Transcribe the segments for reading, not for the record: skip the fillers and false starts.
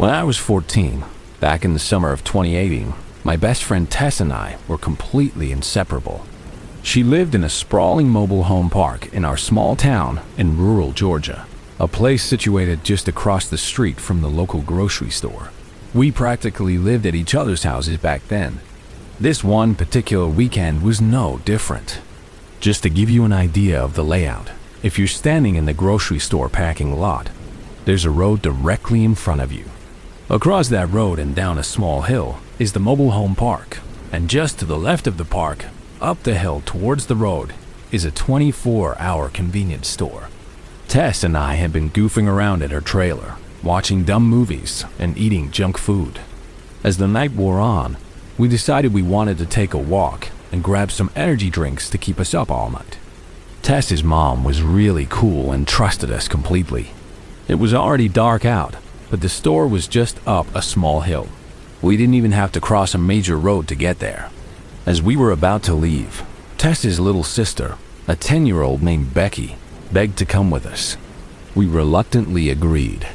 When I was 14, back in the summer of 2018, my best friend Tess and I were completely inseparable. She lived in a sprawling mobile home park in our small town in rural Georgia, a place situated just across the street from the local grocery store. We practically lived at each other's houses back then. This one particular weekend was no different. Just to give you an idea of the layout, if you're standing in the grocery store parking lot, there's a road directly in front of you. Across that road and down a small hill is the mobile home park, and just to the left of the park, up the hill towards the road, is a 24-hour convenience store. Tess and I had been goofing around at her trailer, watching dumb movies and eating junk food. As the night wore on, we decided we wanted to take a walk and grab some energy drinks to keep us up all night. Tess's mom was really cool and trusted us completely. It was already dark out, but the store was just up a small hill. We didn't even have to cross a major road to get there. As we were about to leave, Tess's little sister, a 10-year-old named Becky, begged to come with us. We reluctantly agreed.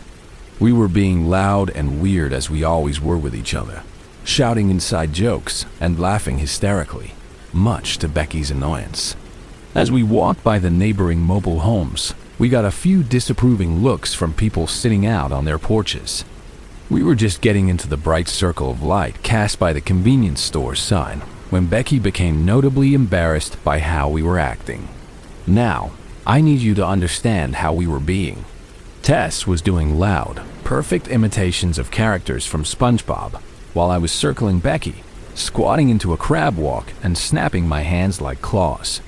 We were being loud and weird as we always were with each other, shouting inside jokes and laughing hysterically, much to Becky's annoyance. As we walked by the neighboring mobile homes, we got a few disapproving looks from people sitting out on their porches. We were just getting into the bright circle of light cast by the convenience store sign when Becky became notably embarrassed by how we were acting. Now, I need you to understand how we were being. Tess was doing loud, perfect imitations of characters from SpongeBob, while I was circling Becky, squatting into a crab walk and snapping my hands like claws.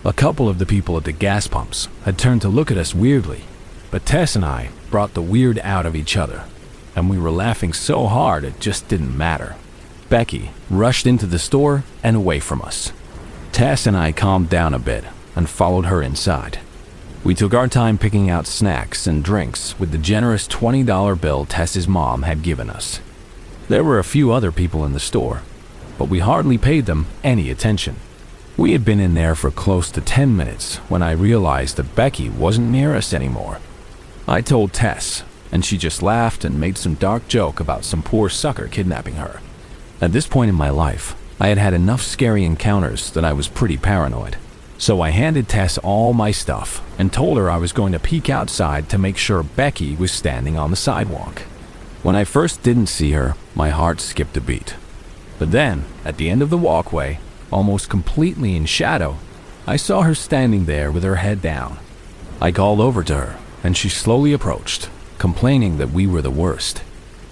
A couple of the people at the gas pumps had turned to look at us weirdly, but Tess and I brought the weird out of each other, and we were laughing so hard it just didn't matter. Becky rushed into the store and away from us. Tess and I calmed down a bit and followed her inside. We took our time picking out snacks and drinks with the generous $20 bill Tess's mom had given us. There were a few other people in the store, but we hardly paid them any attention. We had been in there for close to 10 minutes when I realized that Becky wasn't near us anymore. I told Tess, and she just laughed and made some dark joke about some poor sucker kidnapping her. At this point in my life, I had had enough scary encounters that I was pretty paranoid. So I handed Tess all my stuff and told her I was going to peek outside to make sure Becky was standing on the sidewalk. When I first didn't see her, my heart skipped a beat. But then, at the end of the walkway, almost completely in shadow, I saw her standing there with her head down. I called over to her, and she slowly approached, complaining that we were the worst.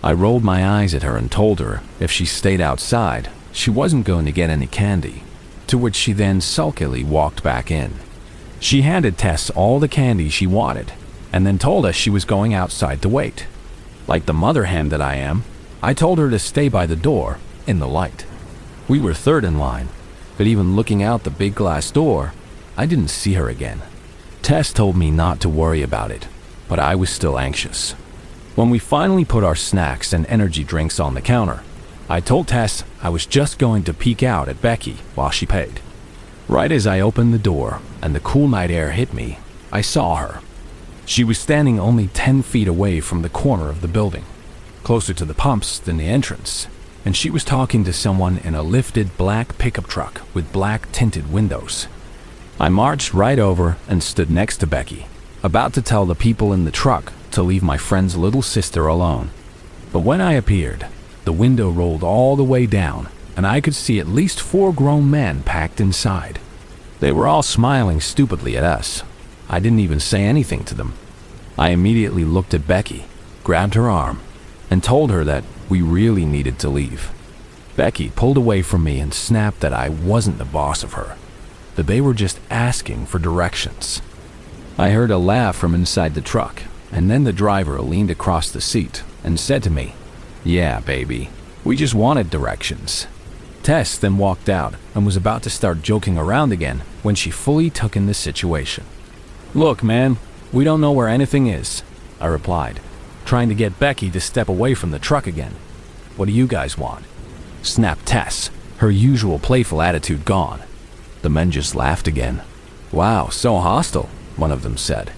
I rolled my eyes at her and told her if she stayed outside, she wasn't going to get any candy, to which she then sulkily walked back in. She handed Tess all the candy she wanted, and then told us she was going outside to wait. Like the mother hen that I am, I told her to stay by the door, in the light. We were third in line, but even looking out the big glass door, I didn't see her again. Tess told me not to worry about it, but I was still anxious. When we finally put our snacks and energy drinks on the counter, I told Tess I was just going to peek out at Becky while she paid. Right as I opened the door and the cool night air hit me, I saw her. She was standing only 10 feet away from the corner of the building, closer to the pumps than the entrance, and she was talking to someone in a lifted black pickup truck with black tinted windows. I marched right over and stood next to Becky, about to tell the people in the truck to leave my friend's little sister alone. But when I appeared, the window rolled all the way down, and I could see at least 4 grown men packed inside. They were all smiling stupidly at us. I didn't even say anything to them. I immediately looked at Becky, grabbed her arm, and told her that we really needed to leave. Becky pulled away from me and snapped that I wasn't the boss of her, that they were just asking for directions. I heard a laugh from inside the truck, and then the driver leaned across the seat and said to me, "Yeah, baby, we just wanted directions." Tess then walked out and was about to start joking around again when she fully took in the situation. "Look, man, we don't know where anything is," I replied, trying to get Becky to step away from the truck again. "What do you guys want?" snapped Tess, her usual playful attitude gone. The men just laughed again. "Wow, so hostile," one of them said.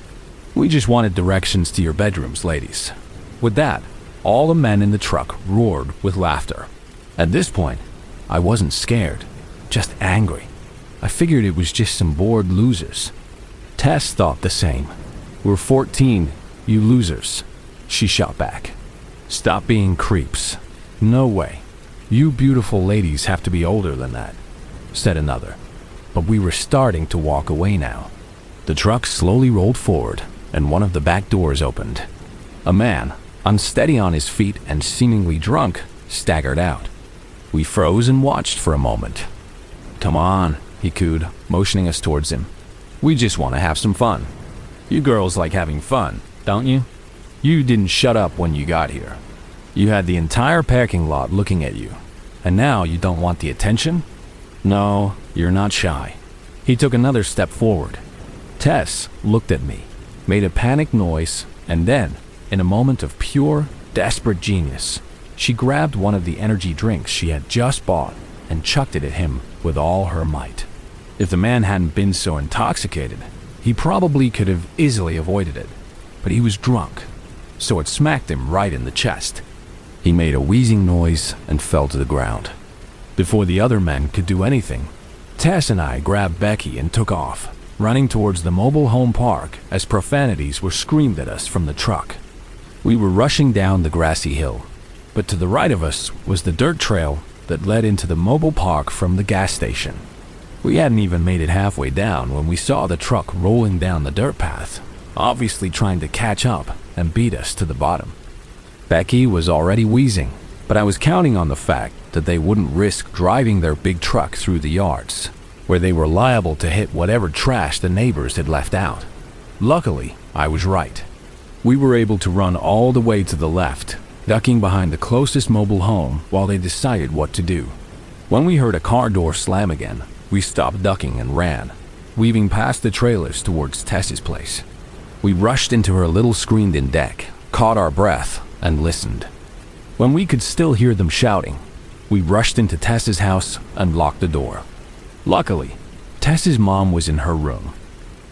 "We just wanted directions to your bedrooms, ladies." With that, all the men in the truck roared with laughter. At this point, I wasn't scared, just angry. I figured it was just some bored losers. Tess thought the same. "We're 14, you losers," she shot back. "Stop being creeps." "No way. You beautiful ladies have to be older than that," said another. But we were starting to walk away now. The truck slowly rolled forward, and one of the back doors opened. A man, unsteady on his feet and seemingly drunk, staggered out. We froze and watched for a moment. "Come on," he cooed, motioning us towards him. "We just want to have some fun. You girls like having fun, don't you? You didn't shut up when you got here. You had the entire parking lot looking at you, and now you don't want the attention? No, you're not shy." He took another step forward. Tess looked at me, made a panicked noise, and then, in a moment of pure, desperate genius, she grabbed one of the energy drinks she had just bought and chucked it at him with all her might. If the man hadn't been so intoxicated, he probably could have easily avoided it, but he was drunk, so it smacked him right in the chest. He made a wheezing noise and fell to the ground. Before the other men could do anything, Tess and I grabbed Becky and took off, running towards the mobile home park as profanities were screamed at us from the truck. We were rushing down the grassy hill, but to the right of us was the dirt trail that led into the mobile park from the gas station. We hadn't even made it halfway down when we saw the truck rolling down the dirt path, obviously trying to catch up and beat us to the bottom. Becky was already wheezing, but I was counting on the fact that they wouldn't risk driving their big truck through the yards, where they were liable to hit whatever trash the neighbors had left out. Luckily, I was right. We were able to run all the way to the left, ducking behind the closest mobile home while they decided what to do. When we heard a car door slam again, we stopped ducking and ran, weaving past the trailers towards Tess's place. We rushed into her little screened-in deck, caught our breath, and listened. When we could still hear them shouting, we rushed into Tess's house and locked the door. Luckily, Tess's mom was in her room.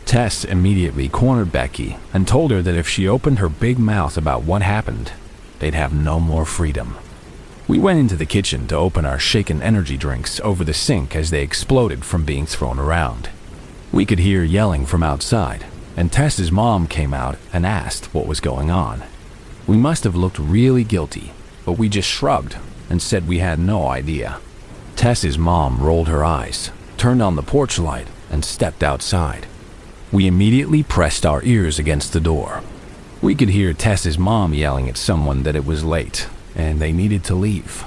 Tess immediately cornered Becky and told her that if she opened her big mouth about what happened, they'd have no more freedom. We went into the kitchen to open our shaken energy drinks over the sink as they exploded from being thrown around. We could hear yelling from outside, and Tess's mom came out and asked what was going on. We must have looked really guilty, but we just shrugged and said we had no idea. Tess's mom rolled her eyes, turned on the porch light, and stepped outside. We immediately pressed our ears against the door. We could hear Tess's mom yelling at someone that it was late and they needed to leave.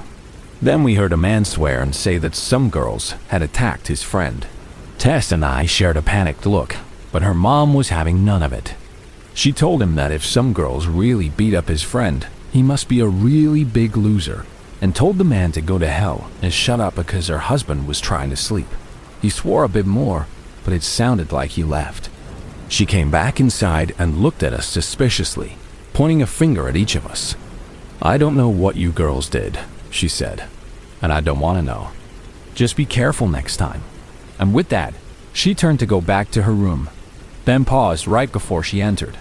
Then we heard a man swear and say that some girls had attacked his friend. Tess and I shared a panicked look, but her mom was having none of it. She told him that if some girls really beat up his friend, he must be a really big loser, and told the man to go to hell and shut up because her husband was trying to sleep. He swore a bit more, but it sounded like he left. She came back inside and looked at us suspiciously, pointing a finger at each of us. "I don't know what you girls did," she said, "and I don't want to know. Just be careful next time." And with that, she turned to go back to her room, then paused right before she entered.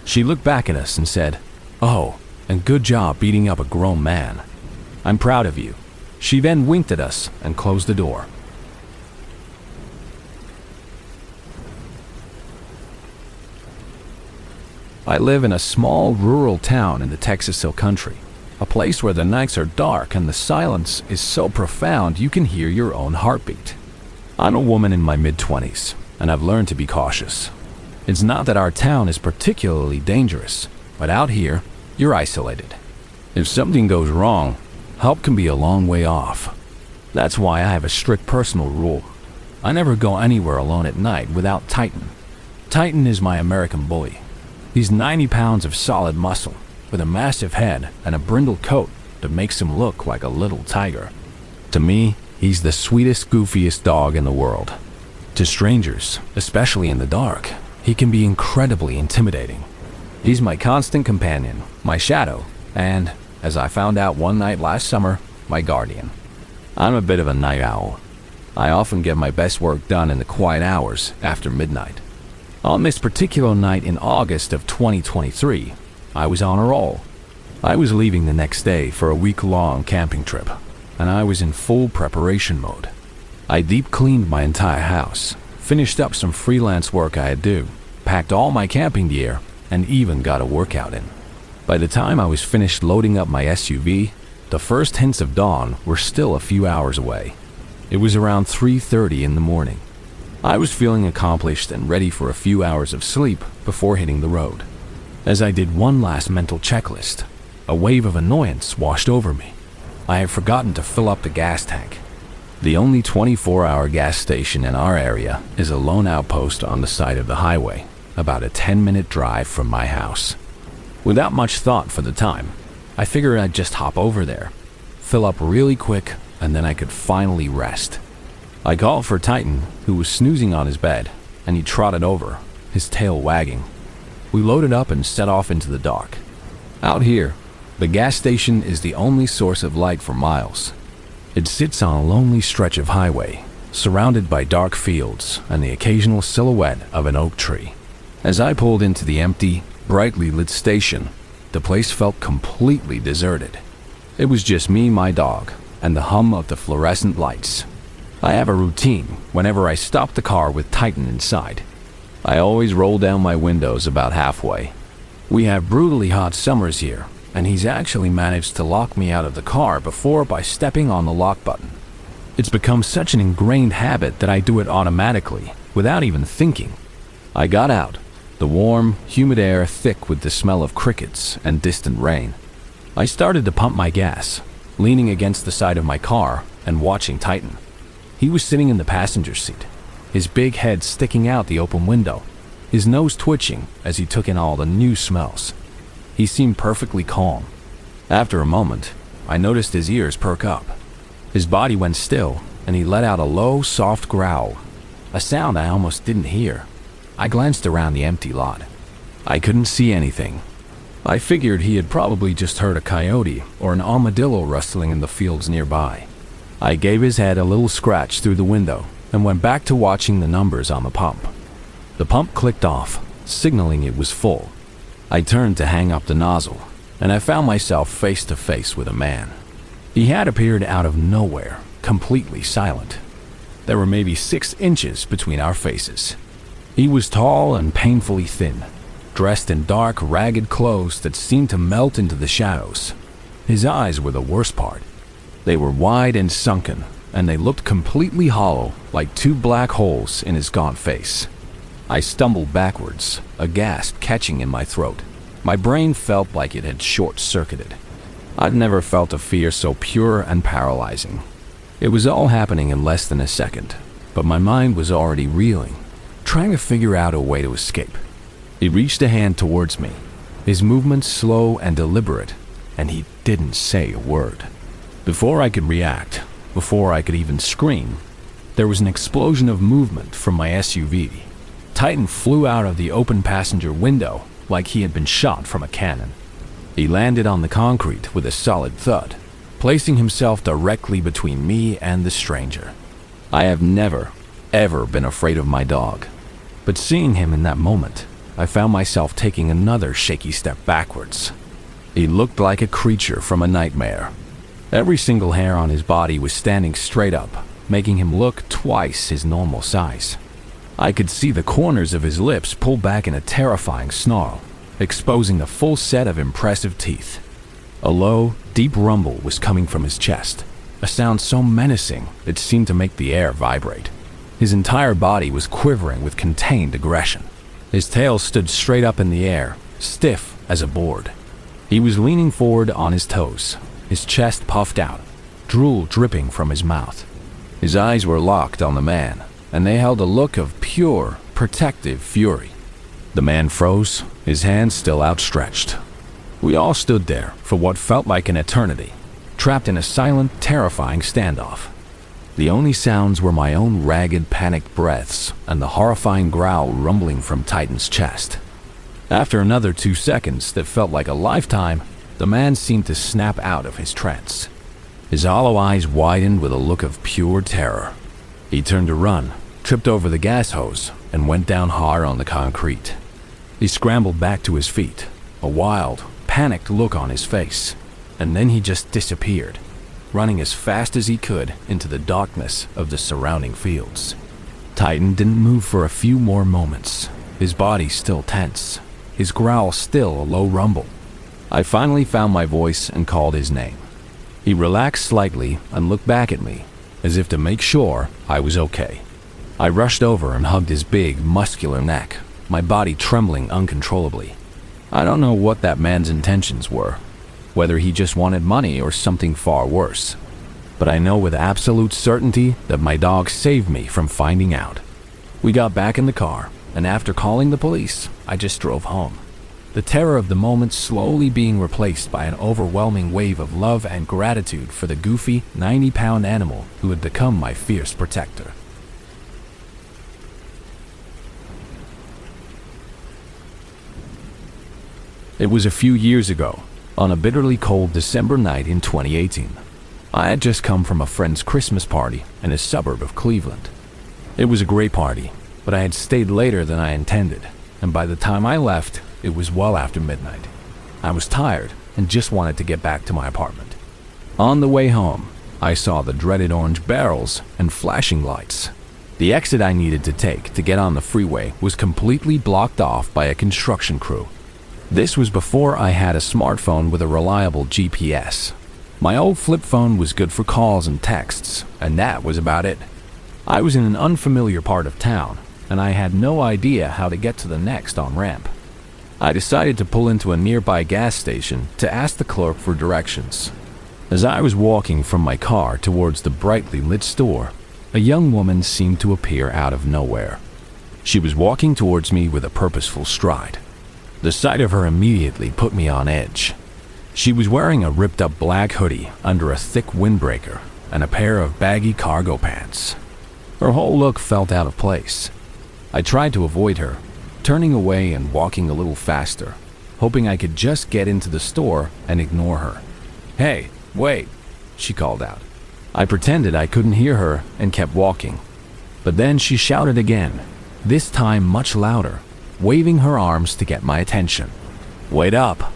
She looked back at us and said, "Oh, and good job beating up a grown man. I'm proud of you." She then winked at us and closed the door. I live in a small rural town in the Texas Hill Country, a place where the nights are dark and the silence is so profound you can hear your own heartbeat. I'm a woman in my mid-20s, and I've learned to be cautious. It's not that our town is particularly dangerous, but out here, you're isolated. If something goes wrong, help can be a long way off. That's why I have a strict personal rule. I never go anywhere alone at night without Titan. Titan is my American bully. He's 90 pounds of solid muscle, with a massive head and a brindle coat that makes him look like a little tiger. To me, he's the sweetest, goofiest dog in the world. To strangers, especially in the dark, he can be incredibly intimidating. He's my constant companion, my shadow, and, as I found out one night last summer, my guardian. I'm a bit of a night owl. I often get my best work done in the quiet hours after midnight. On this particular night in August of 2023, I was on a roll. I was leaving the next day for a week-long camping trip, and I was in full preparation mode. I deep cleaned my entire house, finished up some freelance work I had due, packed all my camping gear, and even got a workout in. By the time I was finished loading up my SUV, the first hints of dawn were still a few hours away. It was around 3:30 in the morning. I was feeling accomplished and ready for a few hours of sleep before hitting the road. As I did one last mental checklist, a wave of annoyance washed over me. I had forgotten to fill up the gas tank. The only 24-hour gas station in our area is a lone outpost on the side of the highway, about a 10-minute drive from my house. Without much thought for the time, I figured I'd just hop over there, fill up really quick, and then I could finally rest. I called for Titan, who was snoozing on his bed, and he trotted over, his tail wagging. We loaded up and set off into the dark. Out here, the gas station is the only source of light for miles. It sits on a lonely stretch of highway, surrounded by dark fields and the occasional silhouette of an oak tree. As I pulled into the empty, brightly lit station, the place felt completely deserted. It was just me, my dog, and the hum of the fluorescent lights. I have a routine whenever I stop the car with Titan inside. I always roll down my windows about halfway. We have brutally hot summers here, and he's actually managed to lock me out of the car before by stepping on the lock button. It's become such an ingrained habit that I do it automatically, without even thinking. I got out, the warm, humid air thick with the smell of crickets and distant rain. I started to pump my gas, leaning against the side of my car and watching Titan. He was sitting in the passenger seat, his big head sticking out the open window, his nose twitching as he took in all the new smells. He seemed perfectly calm. After a moment, I noticed his ears perk up. His body went still, and he let out a low, soft growl, a sound I almost didn't hear. I glanced around the empty lot. I couldn't see anything. I figured he had probably just heard a coyote or an armadillo rustling in the fields nearby. I gave his head a little scratch through the window and went back to watching the numbers on the pump. The pump clicked off, signaling it was full. I turned to hang up the nozzle, and I found myself face to face with a man. He had appeared out of nowhere, completely silent. There were maybe 6 inches between our faces. He was tall and painfully thin, dressed in dark, ragged clothes that seemed to melt into the shadows. His eyes were the worst part. They were wide and sunken, and they looked completely hollow, like 2 black holes in his gaunt face. I stumbled backwards, a gasp catching in my throat. My brain felt like it had short-circuited. I'd never felt a fear so pure and paralyzing. It was all happening in less than a second, but my mind was already reeling, trying to figure out a way to escape. He reached a hand towards me, his movements slow and deliberate, and he didn't say a word. Before I could react, before I could even scream, there was an explosion of movement from my SUV. Titan flew out of the open passenger window like he had been shot from a cannon. He landed on the concrete with a solid thud, placing himself directly between me and the stranger. I have never, ever been afraid of my dog, but seeing him in that moment, I found myself taking another shaky step backwards. He looked like a creature from a nightmare. Every single hair on his body was standing straight up, making him look twice his normal size. I could see the corners of his lips pull back in a terrifying snarl, exposing a full set of impressive teeth. A low, deep rumble was coming from his chest, a sound so menacing it seemed to make the air vibrate. His entire body was quivering with contained aggression. His tail stood straight up in the air, stiff as a board. He was leaning forward on his toes, his chest puffed out, drool dripping from his mouth. His eyes were locked on the man, and they held a look of pure, protective fury. The man froze, his hands still outstretched. We all stood there for what felt like an eternity, trapped in a silent, terrifying standoff. The only sounds were my own ragged, panicked breaths and the horrifying growl rumbling from Titan's chest. After another 2 seconds that felt like a lifetime, the man seemed to snap out of his trance. His hollow eyes widened with a look of pure terror. He turned to run, tripped over the gas hose, and went down hard on the concrete. He scrambled back to his feet, a wild, panicked look on his face, and then he just disappeared, running as fast as he could into the darkness of the surrounding fields. Titan didn't move for a few more moments, his body still tense, his growl still a low rumble. I finally found my voice and called his name. He relaxed slightly and looked back at me, as if to make sure I was okay. I rushed over and hugged his big, muscular neck, my body trembling uncontrollably. I don't know what that man's intentions were, whether he just wanted money or something far worse. But I know with absolute certainty that my dog saved me from finding out. We got back in the car, and after calling the police, I just drove home. The terror of the moment slowly being replaced by an overwhelming wave of love and gratitude for the goofy, 90-pound animal who had become my fierce protector. It was a few years ago, on a bitterly cold December night in 2018. I had just come from a friend's Christmas party in a suburb of Cleveland. It was a great party, but I had stayed later than I intended, and by the time I left, it was well after midnight. I was tired and just wanted to get back to my apartment. On the way home, I saw the dreaded orange barrels and flashing lights. The exit I needed to take to get on the freeway was completely blocked off by a construction crew. This was before I had a smartphone with a reliable GPS. My old flip phone was good for calls and texts, and that was about it. I was in an unfamiliar part of town, and I had no idea how to get to the next on-ramp. I decided to pull into a nearby gas station to ask the clerk for directions. As I was walking from my car towards the brightly lit store, a young woman seemed to appear out of nowhere. She was walking towards me with a purposeful stride. The sight of her immediately put me on edge. She was wearing a ripped-up black hoodie under a thick windbreaker and a pair of baggy cargo pants. Her whole look felt out of place. I tried to avoid her, turning away and walking a little faster, hoping I could just get into the store and ignore her. "Hey, wait," she called out. I pretended I couldn't hear her and kept walking. But then she shouted again, this time much louder, waving her arms to get my attention. "Wait up."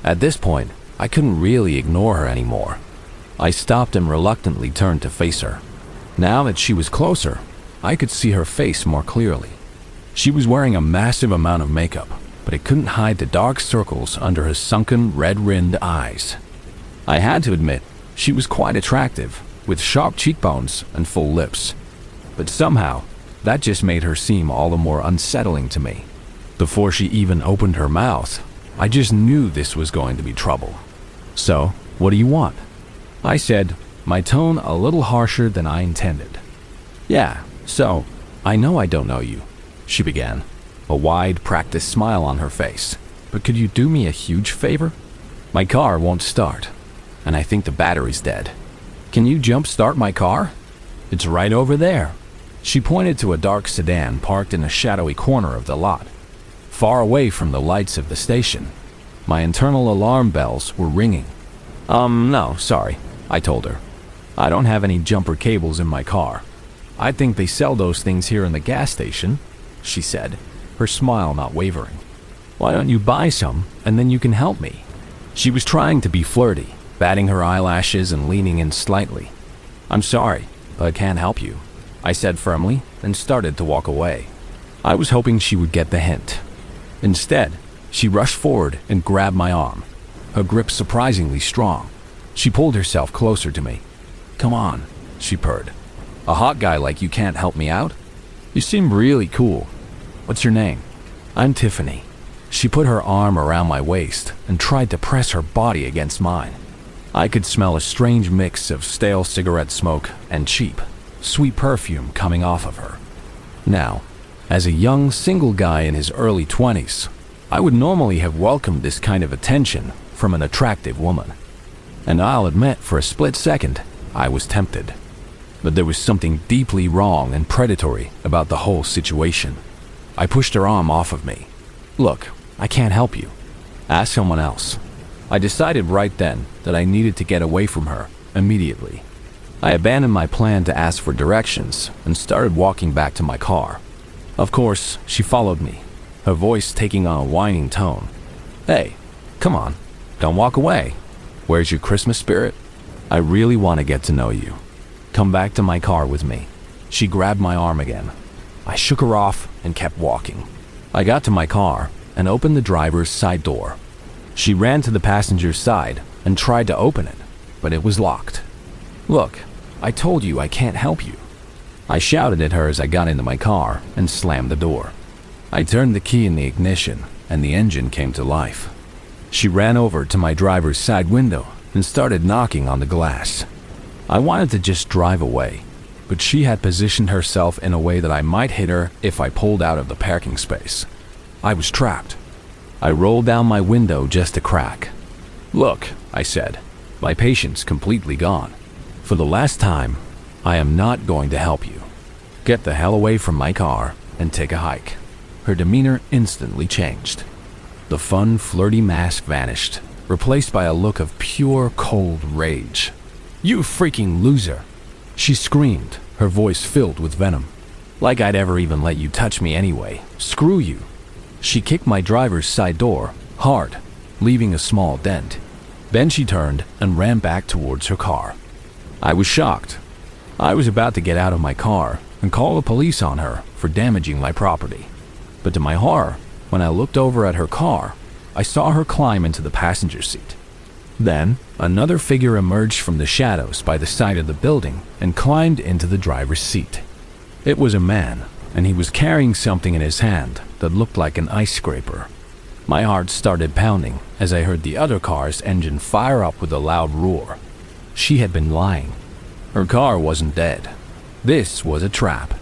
At this point, I couldn't really ignore her anymore. I stopped and reluctantly turned to face her. Now that she was closer, I could see her face more clearly. She was wearing a massive amount of makeup, but it couldn't hide the dark circles under her sunken, red-rimmed eyes. I had to admit, she was quite attractive, with sharp cheekbones and full lips. But somehow, that just made her seem all the more unsettling to me. Before she even opened her mouth, I just knew this was going to be trouble. "So, what do you want?" I said, my tone a little harsher than I intended. "Yeah, so, I know I don't know you," she began, a wide, practiced smile on her face. "But could you do me a huge favor? My car won't start, and I think the battery's dead. Can you jump-start my car? It's right over there." She pointed to a dark sedan parked in a shadowy corner of the lot, far away from the lights of the station. My internal alarm bells were ringing. No, sorry," I told her. "I don't have any jumper cables in my car. I think they sell those things here in the gas station," she said, her smile not wavering. "Why don't you buy some, and then you can help me?" She was trying to be flirty, batting her eyelashes and leaning in slightly. "I'm sorry, but I can't help you," I said firmly, and started to walk away. I was hoping she would get the hint. Instead, she rushed forward and grabbed my arm, her grip surprisingly strong. She pulled herself closer to me. "Come on," she purred. "A hot guy like you can't help me out? You seem really cool. What's your name?" "I'm Tiffany." She put her arm around my waist and tried to press her body against mine. I could smell a strange mix of stale cigarette smoke and cheap, sweet perfume coming off of her. Now, as a young, single guy in his early 20s, I would normally have welcomed this kind of attention from an attractive woman. And I'll admit, for a split second, I was tempted. But there was something deeply wrong and predatory about the whole situation. I pushed her arm off of me. "Look, I can't help you. Ask someone else." I decided right then that I needed to get away from her immediately. I abandoned my plan to ask for directions and started walking back to my car. Of course, she followed me, her voice taking on a whining tone. "Hey, come on, Don't walk away. Where's your Christmas spirit? I really want to get to know you. Come back to my car with me. She grabbed my arm again. I shook her off and kept walking. I got to my car and opened the driver's side door. She ran to the passenger's side and tried to open it, but it was locked. Look, I told you I can't help you. I shouted at her as I got into my car and slammed the door. I turned the key in the ignition and the engine came to life. She ran over to my driver's side window and started knocking on the glass. I wanted to just drive away, but she had positioned herself in a way that I might hit her if I pulled out of the parking space. I was trapped. I rolled down my window just a crack. Look, I said, my patience completely gone. For the last time, I am not going to help you. Get the hell away from my car and take a hike. Her demeanor instantly changed. The fun, flirty mask vanished, replaced by a look of pure, cold rage. You freaking loser! She screamed, her voice filled with venom. Like I'd ever even let you touch me anyway. Screw you! She kicked my driver's side door, hard, leaving a small dent. Then she turned and ran back towards her car. I was shocked. I was about to get out of my car and call the police on her for damaging my property. But to my horror, when I looked over at her car, I saw her climb into the passenger seat. Then, another figure emerged from the shadows by the side of the building and climbed into the driver's seat. It was a man, and he was carrying something in his hand that looked like an ice scraper. My heart started pounding as I heard the other car's engine fire up with a loud roar. She had been lying. Her car wasn't dead. This was a trap.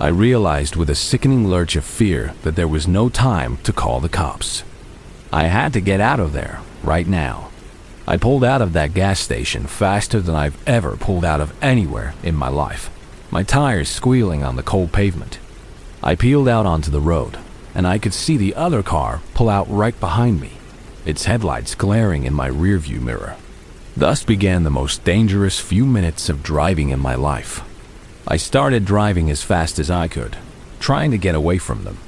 I realized with a sickening lurch of fear that there was no time to call the cops. I had to get out of there, right now. I pulled out of that gas station faster than I've ever pulled out of anywhere in my life, my tires squealing on the cold pavement. I peeled out onto the road, and I could see the other car pull out right behind me, its headlights glaring in my rearview mirror. Thus began the most dangerous few minutes of driving in my life. I started driving as fast as I could, trying to get away from them.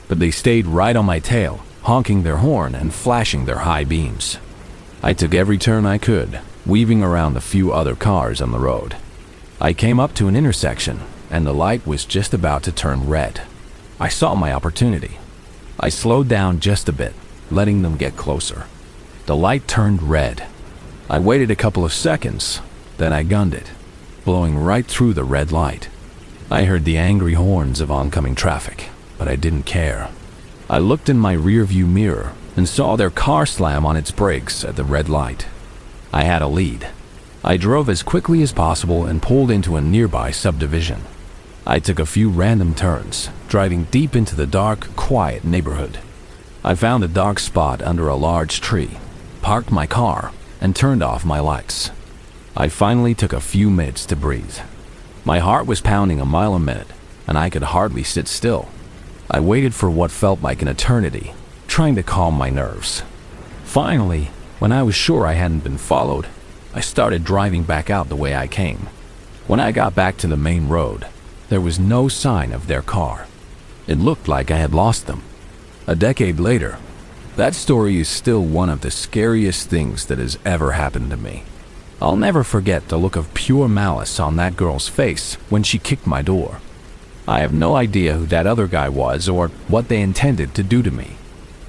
But they stayed right on my tail, honking their horn and flashing their high beams. I took every turn I could, weaving around the few other cars on the road. I came up to an intersection, and the light was just about to turn red. I saw my opportunity. I slowed down just a bit, letting them get closer. The light turned red. I waited a couple of seconds, then I gunned it, blowing right through the red light. I heard the angry horns of oncoming traffic, but I didn't care. I looked in my rearview mirror and saw their car slam on its brakes at the red light. I had a lead. I drove as quickly as possible and pulled into a nearby subdivision. I took a few random turns, driving deep into the dark, quiet neighborhood. I found a dark spot under a large tree, parked my car, and turned off my lights. I finally took a few minutes to breathe. My heart was pounding a mile a minute, and I could hardly sit still. I waited for what felt like an eternity, trying to calm my nerves. Finally, when I was sure I hadn't been followed, I started driving back out the way I came. When I got back to the main road, there was no sign of their car. It looked like I had lost them. A decade later, that story is still one of the scariest things that has ever happened to me. I'll never forget the look of pure malice on that girl's face when she kicked my door. I have no idea who that other guy was or what they intended to do to me.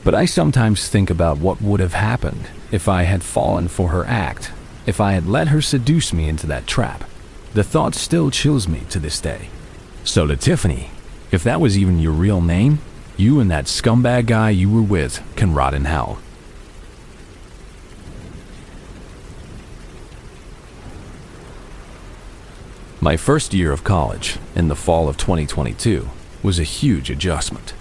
But I sometimes think about what would have happened if I had fallen for her act, if I had let her seduce me into that trap. The thought still chills me to this day. So to Tiffany, if that was even your real name, you and that scumbag guy you were with can rot in hell. My first year of college, in the fall of 2022, was a huge adjustment.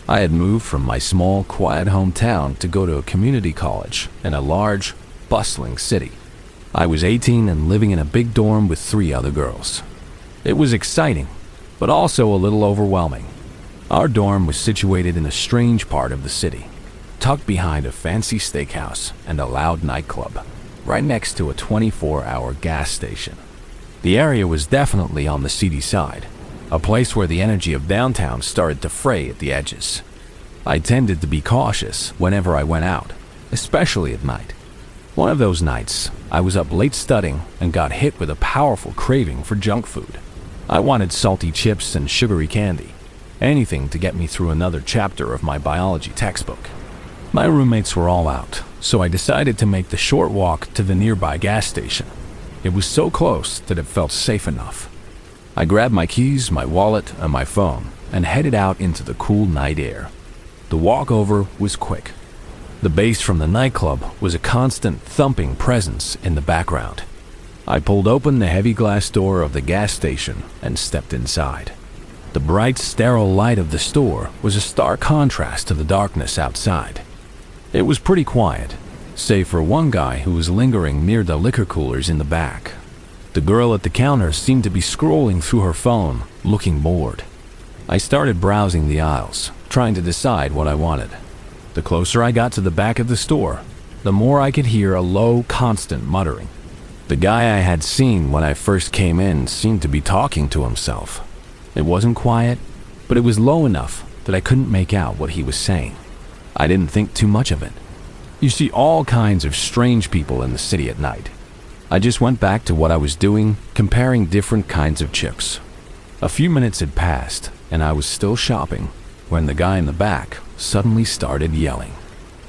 I had moved from my small, quiet hometown to go to a community college in a large, bustling city. I was 18 and living in a big dorm with 3 other girls. It was exciting, but also a little overwhelming. Our dorm was situated in a strange part of the city, tucked behind a fancy steakhouse and a loud nightclub, right next to a 24-hour gas station. The area was definitely on the seedy side, a place where the energy of downtown started to fray at the edges. I tended to be cautious whenever I went out, especially at night. One of those nights, I was up late studying and got hit with a powerful craving for junk food. I wanted salty chips and sugary candy, anything to get me through another chapter of my biology textbook. My roommates were all out, so I decided to make the short walk to the nearby gas station. It was so close that it felt safe enough. I grabbed my keys, my wallet, and my phone and headed out into the cool night air. The walk over was quick. The bass from the nightclub was a constant thumping presence in the background. I pulled open the heavy glass door of the gas station and stepped inside. The bright, sterile light of the store was a stark contrast to the darkness outside. It was pretty quiet, save for one guy who was lingering near the liquor coolers in the back. The girl at the counter seemed to be scrolling through her phone, looking bored. I started browsing the aisles, trying to decide what I wanted. The closer I got to the back of the store, the more I could hear a low, constant muttering. The guy I had seen when I first came in seemed to be talking to himself. It wasn't quiet, but it was low enough that I couldn't make out what he was saying. I didn't think too much of it. You see all kinds of strange people in the city at night. I just went back to what I was doing, comparing different kinds of chips. A few minutes had passed, and I was still shopping, when the guy in the back suddenly started yelling.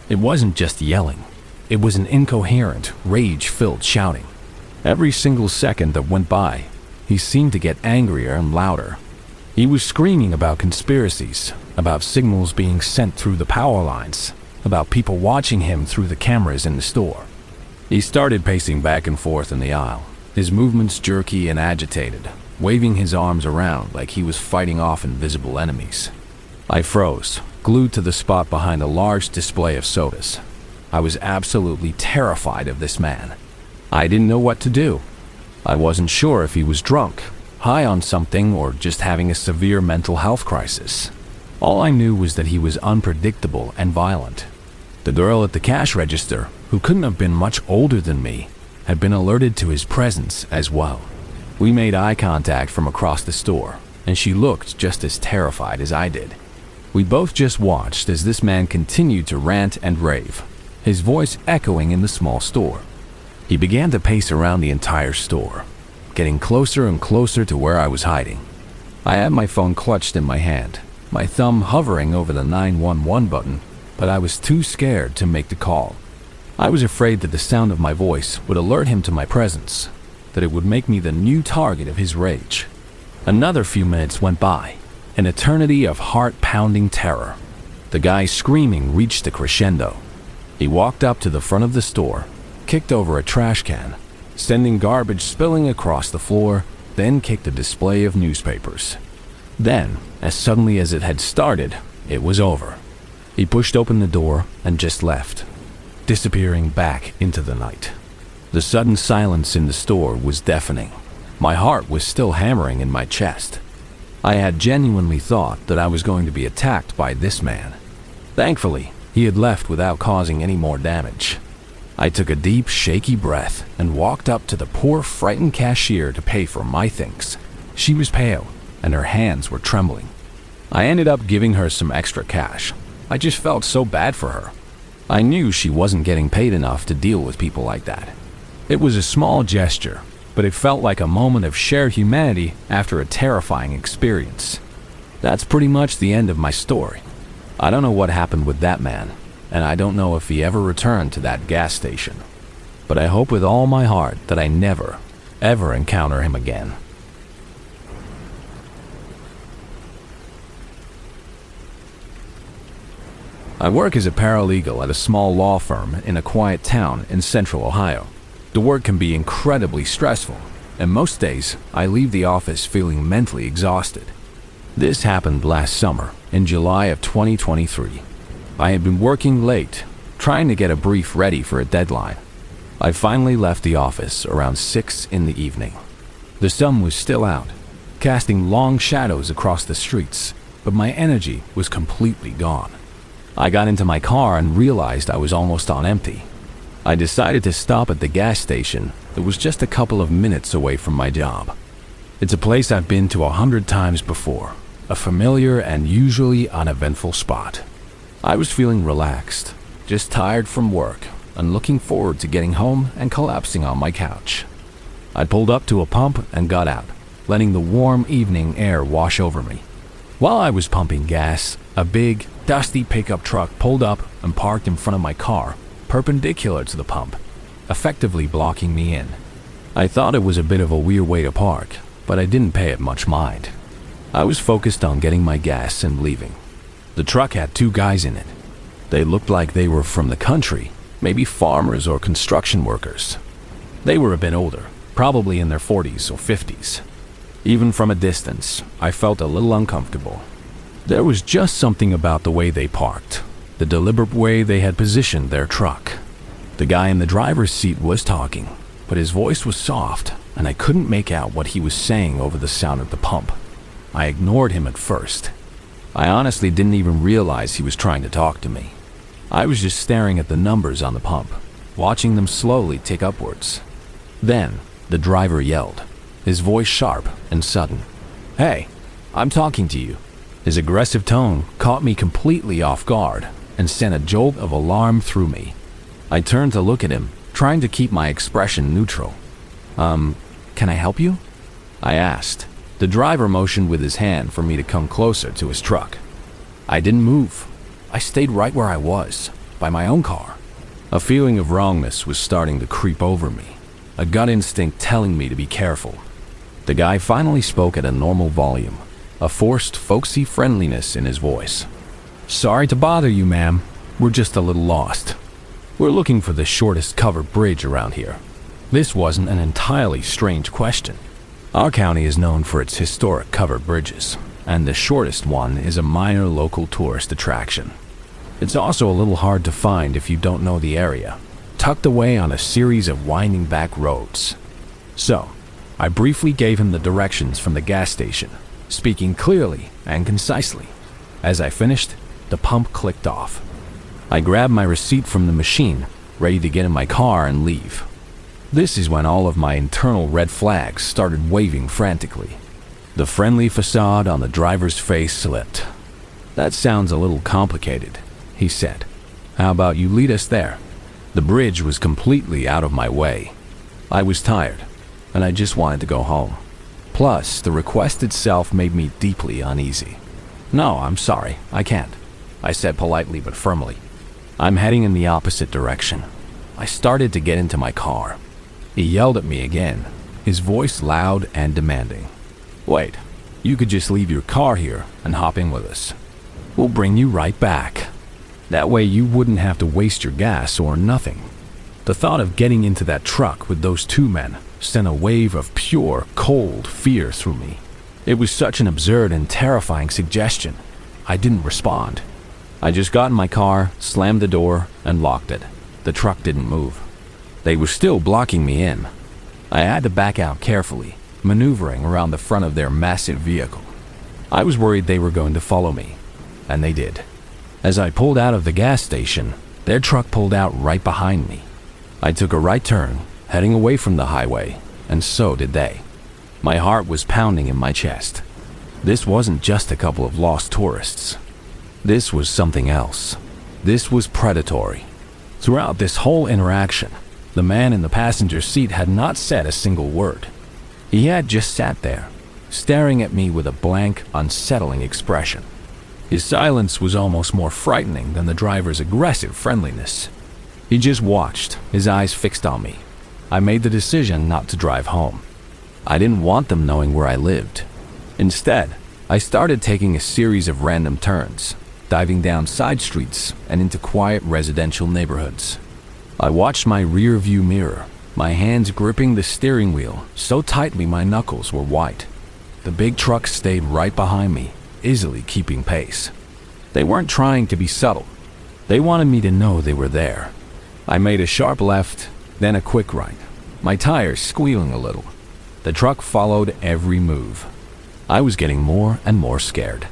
It wasn't just yelling. It was an incoherent, rage-filled shouting. Every single second that went by, he seemed to get angrier and louder. He was screaming about conspiracies, about signals being sent through the power lines, about people watching him through the cameras in the store. He started pacing back and forth in the aisle, his movements jerky and agitated, waving his arms around like he was fighting off invisible enemies. I froze, glued to the spot behind a large display of sodas. I was absolutely terrified of this man. I didn't know what to do. I wasn't sure if he was drunk, high on something, or just having a severe mental health crisis. All I knew was that he was unpredictable and violent. The girl at the cash register, who couldn't have been much older than me, had been alerted to his presence as well. We made eye contact from across the store, and she looked just as terrified as I did. We both just watched as this man continued to rant and rave, his voice echoing in the small store. He began to pace around the entire store, getting closer and closer to where I was hiding. I had my phone clutched in my hand, my thumb hovering over the 911 button, but I was too scared to make the call. I was afraid that the sound of my voice would alert him to my presence, that it would make me the new target of his rage. Another few minutes went by, an eternity of heart-pounding terror. The guy's screaming reached a crescendo. He walked up to the front of the store, kicked over a trash can, sending garbage spilling across the floor, then kicked a display of newspapers. Then, as suddenly as it had started, it was over. He pushed open the door and just left, disappearing back into the night. The sudden silence in the store was deafening. My heart was still hammering in my chest. I had genuinely thought that I was going to be attacked by this man. Thankfully, he had left without causing any more damage. I took a deep, shaky breath and walked up to the poor, frightened cashier to pay for my things. She was pale, and her hands were trembling. I ended up giving her some extra cash. I just felt so bad for her. I knew she wasn't getting paid enough to deal with people like that. It was a small gesture, but it felt like a moment of shared humanity after a terrifying experience. That's pretty much the end of my story. I don't know what happened with that man, and I don't know if he ever returned to that gas station. But I hope with all my heart that I never, ever encounter him again. I work as a paralegal at a small law firm in a quiet town in central Ohio. The work can be incredibly stressful, and most days I leave the office feeling mentally exhausted. This happened last summer, in July of 2023. I had been working late, trying to get a brief ready for a deadline. I finally left the office around 6 in the evening. The sun was still out, casting long shadows across the streets, but my energy was completely gone. I got into my car and realized I was almost on empty. I decided to stop at the gas station that was just a couple of minutes away from my job. It's a place I've been to 100 times before, a familiar and usually uneventful spot. I was feeling relaxed, just tired from work and looking forward to getting home and collapsing on my couch. I pulled up to a pump and got out, letting the warm evening air wash over me. While I was pumping gas, a big, dusty pickup truck pulled up and parked in front of my car, perpendicular to the pump, effectively blocking me in. I thought it was a bit of a weird way to park, but I didn't pay it much mind. I was focused on getting my gas and leaving. The truck had 2 guys in it. They looked like they were from the country, maybe farmers or construction workers. They were a bit older, probably in their 40s or 50s. Even from a distance, I felt a little uncomfortable. There was just something about the way they parked, the deliberate way they had positioned their truck. The guy in the driver's seat was talking, but his voice was soft, and I couldn't make out what he was saying over the sound of the pump. I ignored him at first. I honestly didn't even realize he was trying to talk to me. I was just staring at the numbers on the pump, watching them slowly tick upwards. Then, the driver yelled, his voice sharp and sudden. "Hey, I'm talking to you." His aggressive tone caught me completely off guard and sent a jolt of alarm through me. I turned to look at him, trying to keep my expression neutral. Can I help you?" I asked. The driver motioned with his hand for me to come closer to his truck. I didn't move. I stayed right where I was, by my own car. A feeling of wrongness was starting to creep over me, a gut instinct telling me to be careful. The guy finally spoke at a normal volume, a forced, folksy friendliness in his voice. "Sorry to bother you, ma'am. We're just a little lost. We're looking for the shortest covered bridge around here." This wasn't an entirely strange question. Our county is known for its historic covered bridges, and the shortest one is a minor local tourist attraction. It's also a little hard to find if you don't know the area, tucked away on a series of winding back roads. So, I briefly gave him the directions from the gas station, speaking clearly and concisely. As I finished, the pump clicked off. I grabbed my receipt from the machine, ready to get in my car and leave. This is when all of my internal red flags started waving frantically. The friendly facade on the driver's face slipped. "That sounds a little complicated," he said. "How about you lead us there?" The bridge was completely out of my way. I was tired, and I just wanted to go home. Plus, the request itself made me deeply uneasy. "No, I'm sorry, I can't," I said politely but firmly. "I'm heading in the opposite direction." I started to get into my car. He yelled at me again, his voice loud and demanding. "Wait, you could just leave your car here and hop in with us. We'll bring you right back. That way you wouldn't have to waste your gas or nothing." The thought of getting into that truck with those 2 men sent a wave of pure, cold fear through me. It was such an absurd and terrifying suggestion. I didn't respond. I just got in my car, slammed the door, and locked it. The truck didn't move. They were still blocking me in. I had to back out carefully, maneuvering around the front of their massive vehicle. I was worried they were going to follow me, and they did. As I pulled out of the gas station, their truck pulled out right behind me. I took a right turn, heading away from the highway, and so did they. My heart was pounding in my chest. This wasn't just a couple of lost tourists. This was something else. This was predatory. Throughout this whole interaction, the man in the passenger seat had not said a single word. He had just sat there, staring at me with a blank, unsettling expression. His silence was almost more frightening than the driver's aggressive friendliness. He just watched, his eyes fixed on me. I made the decision not to drive home. I didn't want them knowing where I lived. Instead, I started taking a series of random turns, diving down side streets and into quiet residential neighborhoods. I watched my rear view mirror, my hands gripping the steering wheel so tightly my knuckles were white. The big truck stayed right behind me, easily keeping pace. They weren't trying to be subtle. They wanted me to know they were there. I made a sharp left, then a quick right, my tires squealing a little. The truck followed every move. I was getting more and more scared.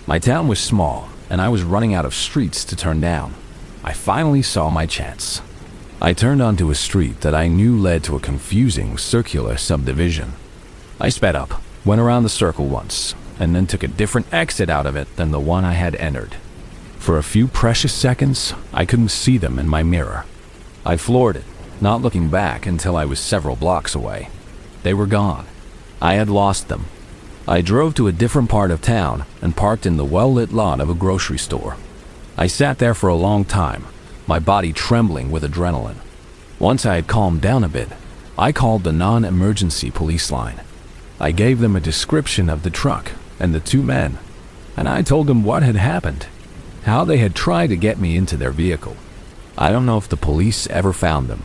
My town was small, and I was running out of streets to turn down. I finally saw my chance. I turned onto a street that I knew led to a confusing circular subdivision. I sped up, went around the circle once, and then took a different exit out of it than the one I had entered. For a few precious seconds, I couldn't see them in my mirror. I floored it, not looking back until I was several blocks away. They were gone. I had lost them. I drove to a different part of town and parked in the well-lit lot of a grocery store. I sat there for a long time, my body trembling with adrenaline. Once I had calmed down a bit, I called the non-emergency police line. I gave them a description of the truck and the two men, and I told them what had happened, how they had tried to get me into their vehicle. I don't know if the police ever found them,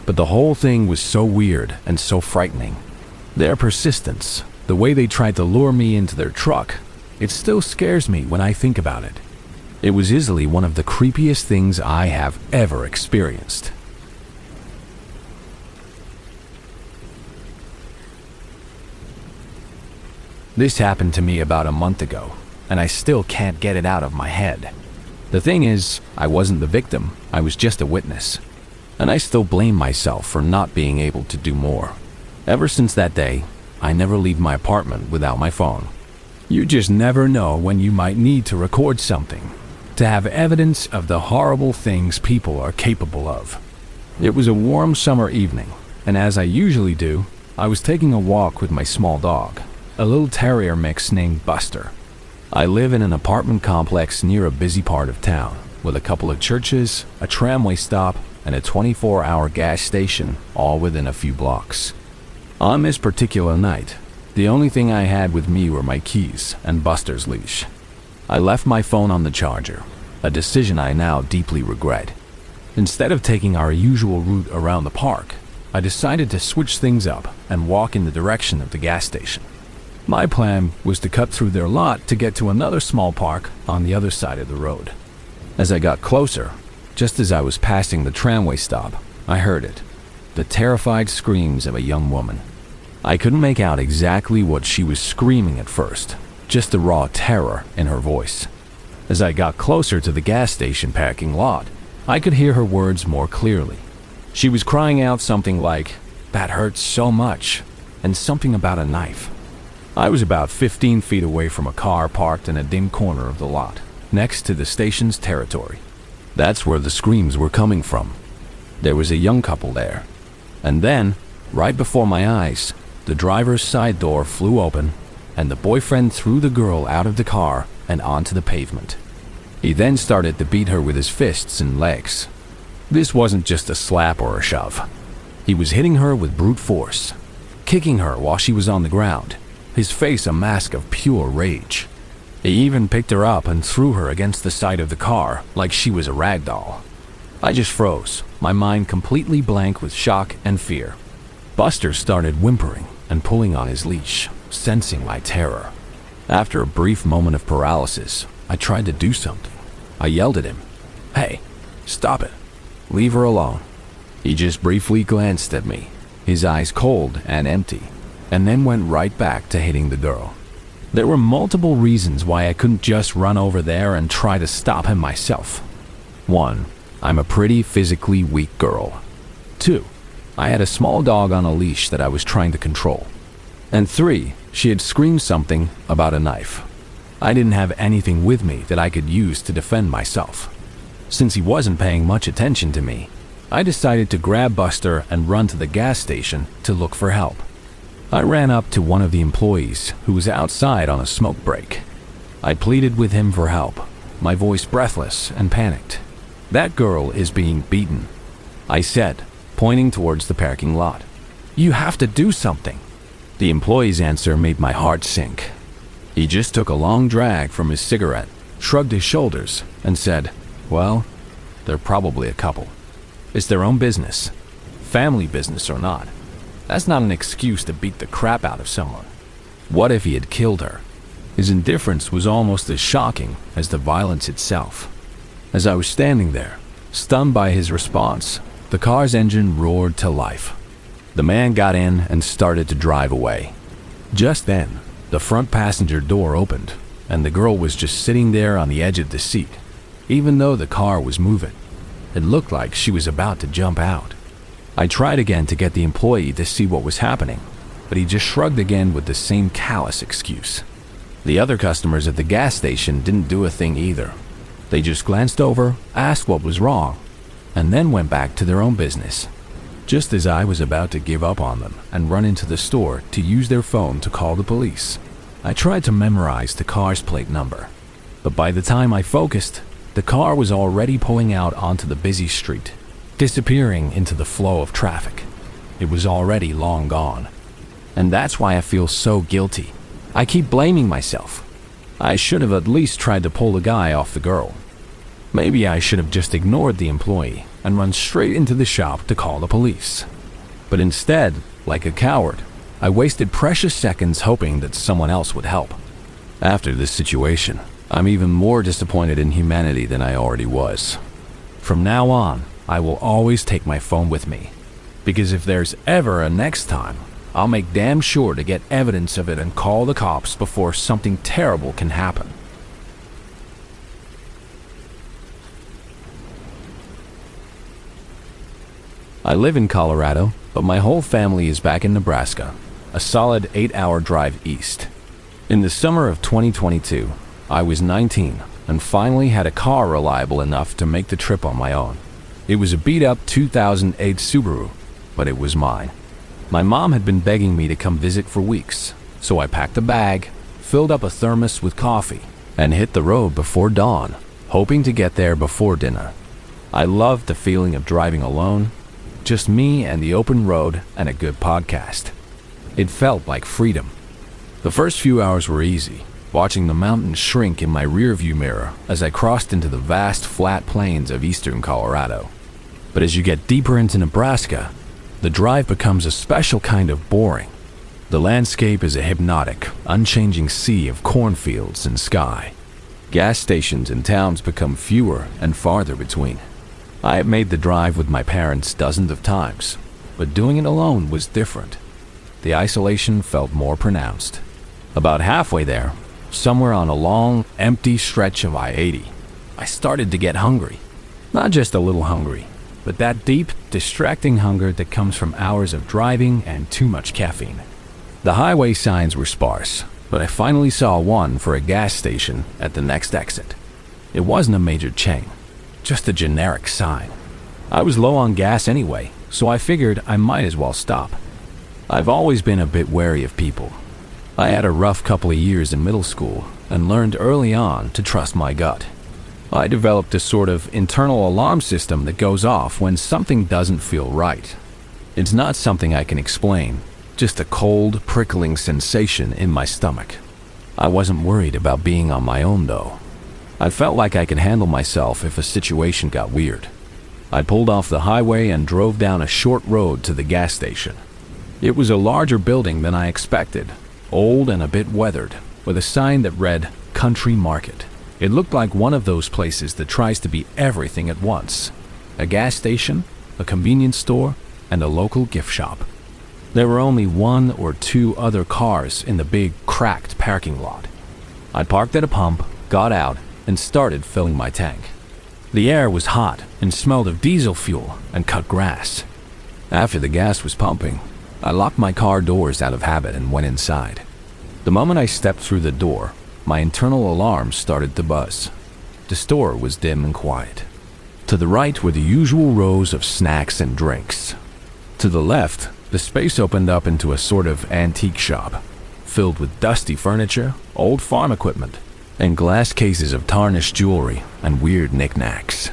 but the whole thing was so weird and so frightening. Their persistence, the way they tried to lure me into their truck, it still scares me when I think about it. It was easily one of the creepiest things I have ever experienced. This happened to me about a month ago, and I still can't get it out of my head. The thing is, I wasn't the victim, I was just a witness. And I still blame myself for not being able to do more. Ever since that day, I never leave my apartment without my phone. You just never know when you might need to record something, to have evidence of the horrible things people are capable of. It was a warm summer evening, and as I usually do, I was taking a walk with my small dog, a little terrier mix named Buster. I live in an apartment complex near a busy part of town, with a couple of churches, a tramway stop, and a 24-hour gas station, all within a few blocks. On this particular night, the only thing I had with me were my keys and Buster's leash. I left my phone on the charger, a decision I now deeply regret. Instead of taking our usual route around the park, I decided to switch things up and walk in the direction of the gas station. My plan was to cut through their lot to get to another small park on the other side of the road. As I got closer, just as I was passing the tramway stop, I heard it, the terrified screams of a young woman. I couldn't make out exactly what she was screaming at first, just the raw terror in her voice. As I got closer to the gas station parking lot, I could hear her words more clearly. She was crying out something like, "That hurts so much," and something about a knife. I was about 15 feet away from a car parked in a dim corner of the lot, next to the station's territory. That's where the screams were coming from. There was a young couple there. And then, right before my eyes, the driver's side door flew open, and the boyfriend threw the girl out of the car and onto the pavement. He then started to beat her with his fists and legs. This wasn't just a slap or a shove. He was hitting her with brute force, kicking her while she was on the ground, his face a mask of pure rage. He even picked her up and threw her against the side of the car like she was a rag doll. I just froze, my mind completely blank with shock and fear. Buster started whimpering and pulling on his leash, sensing my terror. After a brief moment of paralysis, I tried to do something. I yelled at him, "Hey, stop it. Leave her alone." He just briefly glanced at me, his eyes cold and empty, and then went right back to hitting the girl. There were multiple reasons why I couldn't just run over there and try to stop him myself. 1. I'm a pretty physically weak girl. 2. I had a small dog on a leash that I was trying to control. And 3. She had screamed something about a knife. I didn't have anything with me that I could use to defend myself. Since he wasn't paying much attention to me, I decided to grab Buster and run to the gas station to look for help. I ran up to one of the employees who was outside on a smoke break. I pleaded with him for help, my voice breathless and panicked. "That girl is being beaten," I said, pointing towards the parking lot. "You have to do something." The employee's answer made my heart sink. He just took a long drag from his cigarette, shrugged his shoulders, and said, "Well, they're probably a couple. It's their own business, family business or not. That's not an excuse to beat the crap out of someone." What if he had killed her? His indifference was almost as shocking as the violence itself. As I was standing there, stunned by his response, the car's engine roared to life. The man got in and started to drive away. Just then, the front passenger door opened, and the girl was just sitting there on the edge of the seat, even though the car was moving. It looked like she was about to jump out. I tried again to get the employee to see what was happening, but he just shrugged again with the same callous excuse. The other customers at the gas station didn't do a thing either. They just glanced over, asked what was wrong, and then went back to their own business. Just as I was about to give up on them and run into the store to use their phone to call the police, I tried to memorize the car's plate number. But by the time I focused, the car was already pulling out onto the busy street, disappearing into the flow of traffic. It was already long gone. And that's why I feel so guilty. I keep blaming myself. I should have at least tried to pull the guy off the girl. Maybe I should have just ignored the employee and run straight into the shop to call the police. But instead, like a coward, I wasted precious seconds hoping that someone else would help. After this situation, I'm even more disappointed in humanity than I already was. From now on, I will always take my phone with me, because if there's ever a next time, I'll make damn sure to get evidence of it and call the cops before something terrible can happen. I live in Colorado, but my whole family is back in Nebraska, a solid 8-hour drive east. In the summer of 2022, I was 19 and finally had a car reliable enough to make the trip on my own. It was a beat-up 2008 Subaru, but it was mine. My mom had been begging me to come visit for weeks, so I packed a bag, filled up a thermos with coffee, and hit the road before dawn, hoping to get there before dinner. I loved the feeling of driving alone, just me and the open road and a good podcast. It felt like freedom. The first few hours were easy, watching the mountains shrink in my rearview mirror as I crossed into the vast flat plains of eastern Colorado. But as you get deeper into Nebraska, the drive becomes a special kind of boring. The landscape is a hypnotic, unchanging sea of cornfields and sky. Gas stations and towns become fewer and farther between. I have made the drive with my parents dozens of times, but doing it alone was different. The isolation felt more pronounced. About halfway there, somewhere on a long, empty stretch of I-80, I started to get hungry. Not just a little hungry, but that deep, distracting hunger that comes from hours of driving and too much caffeine. The highway signs were sparse, but I finally saw one for a gas station at the next exit. It wasn't a major chain, just a generic sign. I was low on gas anyway, so I figured I might as well stop. I've always been a bit wary of people. I had a rough couple of years in middle school and learned early on to trust my gut. I developed a sort of internal alarm system that goes off when something doesn't feel right. It's not something I can explain, just a cold, prickling sensation in my stomach. I wasn't worried about being on my own though. I felt like I could handle myself if a situation got weird. I pulled off the highway and drove down a short road to the gas station. It was a larger building than I expected, old and a bit weathered, with a sign that read Country Market. It looked like one of those places that tries to be everything at once. A gas station, a convenience store, and a local gift shop. There were only one or two other cars in the big, cracked parking lot. I parked at a pump, got out, and started filling my tank. The air was hot and smelled of diesel fuel and cut grass. After the gas was pumping, I locked my car doors out of habit and went inside. The moment I stepped through the door, my internal alarm started to buzz. The store was dim and quiet. To the right were the usual rows of snacks and drinks. To the left, the space opened up into a sort of antique shop, filled with dusty furniture, old farm equipment, and glass cases of tarnished jewelry and weird knickknacks.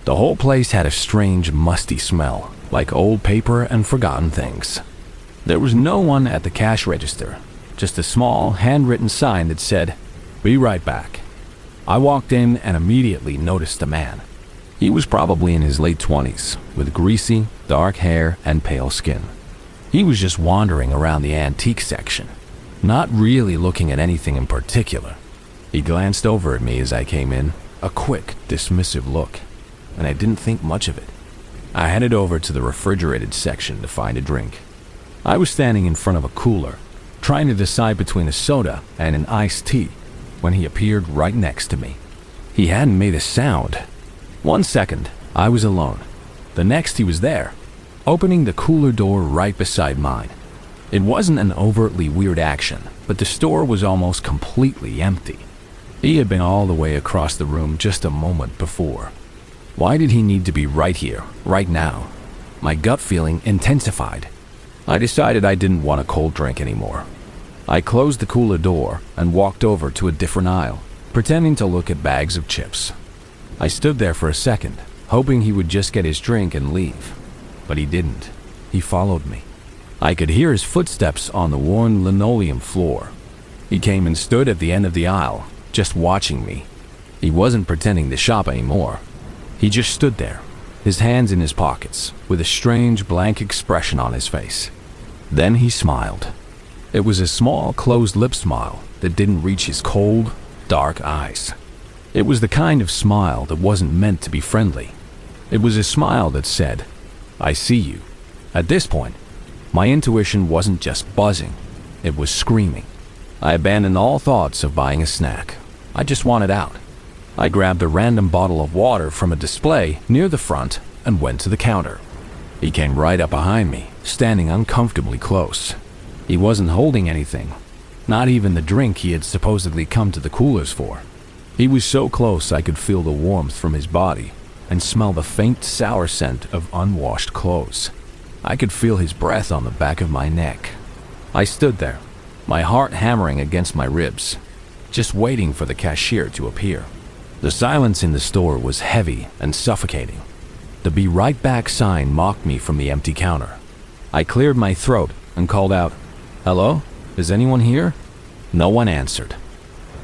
The whole place had a strange, musty smell, like old paper and forgotten things. There was no one at the cash register, just a small, handwritten sign that said, "Be right back." I walked in and immediately noticed a man. He was probably in his late 20s, with greasy, dark hair and pale skin. He was just wandering around the antique section, not really looking at anything in particular. He glanced over at me as I came in, a quick, dismissive look, and I didn't think much of it. I headed over to the refrigerated section to find a drink. I was standing in front of a cooler, trying to decide between a soda and an iced tea, when he appeared right next to me. He hadn't made a sound. 1 second, I was alone. The next, he was there, opening the cooler door right beside mine. It wasn't an overtly weird action, but the store was almost completely empty. He had been all the way across the room just a moment before. Why did he need to be right here, right now? My gut feeling intensified. I decided I didn't want a cold drink anymore. I closed the cooler door and walked over to a different aisle, pretending to look at bags of chips. I stood there for a second, hoping he would just get his drink and leave. But he didn't. He followed me. I could hear his footsteps on the worn linoleum floor. He came and stood at the end of the aisle, just watching me. He wasn't pretending to shop anymore. He just stood there, his hands in his pockets, with a strange blank expression on his face. Then he smiled. It was a small, closed-lip smile that didn't reach his cold, dark eyes. It was the kind of smile that wasn't meant to be friendly. It was a smile that said, "I see you." At this point, my intuition wasn't just buzzing, it was screaming. I abandoned all thoughts of buying a snack. I just wanted out. I grabbed a random bottle of water from a display near the front and went to the counter. He came right up behind me, standing uncomfortably close. He wasn't holding anything, not even the drink he had supposedly come to the coolers for. He was so close I could feel the warmth from his body and smell the faint sour scent of unwashed clothes. I could feel his breath on the back of my neck. I stood there, my heart hammering against my ribs, just waiting for the cashier to appear. The silence in the store was heavy and suffocating. The "Be right back" sign mocked me from the empty counter. I cleared my throat and called out, "Hello? Is anyone here?" No one answered.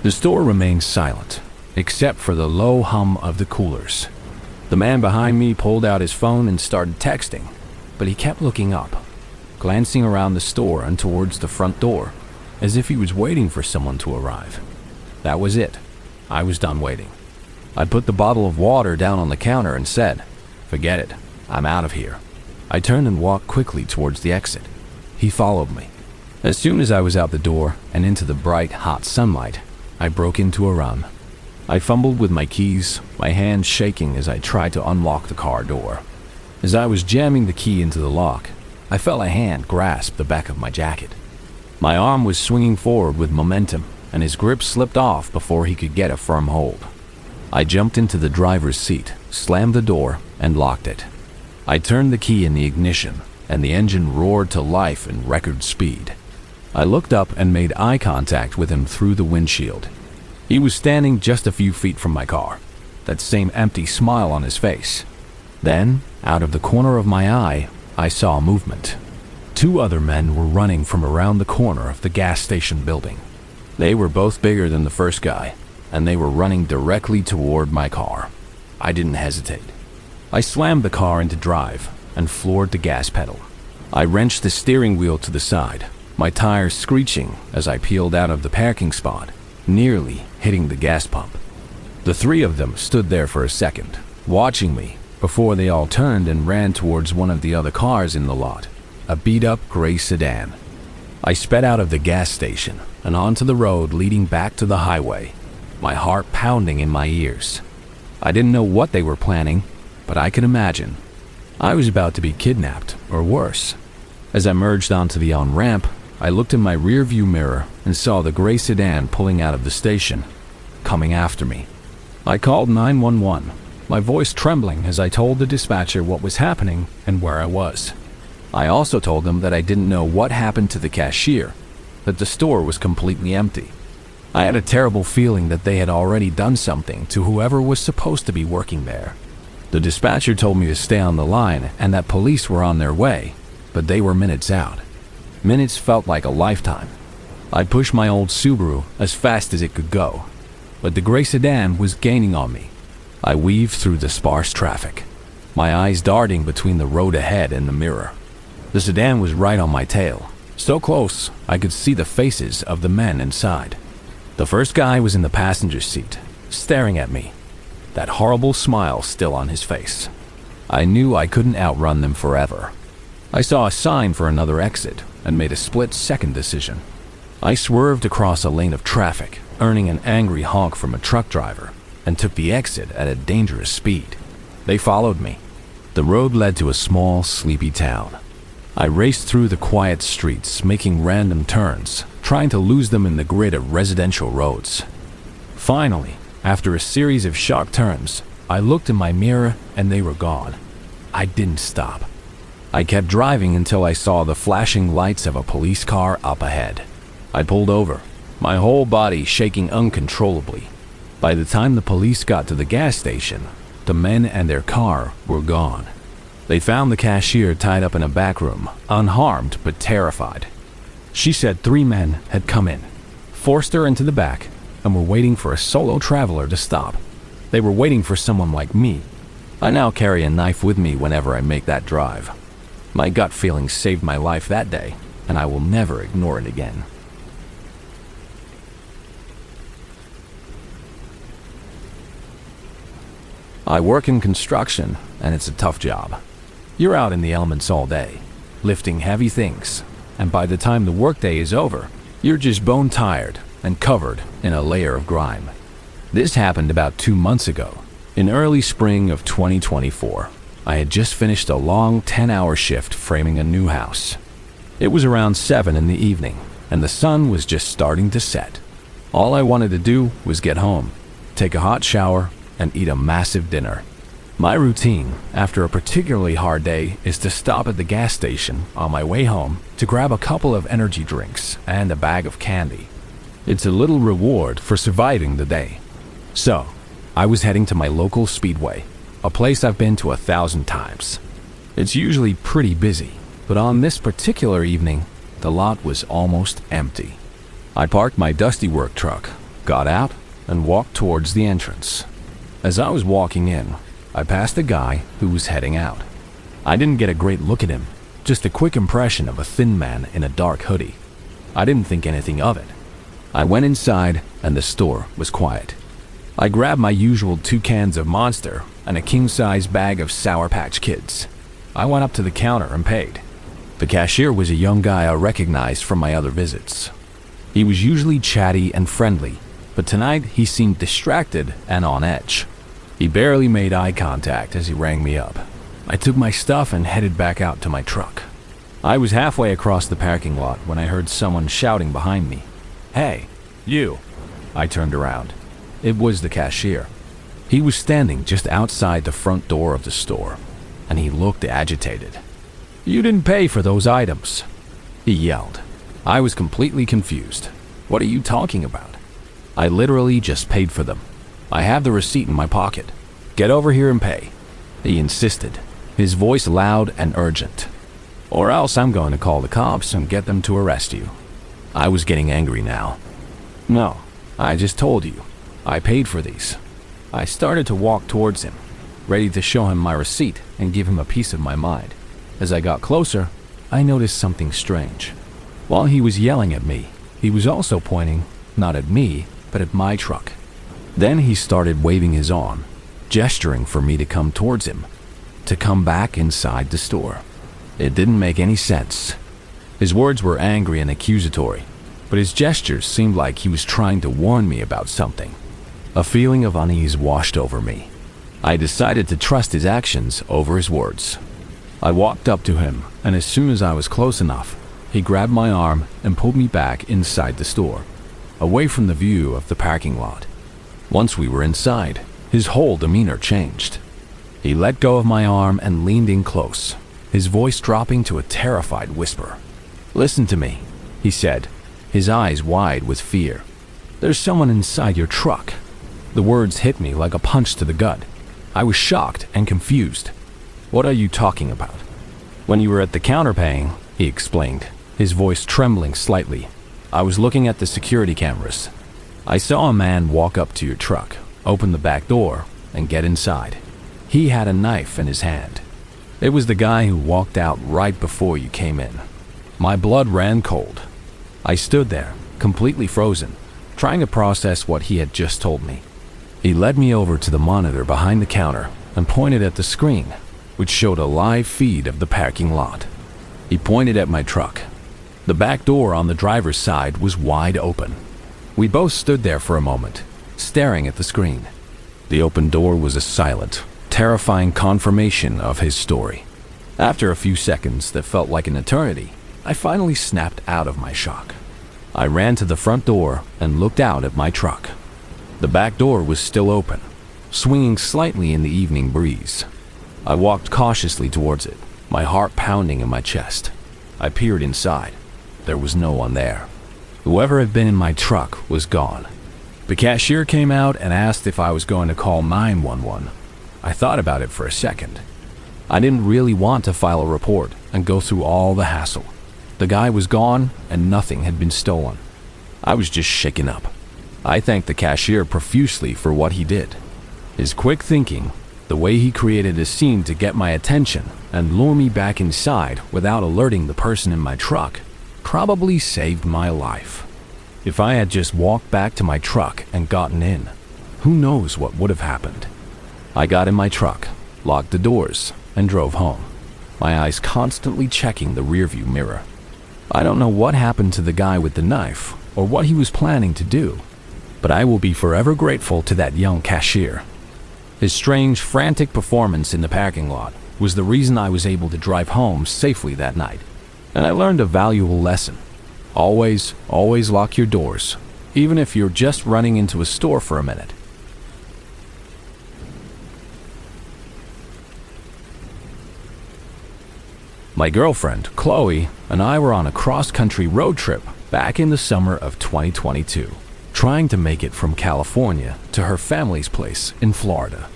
The store remained silent, except for the low hum of the coolers. The man behind me pulled out his phone and started texting, but he kept looking up, glancing around the store and towards the front door, as if he was waiting for someone to arrive. That was it. I was done waiting. I put the bottle of water down on the counter and said, "Forget it. I'm out of here." I turned and walked quickly towards the exit. He followed me. As soon as I was out the door and into the bright, hot sunlight, I broke into a run. I fumbled with my keys, my hands shaking as I tried to unlock the car door. As I was jamming the key into the lock, I felt a hand grasp the back of my jacket. My arm was swinging forward with momentum, and his grip slipped off before he could get a firm hold. I jumped into the driver's seat, slammed the door, and locked it. I turned the key in the ignition, and the engine roared to life in record speed. I looked up and made eye contact with him through the windshield. He was standing just a few feet from my car, that same empty smile on his face. Then, out of the corner of my eye, I saw movement. 2 other men were running from around the corner of the gas station building. They were both bigger than the first guy, and they were running directly toward my car. I didn't hesitate. I slammed the car into drive and floored the gas pedal. I wrenched the steering wheel to the side, my tires screeching as I peeled out of the parking spot, nearly hitting the gas pump. The 3 of them stood there for a second, watching me, before they all turned and ran towards one of the other cars in the lot, a beat-up gray sedan. I sped out of the gas station and onto the road leading back to the highway, my heart pounding in my ears. I didn't know what they were planning, but I could imagine. I was about to be kidnapped, or worse. As I merged onto the on-ramp, I looked in my rearview mirror and saw the gray sedan pulling out of the station, coming after me. I called 911, my voice trembling as I told the dispatcher what was happening and where I was. I also told them that I didn't know what happened to the cashier, that the store was completely empty. I had a terrible feeling that they had already done something to whoever was supposed to be working there. The dispatcher told me to stay on the line and that police were on their way, but they were minutes out. Minutes felt like a lifetime. I pushed my old Subaru as fast as it could go, but the gray sedan was gaining on me. I weaved through the sparse traffic, my eyes darting between the road ahead and the mirror. The sedan was right on my tail, so close I could see the faces of the men inside. The first guy was in the passenger seat, staring at me, that horrible smile still on his face. I knew I couldn't outrun them forever. I saw a sign for another exit and made a split-second decision. I swerved across a lane of traffic, earning an angry honk from a truck driver, and took the exit at a dangerous speed. They followed me. The road led to a small, sleepy town. I raced through the quiet streets, making random turns, trying to lose them in the grid of residential roads. Finally, after a series of sharp turns, I looked in my mirror and they were gone. I didn't stop. I kept driving until I saw the flashing lights of a police car up ahead. I pulled over, my whole body shaking uncontrollably. By the time the police got to the gas station, the men and their car were gone. They found the cashier tied up in a back room, unharmed but terrified. She said 3 men had come in, forced her into the back, and were waiting for a solo traveler to stop. They were waiting for someone like me. I now carry a knife with me whenever I make that drive. My gut feeling saved my life that day, and I will never ignore it again. I work in construction, and it's a tough job. You're out in the elements all day, lifting heavy things, and by the time the workday is over, you're just bone tired and covered in a layer of grime. This happened about 2 months ago. In early spring of 2024, I had just finished a long 10-hour shift framing a new house. It was around 7 in the evening, and the sun was just starting to set. All I wanted to do was get home, take a hot shower, and eat a massive dinner. My routine after a particularly hard day is to stop at the gas station on my way home to grab a couple of energy drinks and a bag of candy. It's a little reward for surviving the day. So, I was heading to my local speedway, a place I've been to 1,000 times. It's usually pretty busy, but on this particular evening, the lot was almost empty. I parked my dusty work truck, got out, and walked towards the entrance. As I was walking in, I passed a guy who was heading out. I didn't get a great look at him, just a quick impression of a thin man in a dark hoodie. I didn't think anything of it. I went inside and the store was quiet. I grabbed my usual 2 cans of Monster and a king-size bag of Sour Patch Kids. I went up to the counter and paid. The cashier was a young guy I recognized from my other visits. He was usually chatty and friendly, but tonight he seemed distracted and on edge. He barely made eye contact as he rang me up. I took my stuff and headed back out to my truck. I was halfway across the parking lot when I heard someone shouting behind me. "Hey, you!" I turned around. It was the cashier. He was standing just outside the front door of the store, and he looked agitated. "You didn't pay for those items," he yelled. I was completely confused. "What are you talking about?" "I literally just paid for them. I have the receipt in my pocket. Get over here and pay," he insisted, his voice loud and urgent. "Or else I'm going to call the cops and get them to arrest you." I was getting angry now. "No, I just told you. I paid for these." I started to walk towards him, ready to show him my receipt and give him a piece of my mind. As I got closer, I noticed something strange. While he was yelling at me, he was also pointing, not at me, but at my truck. Then he started waving his arm, gesturing for me to come towards him, to come back inside the store. It didn't make any sense. His words were angry and accusatory, but his gestures seemed like he was trying to warn me about something. A feeling of unease washed over me. I decided to trust his actions over his words. I walked up to him, and as soon as I was close enough, he grabbed my arm and pulled me back inside the store, away from the view of the parking lot. Once we were inside, his whole demeanor changed. He let go of my arm and leaned in close, his voice dropping to a terrified whisper. "Listen to me," he said, his eyes wide with fear. "There's someone inside your truck." The words hit me like a punch to the gut. I was shocked and confused. "What are you talking about?" "When you were at the counter paying," he explained, his voice trembling slightly, "I was looking at the security cameras. I saw a man walk up to your truck, open the back door, and get inside. He had a knife in his hand. It was the guy who walked out right before you came in." My blood ran cold. I stood there, completely frozen, trying to process what he had just told me. He led me over to the monitor behind the counter and pointed at the screen, which showed a live feed of the parking lot. He pointed at my truck. The back door on the driver's side was wide open. We both stood there for a moment, staring at the screen. The open door was a silent, terrifying confirmation of his story. After a few seconds that felt like an eternity, I finally snapped out of my shock. I ran to the front door and looked out at my truck. The back door was still open, swinging slightly in the evening breeze. I walked cautiously towards it, my heart pounding in my chest. I peered inside. There was no one there. Whoever had been in my truck was gone. The cashier came out and asked if I was going to call 911. I thought about it for a second. I didn't really want to file a report and go through all the hassle. The guy was gone and nothing had been stolen. I was just shaken up. I thanked the cashier profusely for what he did. His quick thinking, the way he created a scene to get my attention and lure me back inside without alerting the person in my truck, probably saved my life. If I had just walked back to my truck and gotten in, who knows what would have happened. I got in my truck, locked the doors, and drove home, my eyes constantly checking the rearview mirror. I don't know what happened to the guy with the knife or what he was planning to do, but I will be forever grateful to that young cashier. His strange, frantic performance in the parking lot was the reason I was able to drive home safely that night, and I learned a valuable lesson. Always lock your doors, even if you're just running into a store for a minute. My girlfriend, Chloe, and I were on a cross-country road trip back in the summer of 2022, trying to make it from California to her family's place in Florida.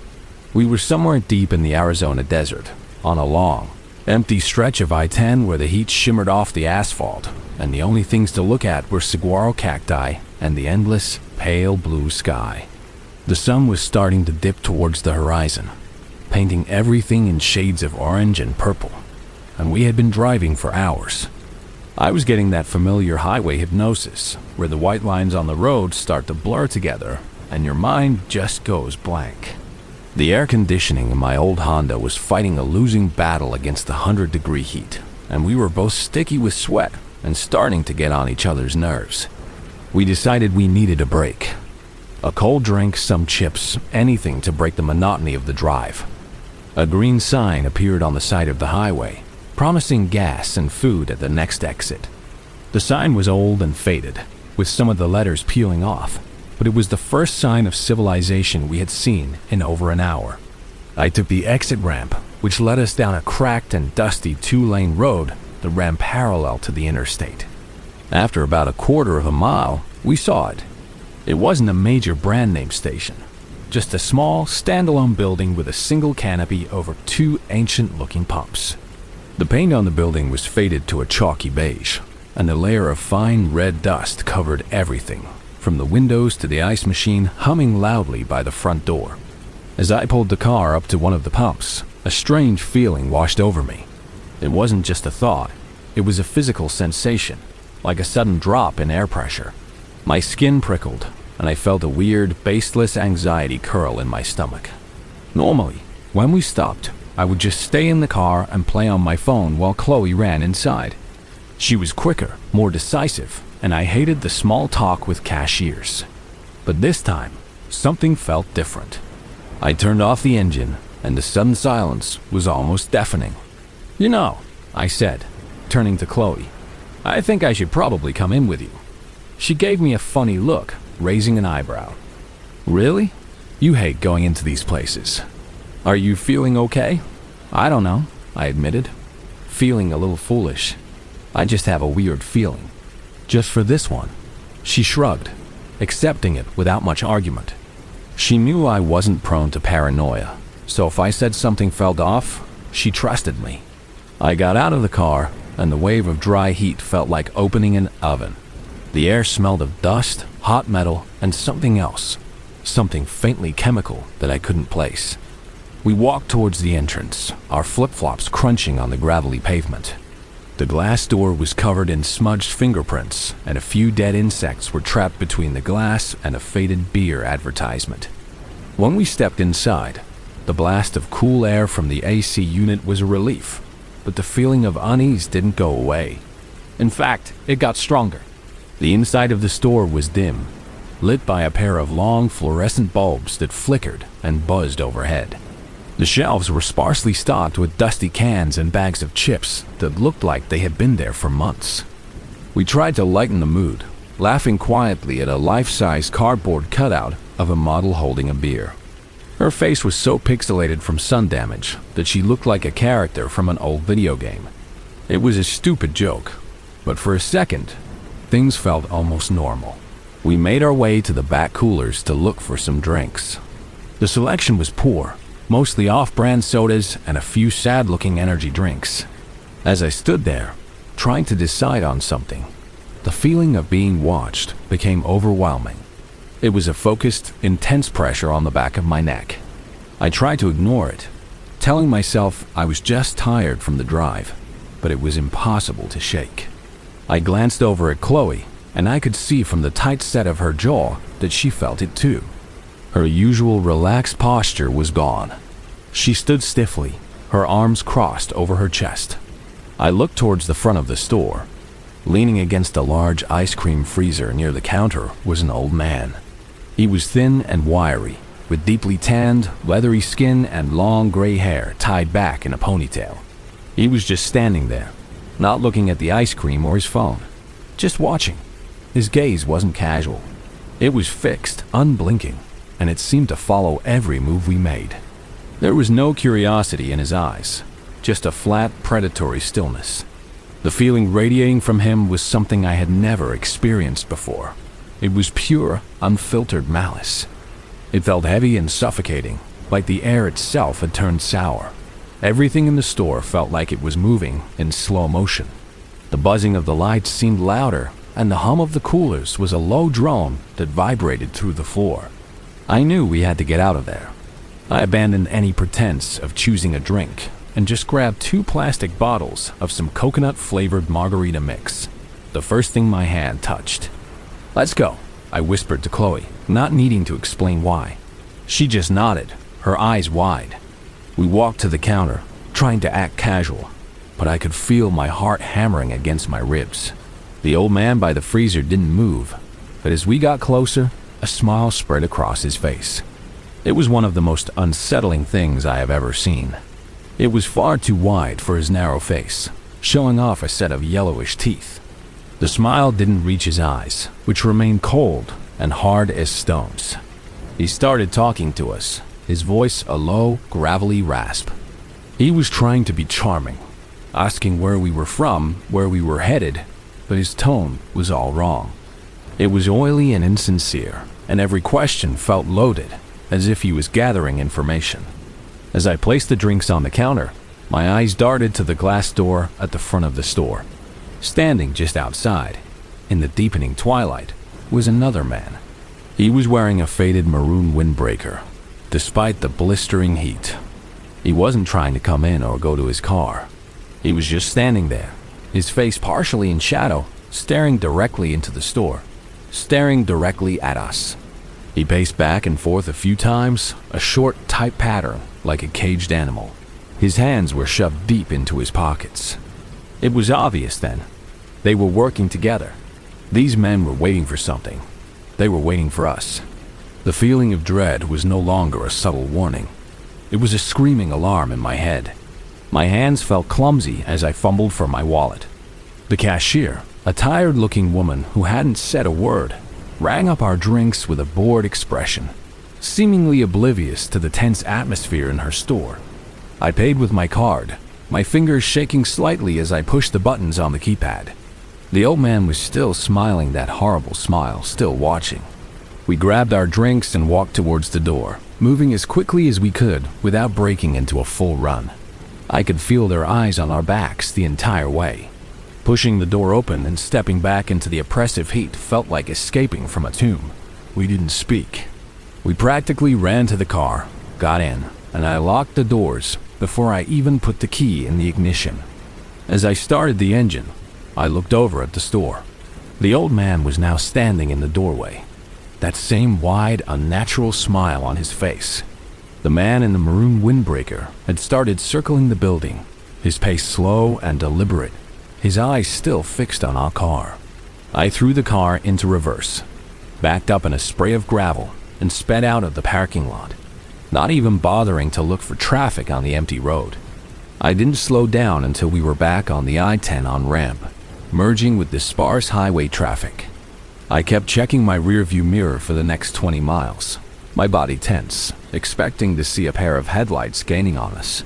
We were somewhere deep in the Arizona desert, on a long, empty stretch of I-10 where the heat shimmered off the asphalt, and the only things to look at were saguaro cacti and the endless, pale blue sky. The sun was starting to dip towards the horizon, painting everything in shades of orange and purple, and we had been driving for hours. I was getting that familiar highway hypnosis, where the white lines on the road start to blur together and your mind just goes blank. The air conditioning in my old Honda was fighting a losing battle against the 100-degree heat, and we were both sticky with sweat and starting to get on each other's nerves. We decided we needed a break. A cold drink, some chips, anything to break the monotony of the drive. A green sign appeared on the side of the highway, promising gas and food at the next exit. The sign was old and faded, with some of the letters peeling off, but it was the first sign of civilization we had seen in over an hour. I took the exit ramp, which led us down a cracked and dusty 2-lane road that ran parallel to the interstate. After about a quarter of a mile, we saw it. It wasn't a major brand name station, just a small, standalone building with a single canopy over 2 ancient-looking pumps. The paint on the building was faded to a chalky beige, and a layer of fine red dust covered everything, from the windows to the ice machine humming loudly by the front door. As I pulled the car up to one of the pumps, a strange feeling washed over me. It wasn't just a thought, it was a physical sensation, like a sudden drop in air pressure. My skin prickled, and I felt a weird, baseless anxiety curl in my stomach. Normally, when we stopped, I would just stay in the car and play on my phone while Chloe ran inside. She was quicker, more decisive, and I hated the small talk with cashiers. But this time, something felt different. I turned off the engine, and the sudden silence was almost deafening. "You know," I said, turning to Chloe, "I think I should probably come in with you." She gave me a funny look, raising an eyebrow. "Really? You hate going into these places. Are you feeling okay?" "I don't know," I admitted, feeling a little foolish. "I just have a weird feeling. Just for this one." She shrugged, accepting it without much argument. She knew I wasn't prone to paranoia, so if I said something felt off, she trusted me. I got out of the car, and the wave of dry heat felt like opening an oven. The air smelled of dust, hot metal, and something else, something faintly chemical that I couldn't place. We walked towards the entrance, our flip-flops crunching on the gravelly pavement. The glass door was covered in smudged fingerprints, and a few dead insects were trapped between the glass and a faded beer advertisement. When we stepped inside, the blast of cool air from the AC unit was a relief, but the feeling of unease didn't go away. In fact, it got stronger. The inside of the store was dim, lit by a pair of long fluorescent bulbs that flickered and buzzed overhead. The shelves were sparsely stocked with dusty cans and bags of chips that looked like they had been there for months. We tried to lighten the mood, laughing quietly at a life-size cardboard cutout of a model holding a beer. Her face was so pixelated from sun damage that she looked like a character from an old video game. It was a stupid joke, but for a second, things felt almost normal. We made our way to the back coolers to look for some drinks. The selection was poor, mostly off-brand sodas and a few sad-looking energy drinks. As I stood there, trying to decide on something, the feeling of being watched became overwhelming. It was a focused, intense pressure on the back of my neck. I tried to ignore it, telling myself I was just tired from the drive, but it was impossible to shake. I glanced over at Chloe, and I could see from the tight set of her jaw that she felt it too. Her usual relaxed posture was gone. She stood stiffly, her arms crossed over her chest. I looked towards the front of the store. Leaning against a large ice cream freezer near the counter was an old man. He was thin and wiry, with deeply tanned, leathery skin and long gray hair tied back in a ponytail. He was just standing there, not looking at the ice cream or his phone, just watching. His gaze wasn't casual. It was fixed, unblinking, and it seemed to follow every move we made. There was no curiosity in his eyes, just a flat, predatory stillness. The feeling radiating from him was something I had never experienced before. It was pure, unfiltered malice. It felt heavy and suffocating, like the air itself had turned sour. Everything in the store felt like it was moving in slow motion. The buzzing of the lights seemed louder, and the hum of the coolers was a low drone that vibrated through the floor. I knew we had to get out of there. I abandoned any pretense of choosing a drink and just grabbed 2 plastic bottles of some coconut-flavored margarita mix, the first thing my hand touched. "Let's go," I whispered to Chloe, not needing to explain why. She just nodded, her eyes wide. We walked to the counter, trying to act casual, but I could feel my heart hammering against my ribs. The old man by the freezer didn't move, but as we got closer, a smile spread across his face. It was one of the most unsettling things I have ever seen. It was far too wide for his narrow face, showing off a set of yellowish teeth. The smile didn't reach his eyes, which remained cold and hard as stones. He started talking to us, his voice a low, gravelly rasp. He was trying to be charming, asking where we were from, where we were headed, but his tone was all wrong. It was oily and insincere, and every question felt loaded, as if he was gathering information. As I placed the drinks on the counter, my eyes darted to the glass door at the front of the store. Standing just outside, in the deepening twilight, was another man. He was wearing a faded maroon windbreaker, despite the blistering heat. He wasn't trying to come in or go to his car. He was just standing there, his face partially in shadow, staring directly into the store, staring directly at us. He paced back and forth a few times, a short, tight pattern like a caged animal. His hands were shoved deep into his pockets. It was obvious then. They were working together. These men were waiting for something. They were waiting for us. The feeling of dread was no longer a subtle warning. It was a screaming alarm in my head. My hands felt clumsy as I fumbled for my wallet. The cashier, a tired-looking woman who hadn't said a word, rang up our drinks with a bored expression, seemingly oblivious to the tense atmosphere in her store. I paid with my card, my fingers shaking slightly as I pushed the buttons on the keypad. The old man was still smiling that horrible smile, still watching. We grabbed our drinks and walked towards the door, moving as quickly as we could without breaking into a full run. I could feel their eyes on our backs the entire way. Pushing the door open and stepping back into the oppressive heat felt like escaping from a tomb. We didn't speak. We practically ran to the car, got in, and I locked the doors before I even put the key in the ignition. As I started the engine, I looked over at the store. The old man was now standing in the doorway, that same wide, unnatural smile on his face. The man in the maroon windbreaker had started circling the building, his pace slow and deliberate, his eyes still fixed on our car. I threw the car into reverse, backed up in a spray of gravel, and sped out of the parking lot, not even bothering to look for traffic on the empty road. I didn't slow down until we were back on the I-10 on-ramp, merging with the sparse highway traffic. I kept checking my rearview mirror for the next 20 miles, my body tense, expecting to see a pair of headlights gaining on us.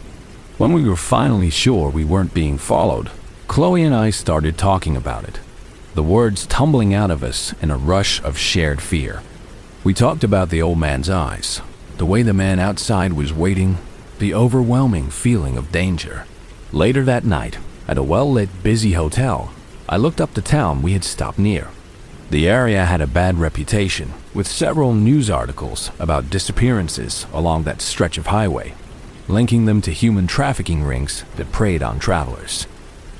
When we were finally sure we weren't being followed, Chloe and I started talking about it, the words tumbling out of us in a rush of shared fear. We talked about the old man's eyes, the way the man outside was waiting, the overwhelming feeling of danger. Later that night, at a well-lit, busy hotel, I looked up the town we had stopped near. The area had a bad reputation, with several news articles about disappearances along that stretch of highway, linking them to human trafficking rings that preyed on travelers.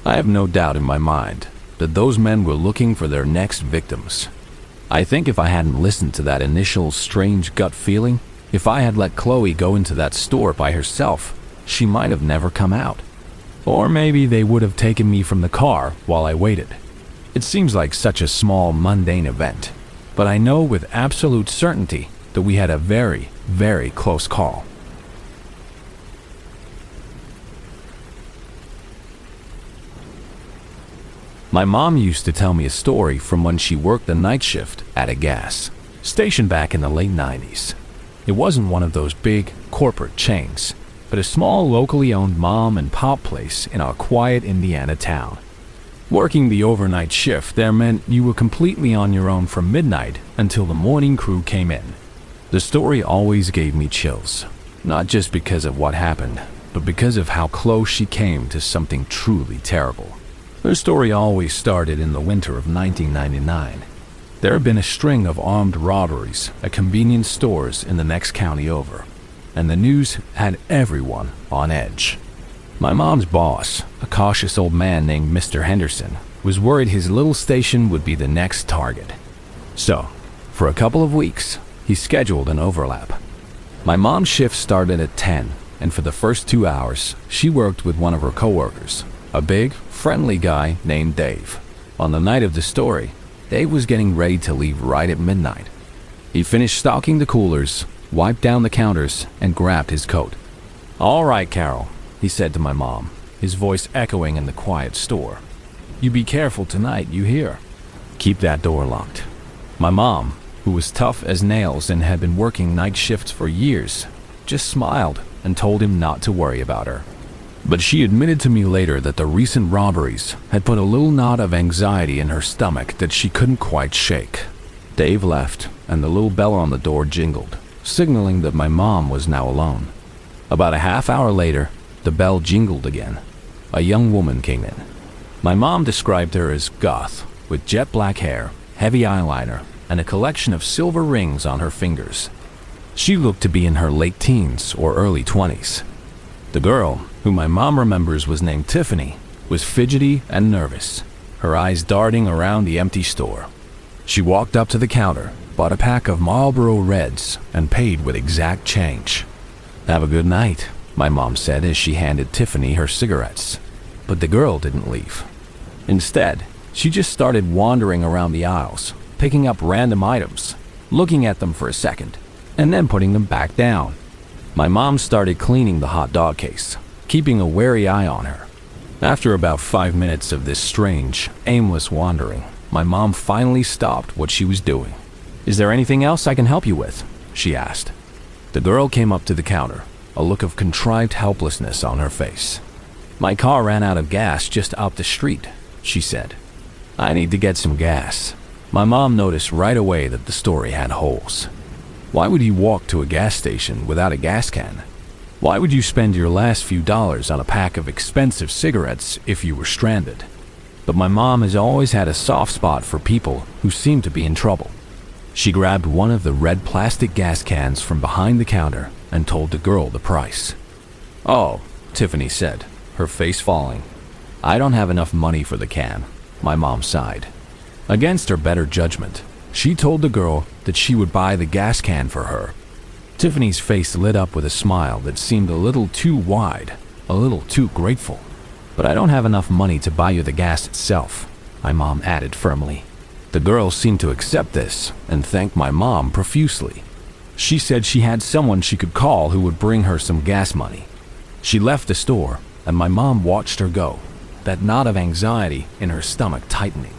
I have no doubt in my mind that those men were looking for their next victims. I think if I hadn't listened to that initial strange gut feeling, if I had let Chloe go into that store by herself, she might have never come out. Or maybe they would have taken me from the car while I waited. It seems like such a small, mundane event, but I know with absolute certainty that we had a very, very close call. My mom used to tell me a story from when she worked the night shift at a gas station back in the late 90s. It wasn't one of those big corporate chains, but a small locally owned mom and pop place in our quiet Indiana town. Working the overnight shift there meant you were completely on your own from midnight until the morning crew came in. The story always gave me chills, not just because of what happened, but because of how close she came to something truly terrible. Her story always started in the winter of 1999. There had been a string of armed robberies at convenience stores in the next county over, and the news had everyone on edge. My mom's boss, a cautious old man named Mr. Henderson, was worried his little station would be the next target. So, for a couple of weeks, he scheduled an overlap. My mom's shift started at 10, and for the first 2 hours, she worked with one of her coworkers, a big, friendly guy named Dave. On the night of the story, Dave was getting ready to leave right at midnight. He finished stocking the coolers, wiped down the counters, and grabbed his coat. "All right, Carol," he said to my mom, his voice echoing in the quiet store. "You be careful tonight, you hear? Keep that door locked." My mom, who was tough as nails and had been working night shifts for years, just smiled and told him not to worry about her. But she admitted to me later that the recent robberies had put a little knot of anxiety in her stomach that she couldn't quite shake. Dave left, and the little bell on the door jingled, signaling that my mom was now alone. About a half hour later, the bell jingled again. A young woman came in. My mom described her as goth, with jet black hair, heavy eyeliner, and a collection of silver rings on her fingers. She looked to be in her late teens or early 20s. The girl, who my mom remembers was named Tiffany, was fidgety and nervous, her eyes darting around the empty store. She walked up to the counter, bought a pack of Marlboro Reds, and paid with exact change. "Have a good night," my mom said as she handed Tiffany her cigarettes. But the girl didn't leave. Instead, she just started wandering around the aisles, picking up random items, looking at them for a second, and then putting them back down. My mom started cleaning the hot dog case, keeping a wary eye on her. After about 5 minutes of this strange, aimless wandering, my mom finally stopped what she was doing. "Is there anything else I can help you with?" she asked. The girl came up to the counter, a look of contrived helplessness on her face. "My car ran out of gas just up the street," she said. "I need to get some gas." My mom noticed right away that the story had holes. Why would you walk to a gas station without a gas can? Why would you spend your last few dollars on a pack of expensive cigarettes if you were stranded? But my mom has always had a soft spot for people who seem to be in trouble. She grabbed one of the red plastic gas cans from behind the counter and told the girl the price. "Oh," Tiffany said, her face falling. "I don't have enough money for the can," my mom sighed. Against her better judgment, she told the girl that she would buy the gas can for her. Tiffany's face lit up with a smile that seemed a little too wide, a little too grateful. "But I don't have enough money to buy you the gas itself," my mom added firmly. The girl seemed to accept this and thanked my mom profusely. She said she had someone she could call who would bring her some gas money. She left the store, and my mom watched her go, that knot of anxiety in her stomach tightening.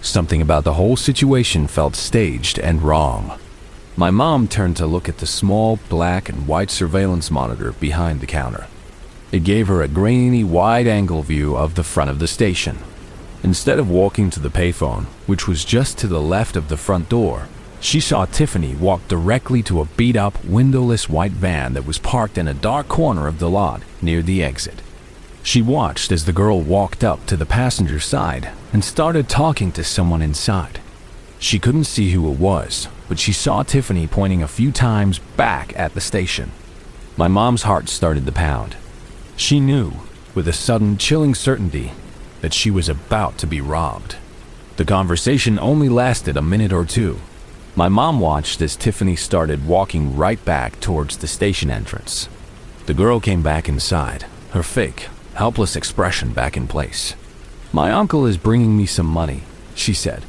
Something about the whole situation felt staged and wrong. My mom turned to look at the small black and white surveillance monitor behind the counter. It gave her a grainy, wide-angle view of the front of the station. Instead of walking to the payphone, which was just to the left of the front door, she saw Tiffany walk directly to a beat-up, windowless white van that was parked in a dark corner of the lot near the exit. She watched as the girl walked up to the passenger side and started talking to someone inside. She couldn't see who it was, but she saw Tiffany pointing a few times back at the station. My mom's heart started to pound. She knew, with a sudden, chilling certainty, that she was about to be robbed. The conversation only lasted a minute or two. My mom watched as Tiffany started walking right back towards the station entrance. The girl came back inside, her fake, helpless expression back in place. "My uncle is bringing me some money," she said,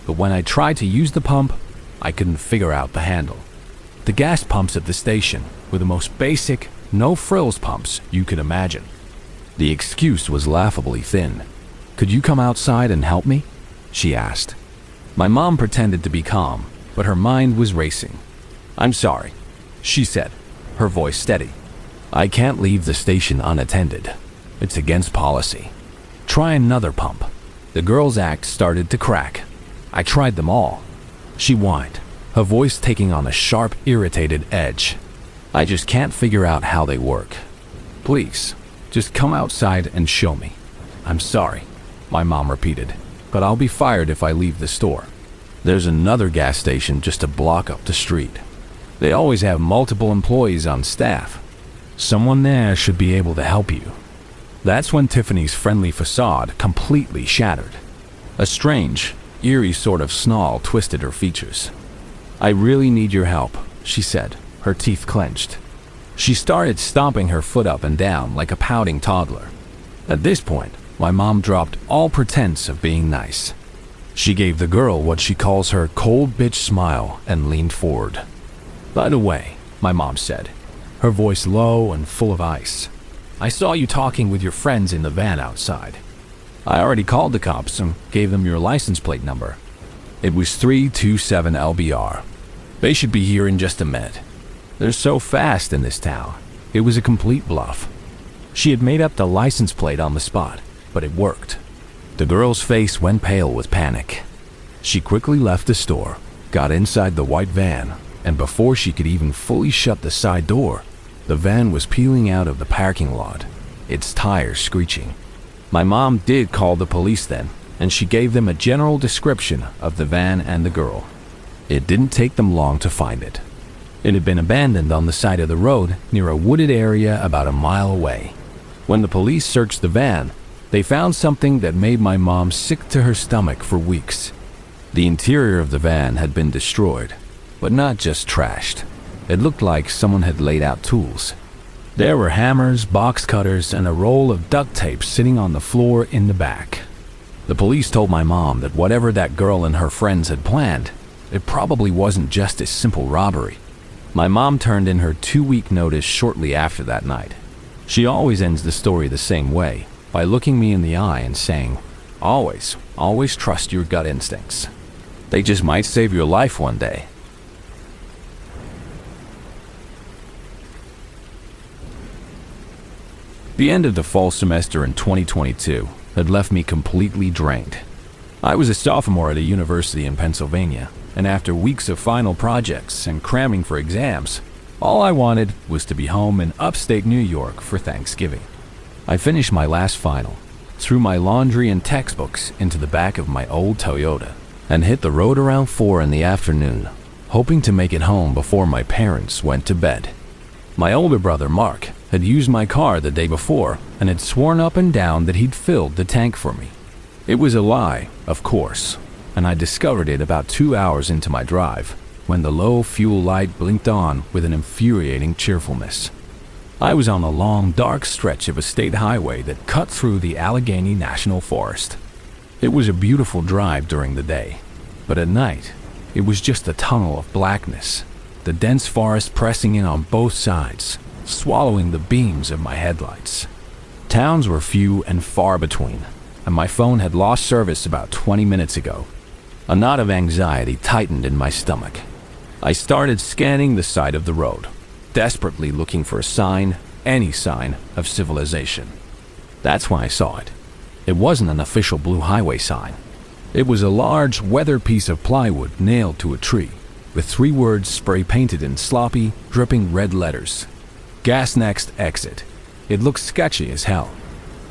"but when I tried to use the pump, I couldn't figure out the handle. The gas pumps at the station were the most basic, no-frills pumps you could imagine." The excuse was laughably thin. "Could you come outside and help me?" she asked. My mom pretended to be calm, but her mind was racing. "I'm sorry," she said, her voice steady. "I can't leave the station unattended. It's against policy. Try another pump." The girl's act started to crack. "I tried them all," she whined, her voice taking on a sharp, irritated edge. "I just can't figure out how they work. Please, just come outside and show me." "I'm sorry," my mom repeated, "but I'll be fired if I leave the store. There's another gas station just a block up the street. They always have multiple employees on staff. Someone there should be able to help you." That's when Tiffany's friendly facade completely shattered. A strange, eerie sort of snarl twisted her features. "I really need your help," she said, her teeth clenched. She started stomping her foot up and down like a pouting toddler. At this point, my mom dropped all pretense of being nice. She gave the girl what she calls her cold bitch smile and leaned forward. "By the way," my mom said, her voice low and full of ice, "I saw you talking with your friends in the van outside. I already called the cops and gave them your license plate number. It was 327 LBR. They should be here in just a minute. They're so fast in this town. It was a complete bluff." She had made up the license plate on the spot, but it worked. The girl's face went pale with panic. She quickly left the store, got inside the white van, and before she could even fully shut the side door, the van was peeling out of the parking lot, its tires screeching. My mom did call the police then, and she gave them a general description of the van and the girl. It didn't take them long to find it. It had been abandoned on the side of the road near a wooded area about a mile away. When the police searched the van, they found something that made my mom sick to her stomach for weeks. The interior of the van had been destroyed, but not just trashed. It looked like someone had laid out tools. There were hammers, box cutters, and a roll of duct tape sitting on the floor in the back. The police told my mom that whatever that girl and her friends had planned, it probably wasn't just a simple robbery. My mom turned in her 2-week notice shortly after that night. She always ends the story the same way, by looking me in the eye and saying, "Always, always trust your gut instincts. They just might save your life one day." The end of the fall semester in 2022 had left me completely drained. I was a sophomore at a university in Pennsylvania, and after weeks of final projects and cramming for exams, all I wanted was to be home in upstate New York for Thanksgiving. I finished my last final, threw my laundry and textbooks into the back of my old Toyota, and hit the road around 4 in the afternoon, hoping to make it home before my parents went to bed. My older brother, Mark, had used my car the day before and had sworn up and down that he'd filled the tank for me. It was a lie, of course, and I discovered it about 2 hours into my drive, when the low fuel light blinked on with an infuriating cheerfulness. I was on a long, dark stretch of a state highway that cut through the Allegheny National Forest. It was a beautiful drive during the day, but at night, it was just a tunnel of blackness, the dense forest pressing in on both sides, swallowing the beams of my headlights. Towns were few and far between, and my phone had lost service about 20 minutes ago. A knot of anxiety tightened in my stomach. I started scanning the side of the road, desperately looking for a sign, any sign of civilization. That's why I saw it. It wasn't an official blue highway sign. It was a large, weathered piece of plywood nailed to a tree, with 3 words spray-painted in sloppy, dripping red letters. Gas next exit. It looked sketchy as hell.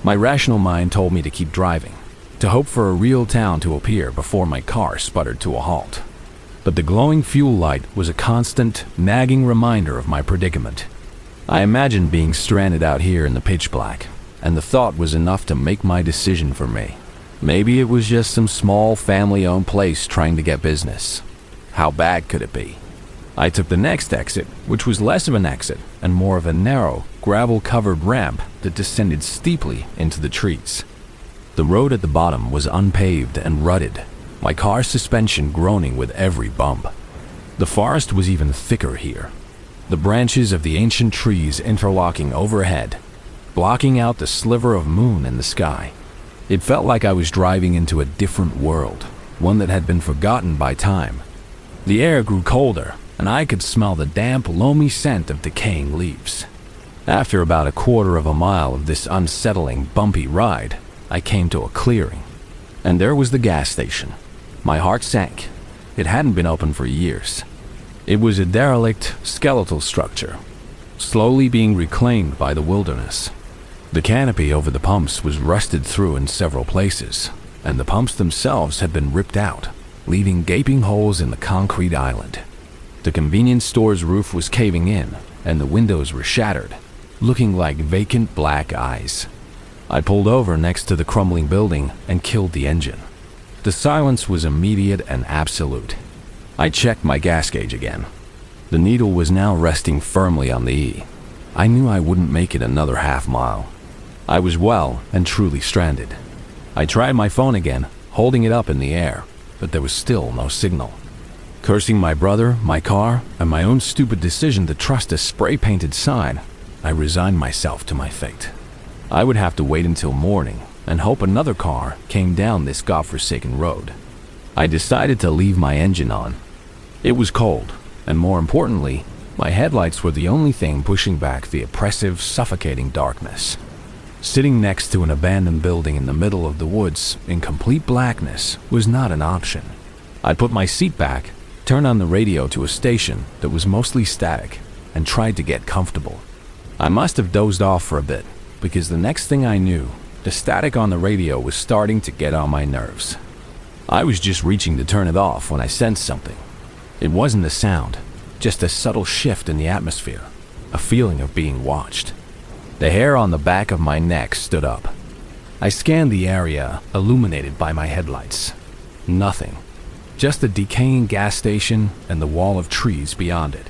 My rational mind told me to keep driving, to hope for a real town to appear before my car sputtered to a halt. But the glowing fuel light was a constant, nagging reminder of my predicament. I imagined being stranded out here in the pitch black, and the thought was enough to make my decision for me. Maybe it was just some small family-owned place trying to get business. How bad could it be? I took the next exit, which was less of an exit and more of a narrow, gravel-covered ramp that descended steeply into the trees. The road at the bottom was unpaved and rutted, my car's suspension groaning with every bump. The forest was even thicker here, the branches of the ancient trees interlocking overhead, blocking out the sliver of moon in the sky. It felt like I was driving into a different world, one that had been forgotten by time. The air grew colder, and I could smell the damp, loamy scent of decaying leaves. After about a quarter of a mile of this unsettling, bumpy ride, I came to a clearing. And there was the gas station. My heart sank. It hadn't been open for years. It was a derelict, skeletal structure, slowly being reclaimed by the wilderness. The canopy over the pumps was rusted through in several places, and the pumps themselves had been ripped out, leaving gaping holes in the concrete island. The convenience store's roof was caving in, and the windows were shattered, looking like vacant black eyes. I pulled over next to the crumbling building and killed the engine. The silence was immediate and absolute. I checked my gas gauge again. The needle was now resting firmly on the E. I knew I wouldn't make it another half mile. I was well and truly stranded. I tried my phone again, holding it up in the air, but there was still no signal. Cursing my brother, my car, and my own stupid decision to trust a spray-painted sign, I resigned myself to my fate. I would have to wait until morning and hope another car came down this godforsaken road. I decided to leave my engine on. It was cold, and more importantly, my headlights were the only thing pushing back the oppressive, suffocating darkness. Sitting next to an abandoned building in the middle of the woods in complete blackness was not an option. I put my seat back, turned on the radio to a station that was mostly static, and tried to get comfortable. I must have dozed off for a bit, because the next thing I knew, the static on the radio was starting to get on my nerves. I was just reaching to turn it off when I sensed something. It wasn't a sound, just a subtle shift in the atmosphere, a feeling of being watched. The hair on the back of my neck stood up. I scanned the area illuminated by my headlights. Nothing. Just a decaying gas station and the wall of trees beyond it.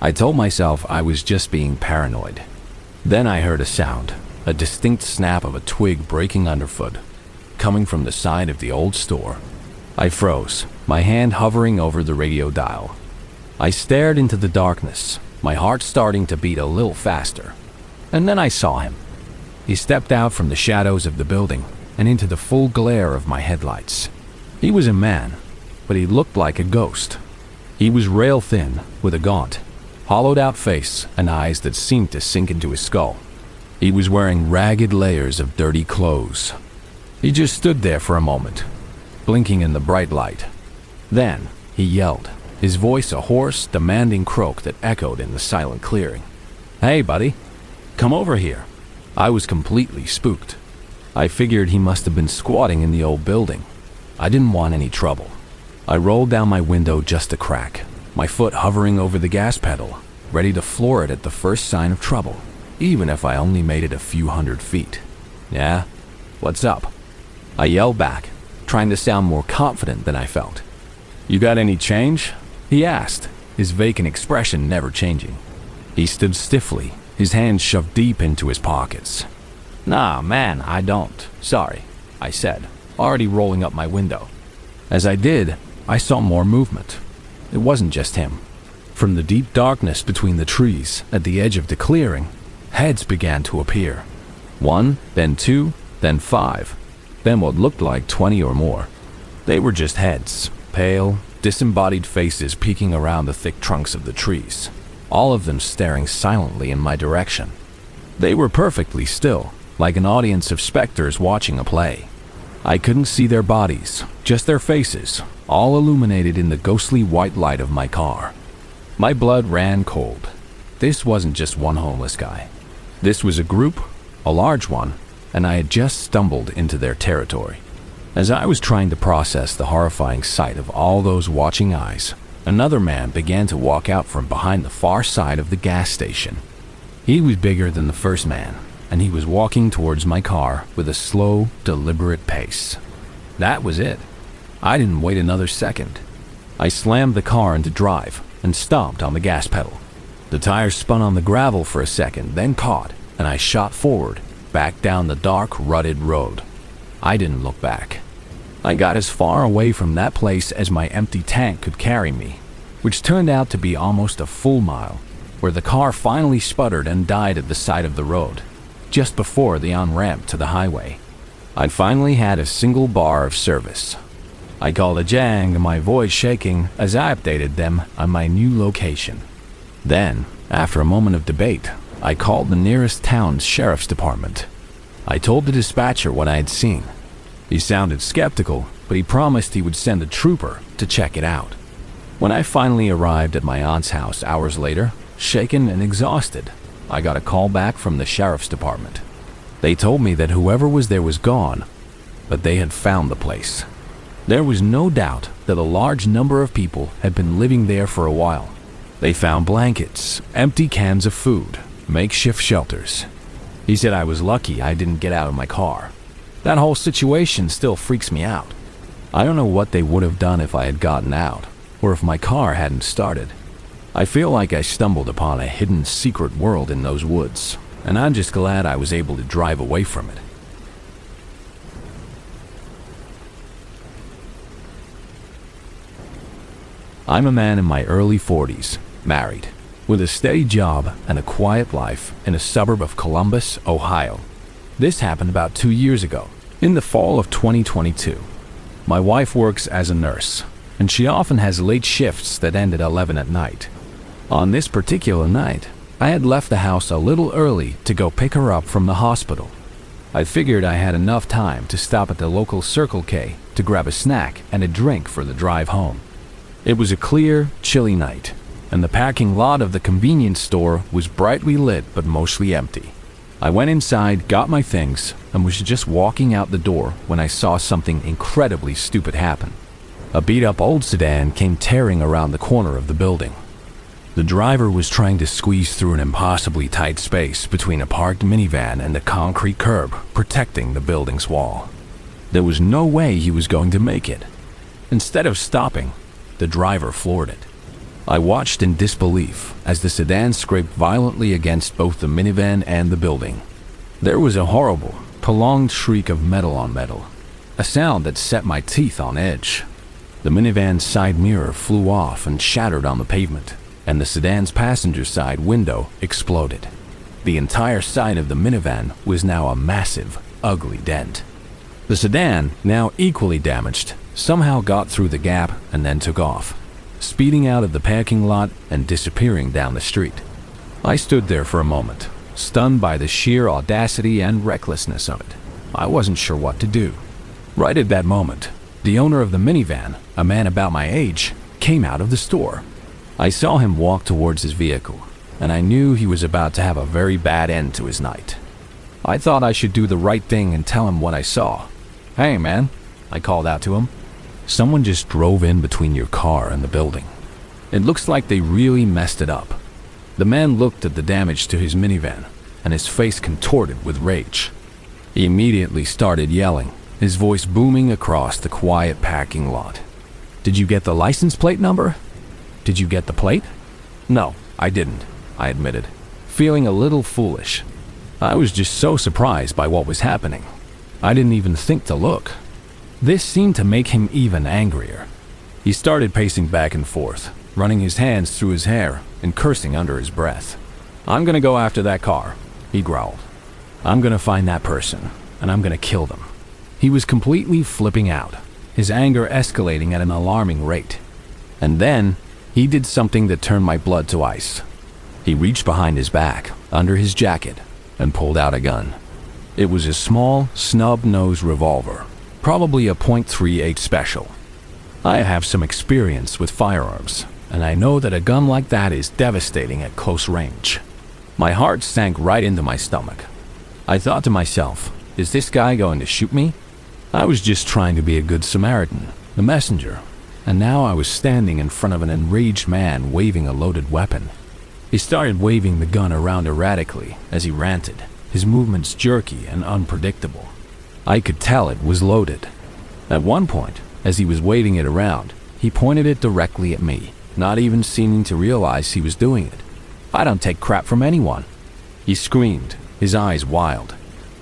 I told myself I was just being paranoid. Then I heard a sound, a distinct snap of a twig breaking underfoot, coming from the side of the old store. I froze, my hand hovering over the radio dial. I stared into the darkness, my heart starting to beat a little faster. And then I saw him. He stepped out from the shadows of the building and into the full glare of my headlights. He was a man, but he looked like a ghost. He was rail thin, with a gaunt, hollowed-out face and eyes that seemed to sink into his skull. He was wearing ragged layers of dirty clothes. He just stood there for a moment, blinking in the bright light. Then he yelled, his voice a hoarse, demanding croak that echoed in the silent clearing. "Hey, buddy. Come over here." I was completely spooked. I figured he must have been squatting in the old building. I didn't want any trouble. I rolled down my window just a crack, my foot hovering over the gas pedal, ready to floor it at the first sign of trouble, even if I only made it a few hundred feet. "Yeah? What's up?" I yelled back, trying to sound more confident than I felt. "You got any change?" he asked, his vacant expression never changing. He stood stiffly, his hands shoved deep into his pockets. "Nah, man, I don't. Sorry," I said, already rolling up my window. As I did, I saw more movement. It wasn't just him. From the deep darkness between the trees at the edge of the clearing, heads began to appear. 1, then 2, then 5, then what looked like 20 or more. They were just heads, pale, disembodied faces peeking around the thick trunks of the trees, all of them staring silently in my direction. They were perfectly still, like an audience of specters watching a play. I couldn't see their bodies, just their faces, all illuminated in the ghostly white light of my car. My blood ran cold. This wasn't just one homeless guy. This was a group, a large one, and I had just stumbled into their territory. As I was trying to process the horrifying sight of all those watching eyes, another man began to walk out from behind the far side of the gas station. He was bigger than the first man, and he was walking towards my car with a slow, deliberate pace. That was it. I didn't wait another second. I slammed the car into drive and stomped on the gas pedal. The tires spun on the gravel for a second, then caught, and I shot forward, back down the dark, rutted road. I didn't look back. I got as far away from that place as my empty tank could carry me, which turned out to be almost a full mile, where the car finally sputtered and died at the side of the road, just before the on-ramp to the highway. I'd finally had a single bar of service. I called a jang, my voice shaking as I updated them on my new location. Then, after a moment of debate, I called the nearest town's sheriff's department. I told the dispatcher what I had seen. He sounded skeptical, but he promised he would send a trooper to check it out. When I finally arrived at my aunt's house hours later, shaken and exhausted, I got a call back from the sheriff's department. They told me that whoever was there was gone, but they had found the place. There was no doubt that a large number of people had been living there for a while. They found blankets, empty cans of food, makeshift shelters. He said I was lucky I didn't get out of my car. That whole situation still freaks me out. I don't know what they would have done if I had gotten out, or if my car hadn't started. I feel like I stumbled upon a hidden secret world in those woods, and I'm just glad I was able to drive away from it. I'm a man in my early 40s, married, with a steady job and a quiet life in a suburb of Columbus, Ohio. This happened about 2 years ago, in the fall of 2022. My wife works as a nurse, and she often has late shifts that end at 11 at night. On this particular night, I had left the house a little early to go pick her up from the hospital. I figured I had enough time to stop at the local Circle K to grab a snack and a drink for the drive home. It was a clear, chilly night, and the parking lot of the convenience store was brightly lit but mostly empty. I went inside, got my things, and was just walking out the door when I saw something incredibly stupid happen. A beat-up old sedan came tearing around the corner of the building. The driver was trying to squeeze through an impossibly tight space between a parked minivan and the concrete curb protecting the building's wall. There was no way he was going to make it. Instead of stopping, the driver floored it. I watched in disbelief as the sedan scraped violently against both the minivan and the building. There was a horrible, prolonged shriek of metal on metal, a sound that set my teeth on edge. The minivan's side mirror flew off and shattered on the pavement, and the sedan's passenger side window exploded. The entire side of the minivan was now a massive, ugly dent. The sedan, now equally damaged, somehow got through the gap and then took off, speeding out of the parking lot and disappearing down the street. I stood there for a moment, stunned by the sheer audacity and recklessness of it. I wasn't sure what to do. Right at that moment, the owner of the minivan, a man about my age, came out of the store. I saw him walk towards his vehicle, and I knew he was about to have a very bad end to his night. I thought I should do the right thing and tell him what I saw. "Hey, man," I called out to him. "Someone just drove in between your car and the building. It looks like they really messed it up." The man looked at the damage to his minivan, and his face contorted with rage. He immediately started yelling, his voice booming across the quiet parking lot. "Did you get the license plate number? Did you get the plate?" "No, I didn't," I admitted, feeling a little foolish. I was just so surprised by what was happening. I didn't even think to look. This seemed to make him even angrier. He started pacing back and forth, running his hands through his hair and cursing under his breath. "I'm gonna go after that car," he growled. "I'm gonna find that person, and I'm gonna kill them." He was completely flipping out. his anger escalating at an alarming rate. And then, he did something that turned my blood to ice. He reached behind his back, under his jacket, and pulled out a gun. It was a small, snub-nosed revolver, probably a .38 special. I have some experience with firearms, and I know that a gun like that is devastating at close range. My heart sank right into my stomach. I thought to myself, is this guy going to shoot me? I was just trying to be a good Samaritan, the messenger, and now I was standing in front of an enraged man waving a loaded weapon. He started waving the gun around erratically as he ranted, his movements jerky and unpredictable. I could tell it was loaded. At one point, as he was waving it around, he pointed it directly at me, not even seeming to realize he was doing it. I don't take crap from anyone. He screamed, his eyes wild.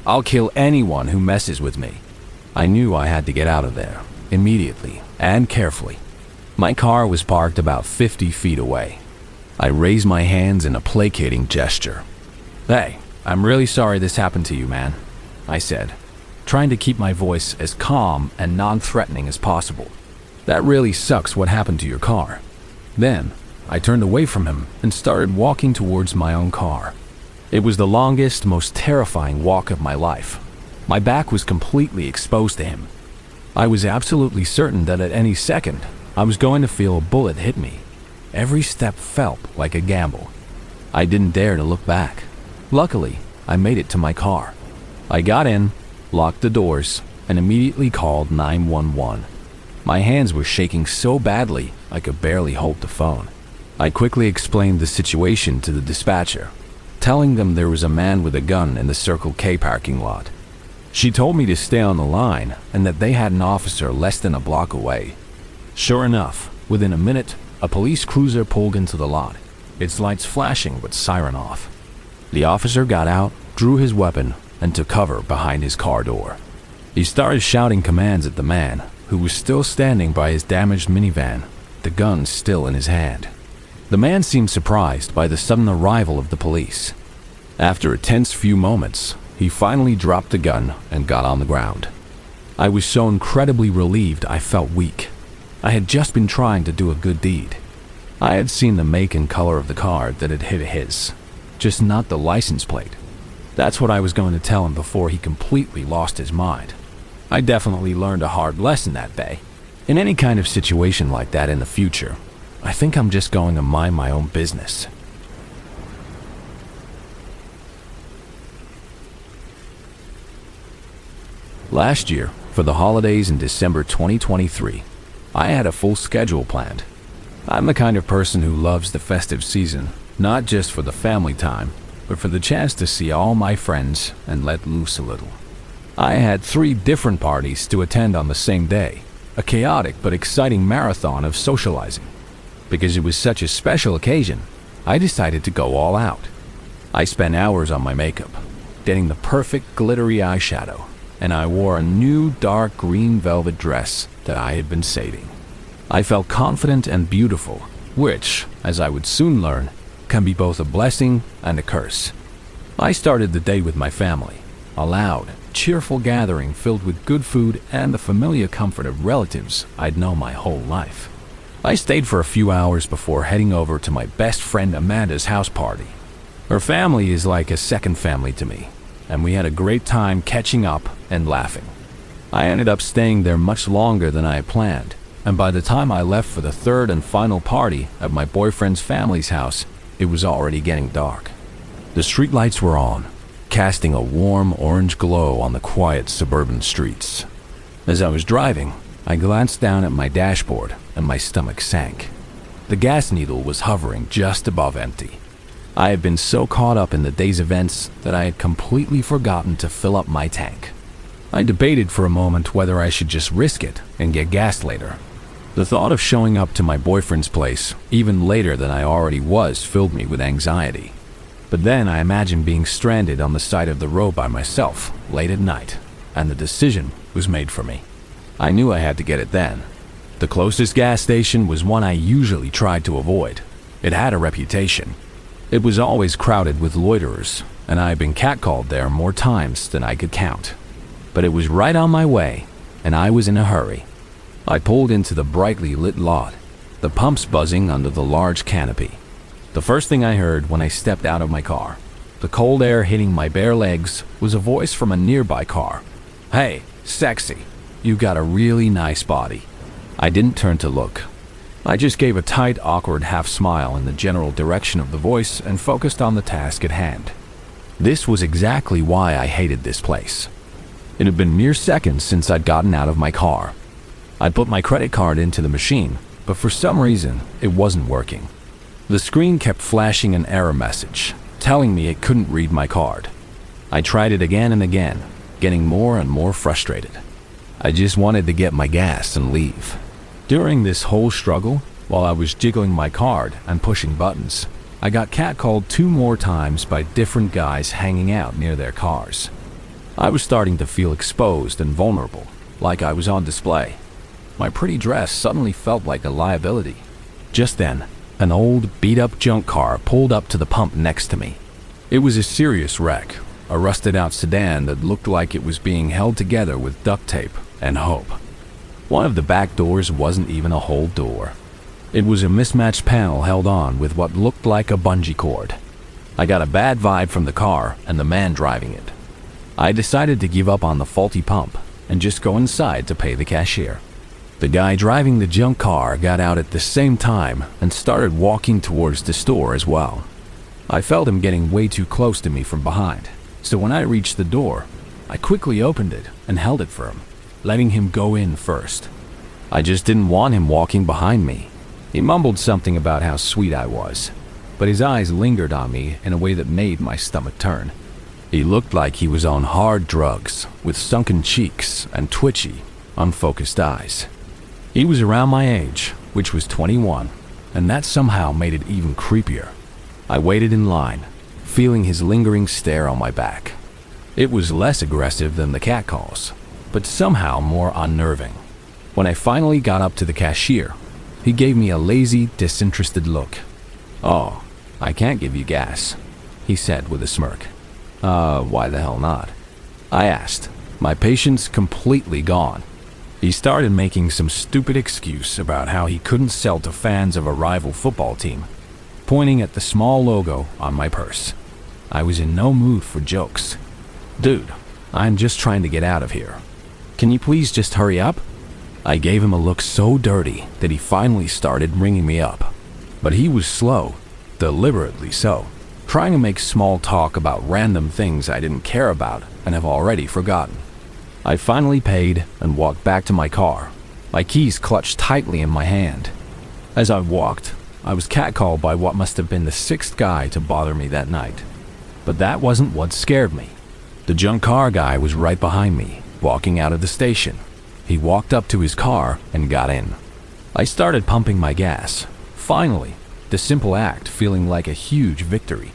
I'll kill anyone who messes with me. I knew I had to get out of there, immediately and carefully. My car was parked about 50 feet away. I raised my hands in a placating gesture. Hey, I'm really sorry this happened to you, man, I said, trying to keep my voice as calm and non-threatening as possible. That really sucks what happened to your car. Then, I turned away from him and started walking towards my own car. It was the longest, most terrifying walk of my life. My back was completely exposed to him. I was absolutely certain that at any second, I was going to feel a bullet hit me. Every step felt like a gamble. I didn't dare to look back. Luckily, I made it to my car. I got in, locked the doors, and immediately called 911. My hands were shaking so badly I could barely hold the phone. I quickly explained the situation to the dispatcher, telling them there was a man with a gun in the Circle K parking lot. She told me to stay on the line and that they had an officer less than a block away. Sure enough, within a minute, a police cruiser pulled into the lot, its lights flashing with siren off. The officer got out, drew his weapon, and took cover behind his car door. He started shouting commands at the man, who was still standing by his damaged minivan, the gun still in his hand. The man seemed surprised by the sudden arrival of the police. After a tense few moments, he finally dropped the gun and got on the ground. I was so incredibly relieved I felt weak. I had just been trying to do a good deed. I had seen the make and color of the car that had hit his, just not the license plate. That's what I was going to tell him before he completely lost his mind. I definitely learned a hard lesson that day. In any kind of situation like that in the future, I think I'm just going to mind my own business. Last year, for the holidays in December 2023, I had a full schedule planned. I'm the kind of person who loves the festive season, not just for the family time, but for the chance to see all my friends and let loose a little. I had 3 different parties to attend on the same day, a chaotic but exciting marathon of socializing. Because it was such a special occasion, I decided to go all out. I spent hours on my makeup, getting the perfect glittery eyeshadow, and I wore a new dark green velvet dress that I had been saving. I felt confident and beautiful, which, as I would soon learn, can be both a blessing and a curse. I started the day with my family, a loud, cheerful gathering filled with good food and the familiar comfort of relatives I'd known my whole life. I stayed for a few hours before heading over to my best friend Amanda's house party. Her family is like a second family to me, and we had a great time catching up and laughing. I ended up staying there much longer than I had planned, and by the time I left for the third and final party at my boyfriend's family's house, it was already getting dark. The streetlights were on, casting a warm orange glow on the quiet suburban streets. As I was driving, I glanced down at my dashboard and my stomach sank. The gas needle was hovering just above empty. I had been so caught up in the day's events that I had completely forgotten to fill up my tank. I debated for a moment whether I should just risk it and get gas later. The thought of showing up to my boyfriend's place, even later than I already was, filled me with anxiety. But then I imagined being stranded on the side of the road by myself, late at night, and the decision was made for me. I knew I had to get it then. The closest gas station was one I usually tried to avoid. It had a reputation. It was always crowded with loiterers, and I had been catcalled there more times than I could count. But it was right on my way, and I was in a hurry. I pulled into the brightly lit lot, the pumps buzzing under the large canopy. The first thing I heard when I stepped out of my car, the cold air hitting my bare legs, was a voice from a nearby car. "Hey, sexy, you got a really nice body." I didn't turn to look. I just gave a tight, awkward half smile in the general direction of the voice and focused on the task at hand. This was exactly why I hated this place. It had been mere seconds since I'd gotten out of my car. I'd put my credit card into the machine, but for some reason, it wasn't working. The screen kept flashing an error message, telling me it couldn't read my card. I tried it again and again, getting more and more frustrated. I just wanted to get my gas and leave. During this whole struggle, while I was jiggling my card and pushing buttons, I got catcalled 2 more times by different guys hanging out near their cars. I was starting to feel exposed and vulnerable, like I was on display. My pretty dress suddenly felt like a liability. Just then, an old, beat-up junk car pulled up to the pump next to me. It was a serious wreck, a rusted-out sedan that looked like it was being held together with duct tape and hope. One of the back doors wasn't even a whole door. It was a mismatched panel held on with what looked like a bungee cord. I got a bad vibe from the car and the man driving it. I decided to give up on the faulty pump and just go inside to pay the cashier. The guy driving the junk car got out at the same time and started walking towards the store as well. I felt him getting way too close to me from behind, so when I reached the door, I quickly opened it and held it for him, letting him go in first. I just didn't want him walking behind me. He mumbled something about how sweet I was, but his eyes lingered on me in a way that made my stomach turn. He looked like he was on hard drugs, with sunken cheeks and twitchy, unfocused eyes. He was around my age, which was 21, and that somehow made it even creepier. I waited in line, feeling his lingering stare on my back. It was less aggressive than the catcalls, but somehow more unnerving. When I finally got up to the cashier, he gave me a lazy, disinterested look. "Oh, I can't give you gas," he said with a smirk. Why the hell not?" I asked, my patience completely gone. He started making some stupid excuse about how he couldn't sell to fans of a rival football team, pointing at the small logo on my purse. I was in no mood for jokes. "Dude, I'm just trying to get out of here. Can you please just hurry up?" I gave him a look so dirty that he finally started ringing me up. But he was slow, deliberately so, trying to make small talk about random things I didn't care about and have already forgotten. I finally paid and walked back to my car, my keys clutched tightly in my hand. As I walked, I was catcalled by what must have been the 6th guy to bother me that night. But that wasn't what scared me. The junk car guy was right behind me, walking out of the station. He walked up to his car and got in. I started pumping my gas. Finally, the simple act feeling like a huge victory.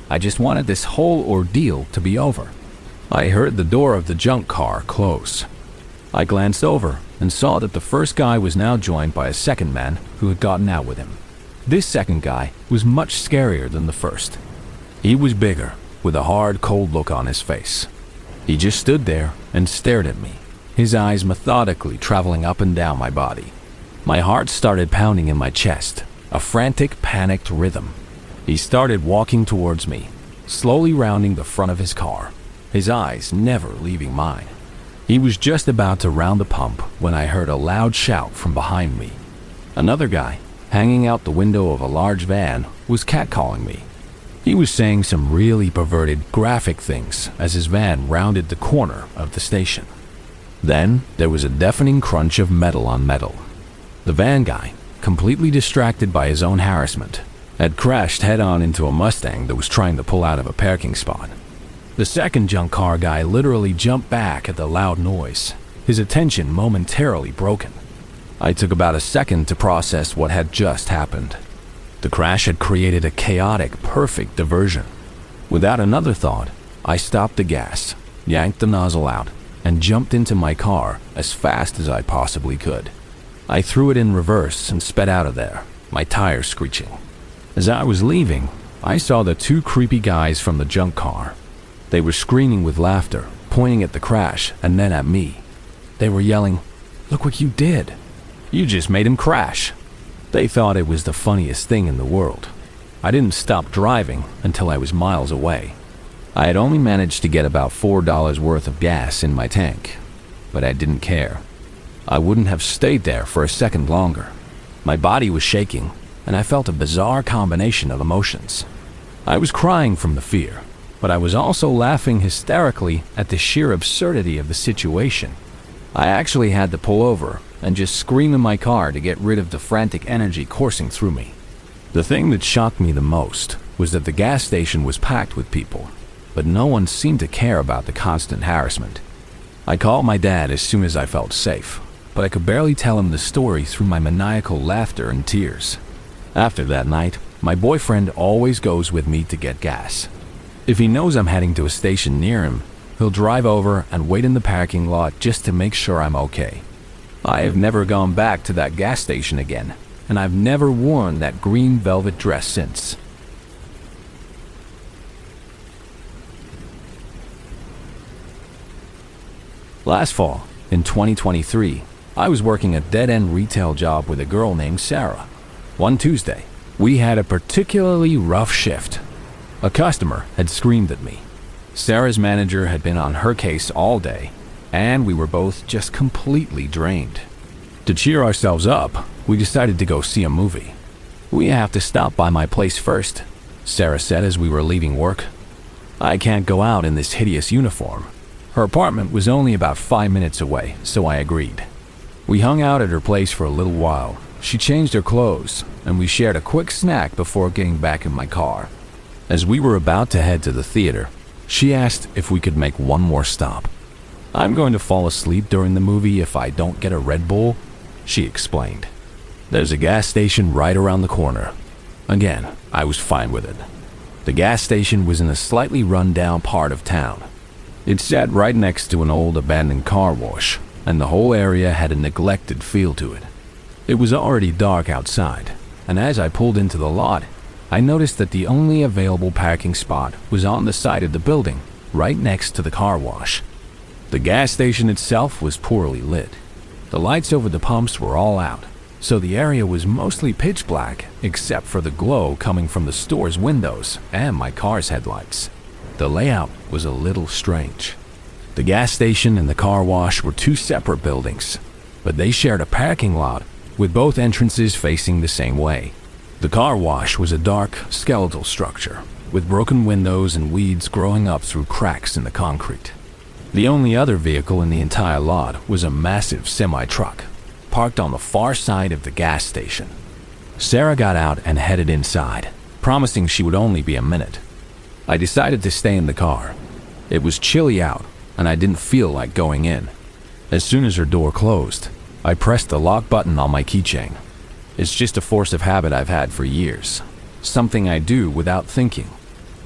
I just wanted this whole ordeal to be over. I heard the door of the junk car close. I glanced over and saw that the first guy was now joined by a second man who had gotten out with him. This second guy was much scarier than the first. He was bigger, with a hard, cold look on his face. He just stood there and stared at me, his eyes methodically traveling up and down my body. My heart started pounding in my chest, a frantic, panicked rhythm. He started walking towards me, slowly rounding the front of his car, his eyes never leaving mine. He was just about to round the pump when I heard a loud shout from behind me. Another guy, hanging out the window of a large van, was catcalling me. He was saying some really perverted, graphic things as his van rounded the corner of the station. Then there was a deafening crunch of metal on metal. The van guy, completely distracted by his own harassment, had crashed head-on into a Mustang that was trying to pull out of a parking spot. The second junk car guy literally jumped back at the loud noise, his attention momentarily broken. I took about a second to process what had just happened. The crash had created a chaotic, perfect diversion. Without another thought, I stopped the gas, yanked the nozzle out, and jumped into my car as fast as I possibly could. I threw it in reverse and sped out of there, my tires screeching. As I was leaving, I saw the 2 creepy guys from the junk car. They were screaming with laughter, pointing at the crash and then at me. They were yelling, "Look what you did! You just made him crash." They thought it was the funniest thing in the world. I didn't stop driving until I was miles away. I had only managed to get about $4 worth of gas in my tank, but I didn't care. I wouldn't have stayed there for a second longer. My body was shaking, and I felt a bizarre combination of emotions. I was crying from the fear, but I was also laughing hysterically at the sheer absurdity of the situation. I actually had to pull over and just scream in my car to get rid of the frantic energy coursing through me. The thing that shocked me the most was that the gas station was packed with people, but no one seemed to care about the constant harassment. I called my dad as soon as I felt safe, but I could barely tell him the story through my maniacal laughter and tears. After that night, my boyfriend always goes with me to get gas. If he knows I'm heading to a station near him, he'll drive over and wait in the parking lot just to make sure I'm okay. I have never gone back to that gas station again, and I've never worn that green velvet dress since. Last fall, in 2023, I was working a dead-end retail job with a girl named Sarah. One Tuesday, we had a particularly rough shift. A customer had screamed at me. Sarah's manager had been on her case all day, and we were both just completely drained. To cheer ourselves up, we decided to go see a movie. "We have to stop by my place first," Sarah said as we were leaving work. "I can't go out in this hideous uniform." Her apartment was only about 5 minutes away, so I agreed. We hung out at her place for a little while. She changed her clothes, and we shared a quick snack before getting back in my car. As we were about to head to the theater, she asked if we could make one more stop. "I'm going to fall asleep during the movie if I don't get a Red Bull," she explained. "There's a gas station right around the corner." Again, I was fine with it. The gas station was in a slightly run-down part of town. It sat right next to an old abandoned car wash, and the whole area had a neglected feel to it. It was already dark outside, and as I pulled into the lot, I noticed that the only available parking spot was on the side of the building, right next to the car wash. The gas station itself was poorly lit. The lights over the pumps were all out, so the area was mostly pitch black except for the glow coming from the store's windows and my car's headlights. The layout was a little strange. The gas station and the car wash were two separate buildings, but they shared a parking lot with both entrances facing the same way. The car wash was a dark, skeletal structure with broken windows and weeds growing up through cracks in the concrete. The only other vehicle in the entire lot was a massive semi-truck, parked on the far side of the gas station. Sarah got out and headed inside, promising she would only be a minute. I decided to stay in the car. It was chilly out, and I didn't feel like going in. As soon as her door closed, I pressed the lock button on my keychain. It's just a force of habit I've had for years, something I do without thinking.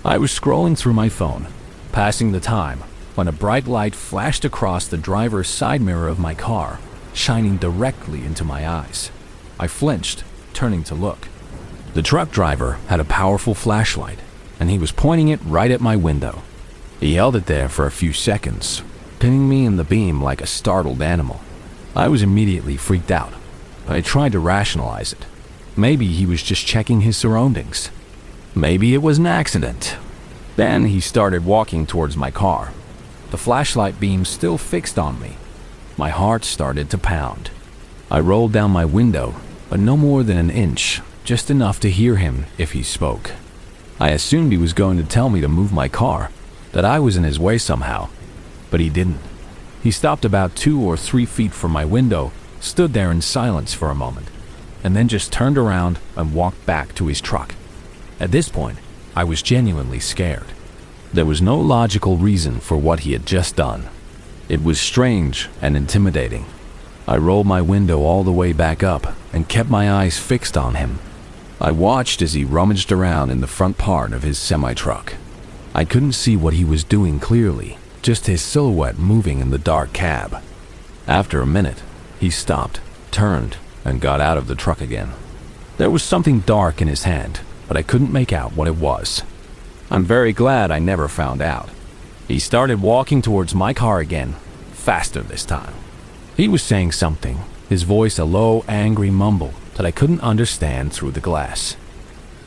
I was scrolling through my phone, passing the time, when a bright light flashed across the driver's side mirror of my car, shining directly into my eyes. I flinched, turning to look. The truck driver had a powerful flashlight, and he was pointing it right at my window. He held it there for a few seconds, pinning me in the beam like a startled animal. I was immediately freaked out, but I tried to rationalize it. Maybe he was just checking his surroundings. Maybe it was an accident. Then he started walking towards my car, the flashlight beam still fixed on me. My heart started to pound. I rolled down my window, but no more than an inch, just enough to hear him if he spoke. I assumed he was going to tell me to move my car, that I was in his way somehow, but he didn't. He stopped about 2 or 3 feet from my window, stood there in silence for a moment, and then just turned around and walked back to his truck. At this point, I was genuinely scared. There was no logical reason for what he had just done. It was strange and intimidating. I rolled my window all the way back up and kept my eyes fixed on him. I watched as he rummaged around in the front part of his semi-truck. I couldn't see what he was doing clearly, just his silhouette moving in the dark cab. After a minute, he stopped, turned, and got out of the truck again. There was something dark in his hand, but I couldn't make out what it was. I'm very glad I never found out. He started walking towards my car again, faster this time. He was saying something, his voice a low, angry mumble that I couldn't understand through the glass.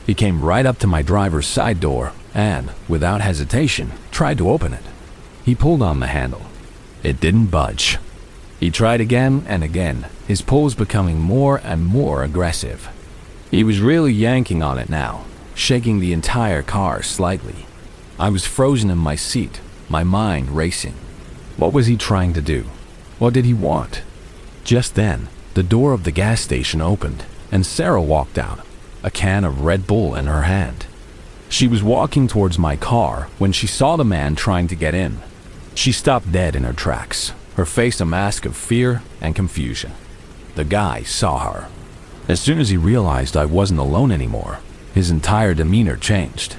He came right up to my driver's side door and, without hesitation, tried to open it. He pulled on the handle. It didn't budge. He tried again and again, his pulls becoming more and more aggressive. He was really yanking on it now, shaking the entire car slightly. I was frozen in my seat, my mind racing. What was he trying to do? What did he want? Just then, the door of the gas station opened, and Sarah walked out, a can of Red Bull in her hand. She was walking towards my car when she saw the man trying to get in. She stopped dead in her tracks, her face a mask of fear and confusion. The guy saw her. As soon as he realized I wasn't alone anymore, his entire demeanor changed.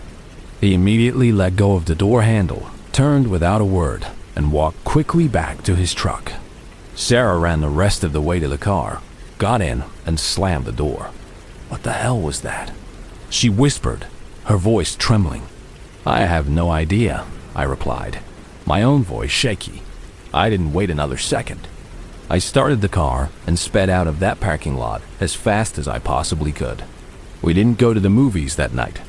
He immediately let go of the door handle, turned without a word, and walked quickly back to his truck. Sarah ran the rest of the way to the car, got in, and slammed the door. What the hell was that? She whispered, her voice trembling. I have no idea, I replied, my own voice shaky. I didn't wait another second. I started the car and sped out of that parking lot as fast as I possibly could. We didn't go to the movies that night.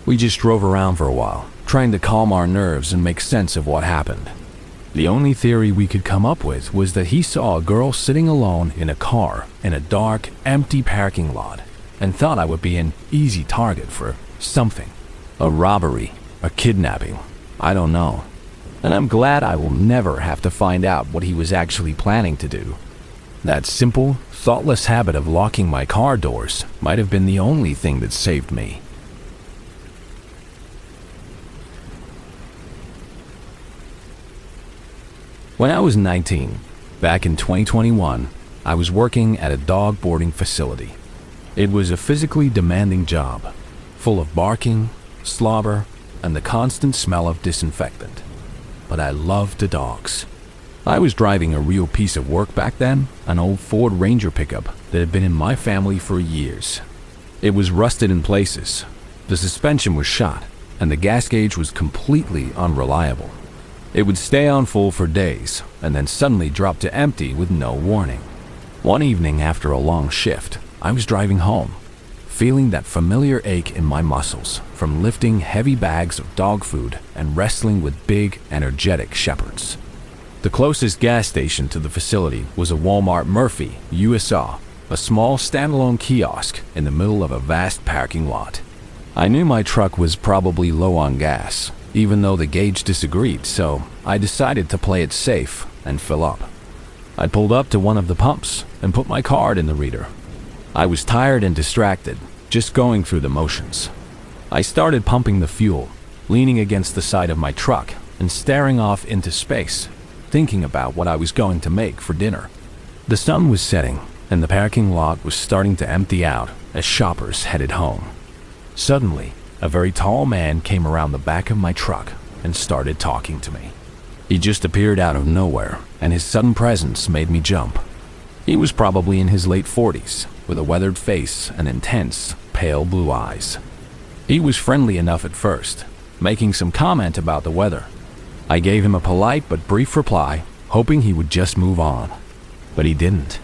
We just drove around for a while, trying to calm our nerves and make sense of what happened. The only theory we could come up with was that he saw a girl sitting alone in a car in a dark, empty parking lot and thought I would be an easy target for something. A robbery, a kidnapping, I don't know. And I'm glad I will never have to find out what he was actually planning to do. That simple, thoughtless habit of locking my car doors might have been the only thing that saved me. When I was 19, back in 2021, I was working at a dog boarding facility. It was a physically demanding job, full of barking, slobber, and the constant smell of disinfectant. But I loved the dogs. I was driving a real piece of work back then, an old Ford Ranger pickup that had been in my family for years. It was rusted in places, the suspension was shot, and the gas gauge was completely unreliable. It would stay on full for days, and then suddenly drop to empty with no warning. One evening after a long shift, I was driving home, feeling that familiar ache in my muscles from lifting heavy bags of dog food and wrestling with big, energetic shepherds. The closest gas station to the facility was a Walmart Murphy USR, a small standalone kiosk in the middle of a vast parking lot. I knew my truck was probably low on gas, even though the gauge disagreed, so I decided to play it safe and fill up. I pulled up to one of the pumps and put my card in the reader. I was tired and distracted, just going through the motions. I started pumping the fuel, leaning against the side of my truck and staring off into space, thinking about what I was going to make for dinner. The sun was setting, and the parking lot was starting to empty out as shoppers headed home. Suddenly, a very tall man came around the back of my truck and started talking to me. He just appeared out of nowhere, and his sudden presence made me jump. He was probably in his late 40s, with a weathered face and intense, pale blue eyes. He was friendly enough at first, making some comment about the weather. I gave him a polite but brief reply, hoping he would just move on. But he didn't.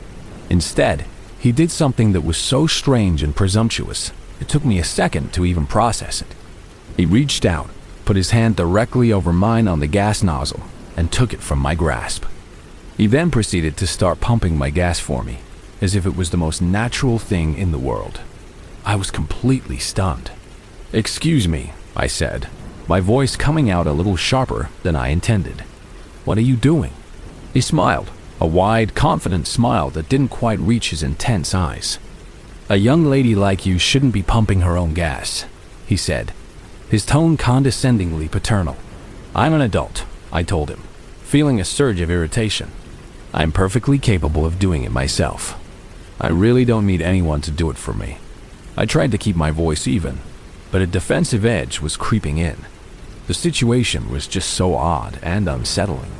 Instead, he did something that was so strange and presumptuous, it took me a second to even process it. He reached out, put his hand directly over mine on the gas nozzle, and took it from my grasp. He then proceeded to start pumping my gas for me, as if it was the most natural thing in the world. I was completely stunned. "Excuse me," I said, my voice coming out a little sharper than I intended. "What are you doing?" He smiled, a wide, confident smile that didn't quite reach his intense eyes. "A young lady like you shouldn't be pumping her own gas," he said, his tone condescendingly paternal. "I'm an adult," I told him, feeling a surge of irritation. "I'm perfectly capable of doing it myself. I really don't need anyone to do it for me." I tried to keep my voice even, but a defensive edge was creeping in. The situation was just so odd and unsettling.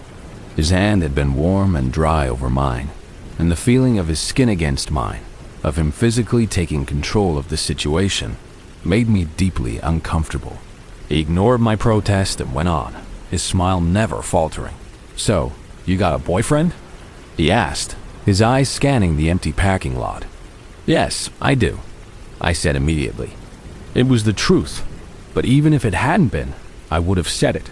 His hand had been warm and dry over mine, and the feeling of his skin against mine, of him physically taking control of the situation, made me deeply uncomfortable. He ignored my protest and went on, his smile never faltering. "So, you got a boyfriend?" he asked, his eyes scanning the empty parking lot. "Yes, I do," I said immediately. It was the truth, but even if it hadn't been, I would have said it.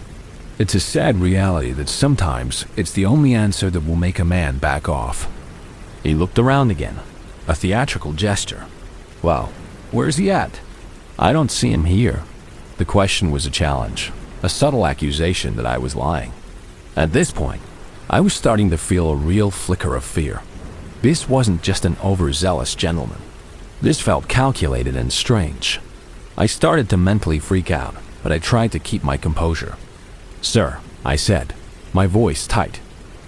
It's a sad reality that sometimes it's the only answer that will make a man back off. He looked around again, a theatrical gesture. "Well, where's he at?" "I don't see him here." The question was a challenge, a subtle accusation that I was lying. At this point, I was starting to feel a real flicker of fear. This wasn't just an overzealous gentleman. This felt calculated and strange. I started to mentally freak out, but I tried to keep my composure. "Sir," I said, my voice tight,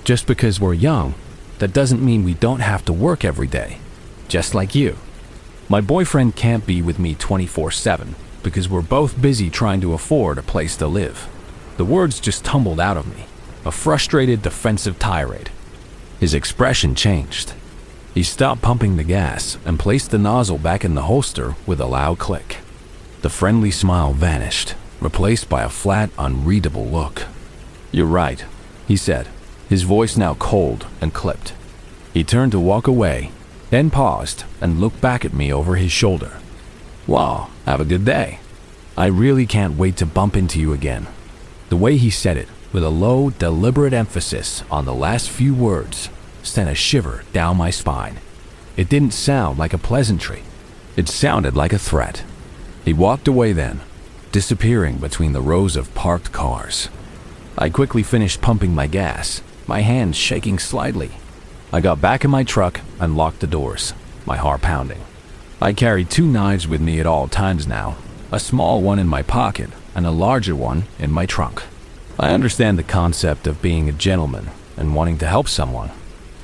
"just because we're young, that doesn't mean we don't have to work every day. Just like you. My boyfriend can't be with me 24/7 because we're both busy trying to afford a place to live." The words just tumbled out of me, a frustrated, defensive tirade. His expression changed. He stopped pumping the gas and placed the nozzle back in the holster with a loud click. The friendly smile vanished, replaced by a flat, unreadable look. "You're right," he said, his voice now cold and clipped. He turned to walk away, then paused and looked back at me over his shoulder. "Well, have a good day. I really can't wait to bump into you again." The way he said it, with a low, deliberate emphasis on the last few words, sent a shiver down my spine. It didn't sound like a pleasantry. It sounded like a threat. He walked away then, disappearing between the rows of parked cars. I quickly finished pumping my gas, my hands shaking slightly. I got back in my truck and locked the doors, my heart pounding. I carried 2 knives with me at all times now, a small one in my pocket and a larger one in my trunk. I understand the concept of being a gentleman and wanting to help someone,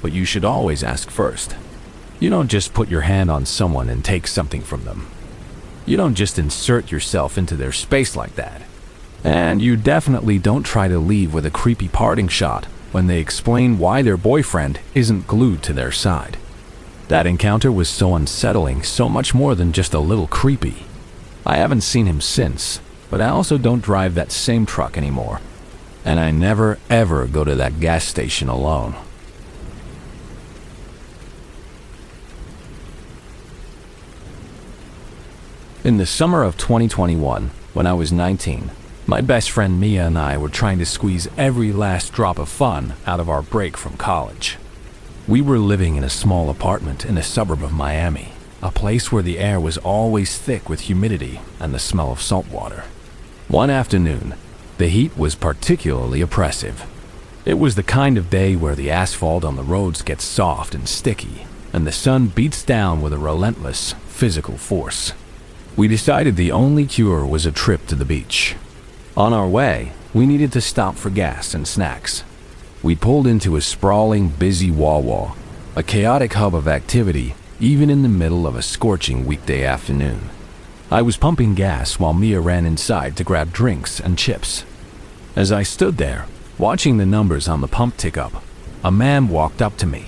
but you should always ask first. You don't just put your hand on someone and take something from them. You don't just insert yourself into their space like that. And you definitely don't try to leave with a creepy parting shot when they explain why their boyfriend isn't glued to their side. That encounter was so unsettling, so much more than just a little creepy. I haven't seen him since, but I also don't drive that same truck anymore. And I never ever go to that gas station alone. In the summer of 2021, when I was 19, my best friend Mia and I were trying to squeeze every last drop of fun out of our break from college. We were living in a small apartment in a suburb of Miami, a place where the air was always thick with humidity and the smell of salt water. One afternoon, the heat was particularly oppressive. It was the kind of day where the asphalt on the roads gets soft and sticky, and the sun beats down with a relentless physical force. We decided the only cure was a trip to the beach. On our way, we needed to stop for gas and snacks. We pulled into a sprawling, busy Wawa, a chaotic hub of activity even in the middle of a scorching weekday afternoon. I was pumping gas while Mia ran inside to grab drinks and chips. As I stood there, watching the numbers on the pump tick up, a man walked up to me.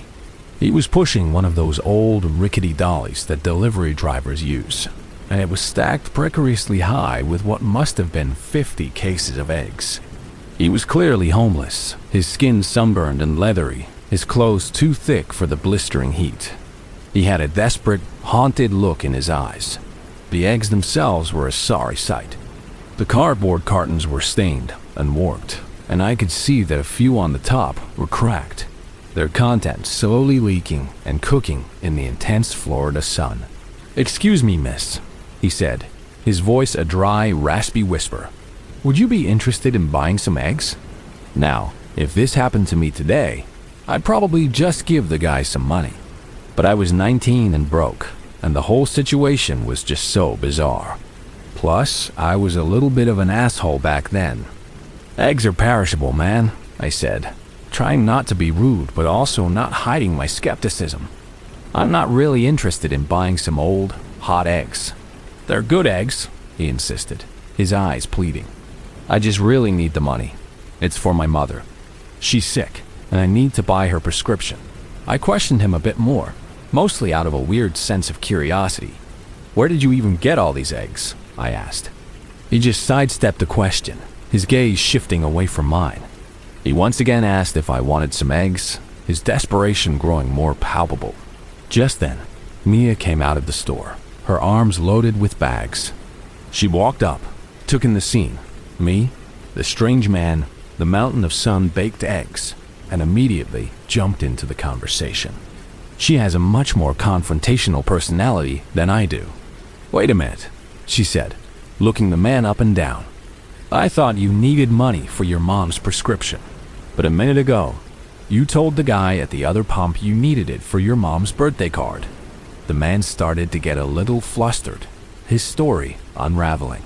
He was pushing one of those old, rickety dollies that delivery drivers use, and it was stacked precariously high with what must have been 50 cases of eggs. He was clearly homeless, his skin sunburned and leathery, his clothes too thick for the blistering heat. He had a desperate, haunted look in his eyes. The eggs themselves were a sorry sight. The cardboard cartons were stained and warped, and I could see that a few on the top were cracked, their contents slowly leaking and cooking in the intense Florida sun. "Excuse me, miss," he said, his voice a dry, raspy whisper. "Would you be interested in buying some eggs?" Now, if this happened to me today, I'd probably just give the guy some money. But I was 19 and broke, and the whole situation was just so bizarre. Plus, I was a little bit of an asshole back then. "Eggs are perishable, man," I said, trying not to be rude but also not hiding my skepticism. "I'm not really interested in buying some old, hot eggs." "They're good eggs," he insisted, his eyes pleading. "I just really need the money. It's for my mother. She's sick, and I need to buy her prescription." I questioned him a bit more, mostly out of a weird sense of curiosity. "Where did you even get all these eggs?" I asked. He just sidestepped the question, his gaze shifting away from mine. He once again asked if I wanted some eggs, his desperation growing more palpable. Just then, Mia came out of the store, her arms loaded with bags. She walked up, took in the scene, me, the strange man, the mountain of sun-baked eggs, and immediately jumped into the conversation. She has a much more confrontational personality than I do. "Wait a minute," she said, looking the man up and down. "I thought you needed money for your mom's prescription, but a minute ago, you told the guy at the other pump you needed it for your mom's birthday card." The man started to get a little flustered, his story unraveling.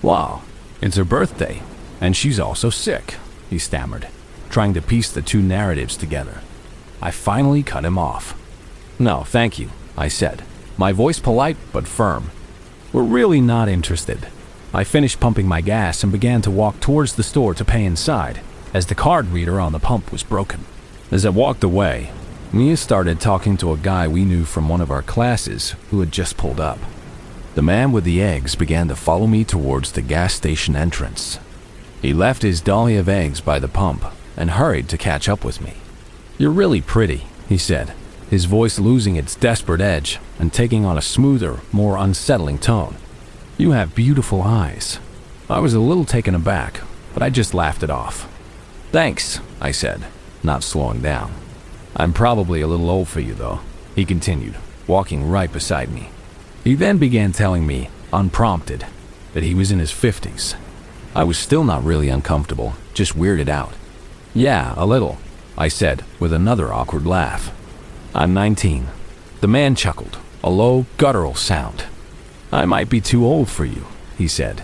"Wow, it's her birthday, and she's also sick," he stammered, trying to piece the two narratives together. I finally cut him off. "No, thank you," I said, my voice polite but firm. "We're really not interested." I finished pumping my gas and began to walk towards the store to pay inside, as the card reader on the pump was broken. As I walked away, Mia started talking to a guy we knew from one of our classes who had just pulled up. The man with the eggs began to follow me towards the gas station entrance. He left his dolly of eggs by the pump and hurried to catch up with me. "You're really pretty," he said, his voice losing its desperate edge and taking on a smoother, more unsettling tone. "You have beautiful eyes." I was a little taken aback, but I just laughed it off. "Thanks," I said, not slowing down. "I'm probably a little old for you, though," he continued, walking right beside me. He then began telling me, unprompted, that he was in his 50s. I was still not really uncomfortable, just weirded out. "Yeah, a little," I said with another awkward laugh. "I'm 19. The man chuckled, a low, guttural sound. "I might be too old for you," he said,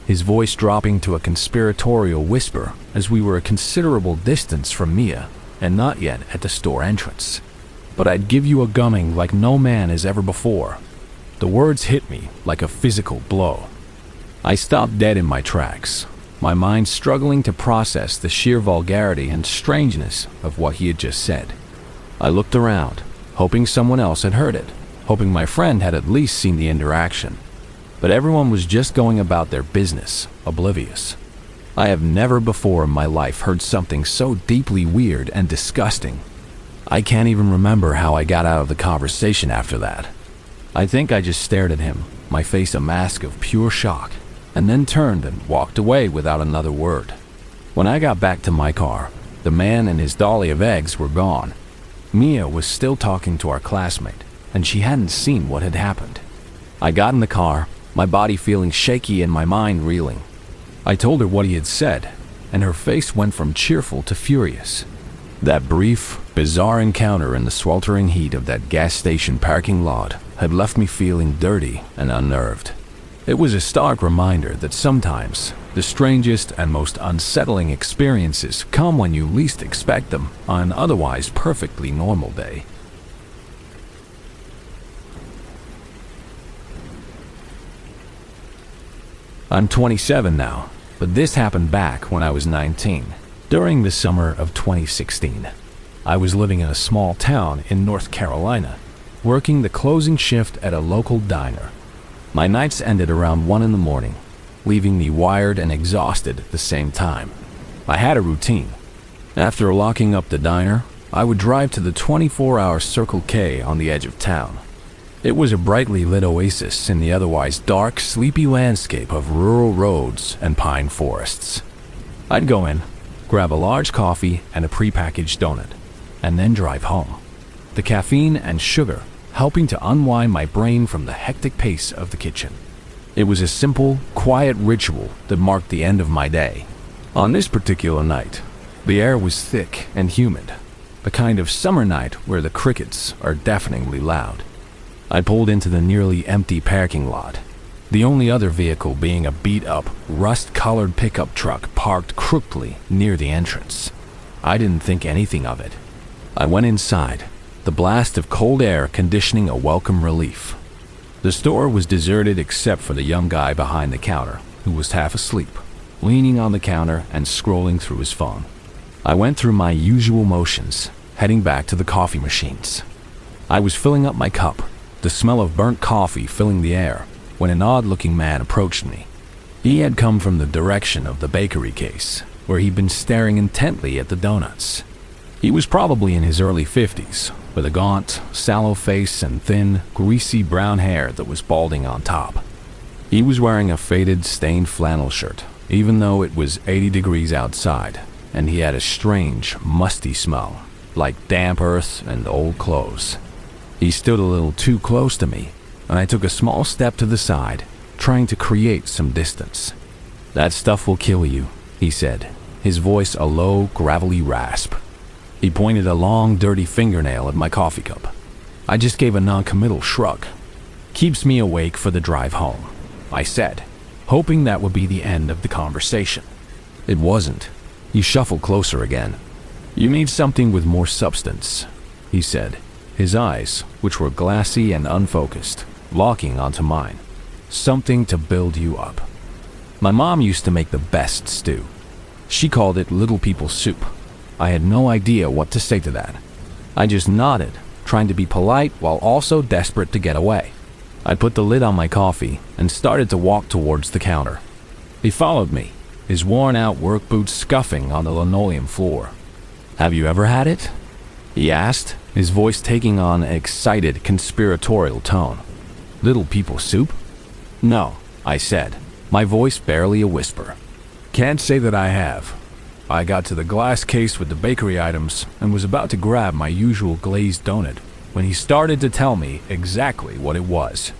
his voice dropping to a conspiratorial whisper as we were a considerable distance from Mia and not yet at the store entrance. "But I'd give you a gumming like no man has ever before." The words hit me like a physical blow. I stopped dead in my tracks, my mind struggling to process the sheer vulgarity and strangeness of what he had just said. I looked around, hoping someone else had heard it, hoping my friend had at least seen the interaction. But everyone was just going about their business, oblivious. I have never before in my life heard something so deeply weird and disgusting. I can't even remember how I got out of the conversation after that. I think I just stared at him, my face a mask of pure shock, and then turned and walked away without another word. When I got back to my car, the man and his dolly of eggs were gone. Mia was still talking to our classmate, and she hadn't seen what had happened. I got in the car, my body feeling shaky and my mind reeling. I told her what he had said, and her face went from cheerful to furious. That brief, bizarre encounter in the sweltering heat of that gas station parking lot had left me feeling dirty and unnerved. It was a stark reminder that sometimes the strangest and most unsettling experiences come when you least expect them on an otherwise perfectly normal day. I'm 27 now, but this happened back when I was 19, during the summer of 2016. I was living in a small town in North Carolina, working the closing shift at a local diner. My nights ended around 1 in the morning, leaving me wired and exhausted at the same time. I had a routine. After locking up the diner, I would drive to the 24-hour Circle K on the edge of town. It was a brightly lit oasis in the otherwise dark, sleepy landscape of rural roads and pine forests. I'd go in, grab a large coffee and a prepackaged donut, and then drive home. The caffeine and sugar helping to unwind my brain from the hectic pace of the kitchen. It was a simple, quiet ritual that marked the end of my day. On this particular night, the air was thick and humid, the kind of summer night where the crickets are deafeningly loud. I pulled into the nearly empty parking lot, the only other vehicle being a beat-up, rust-colored pickup truck parked crookedly near the entrance. I didn't think anything of it. I went inside, the blast of cold air conditioning a welcome relief. The store was deserted except for the young guy behind the counter, who was half asleep, leaning on the counter and scrolling through his phone. I went through my usual motions, heading back to the coffee machines. I was filling up my cup, the smell of burnt coffee filling the air, when an odd-looking man approached me. He had come from the direction of the bakery case, where he'd been staring intently at the donuts. He was probably in his early 50s, with a gaunt, sallow face and thin, greasy brown hair that was balding on top. He was wearing a faded, stained flannel shirt, even though it was 80 degrees outside, and he had a strange, musty smell, like damp earth and old clothes. He stood a little too close to me, and I took a small step to the side, trying to create some distance. "That stuff will kill you," he said, his voice a low, gravelly rasp. He pointed a long, dirty fingernail at my coffee cup. I just gave a non-committal shrug. "Keeps me awake for the drive home," I said, hoping that would be the end of the conversation. It wasn't. He shuffled closer again. "You need something with more substance," he said, his eyes, which were glassy and unfocused, locking onto mine. "Something to build you up." My mom used to make the best stew. She called it little people soup. I had no idea what to say to that. I just nodded, trying to be polite while also desperate to get away. I put the lid on my coffee and started to walk towards the counter. He followed me, his worn-out work boots scuffing on the linoleum floor. "Have you ever had it?" he asked, his voice taking on an excited, conspiratorial tone. "Little people soup?" "No," I said, my voice barely a whisper. "Can't say that I have." I got to the glass case with the bakery items and was about to grab my usual glazed donut when he started to tell me exactly what it was.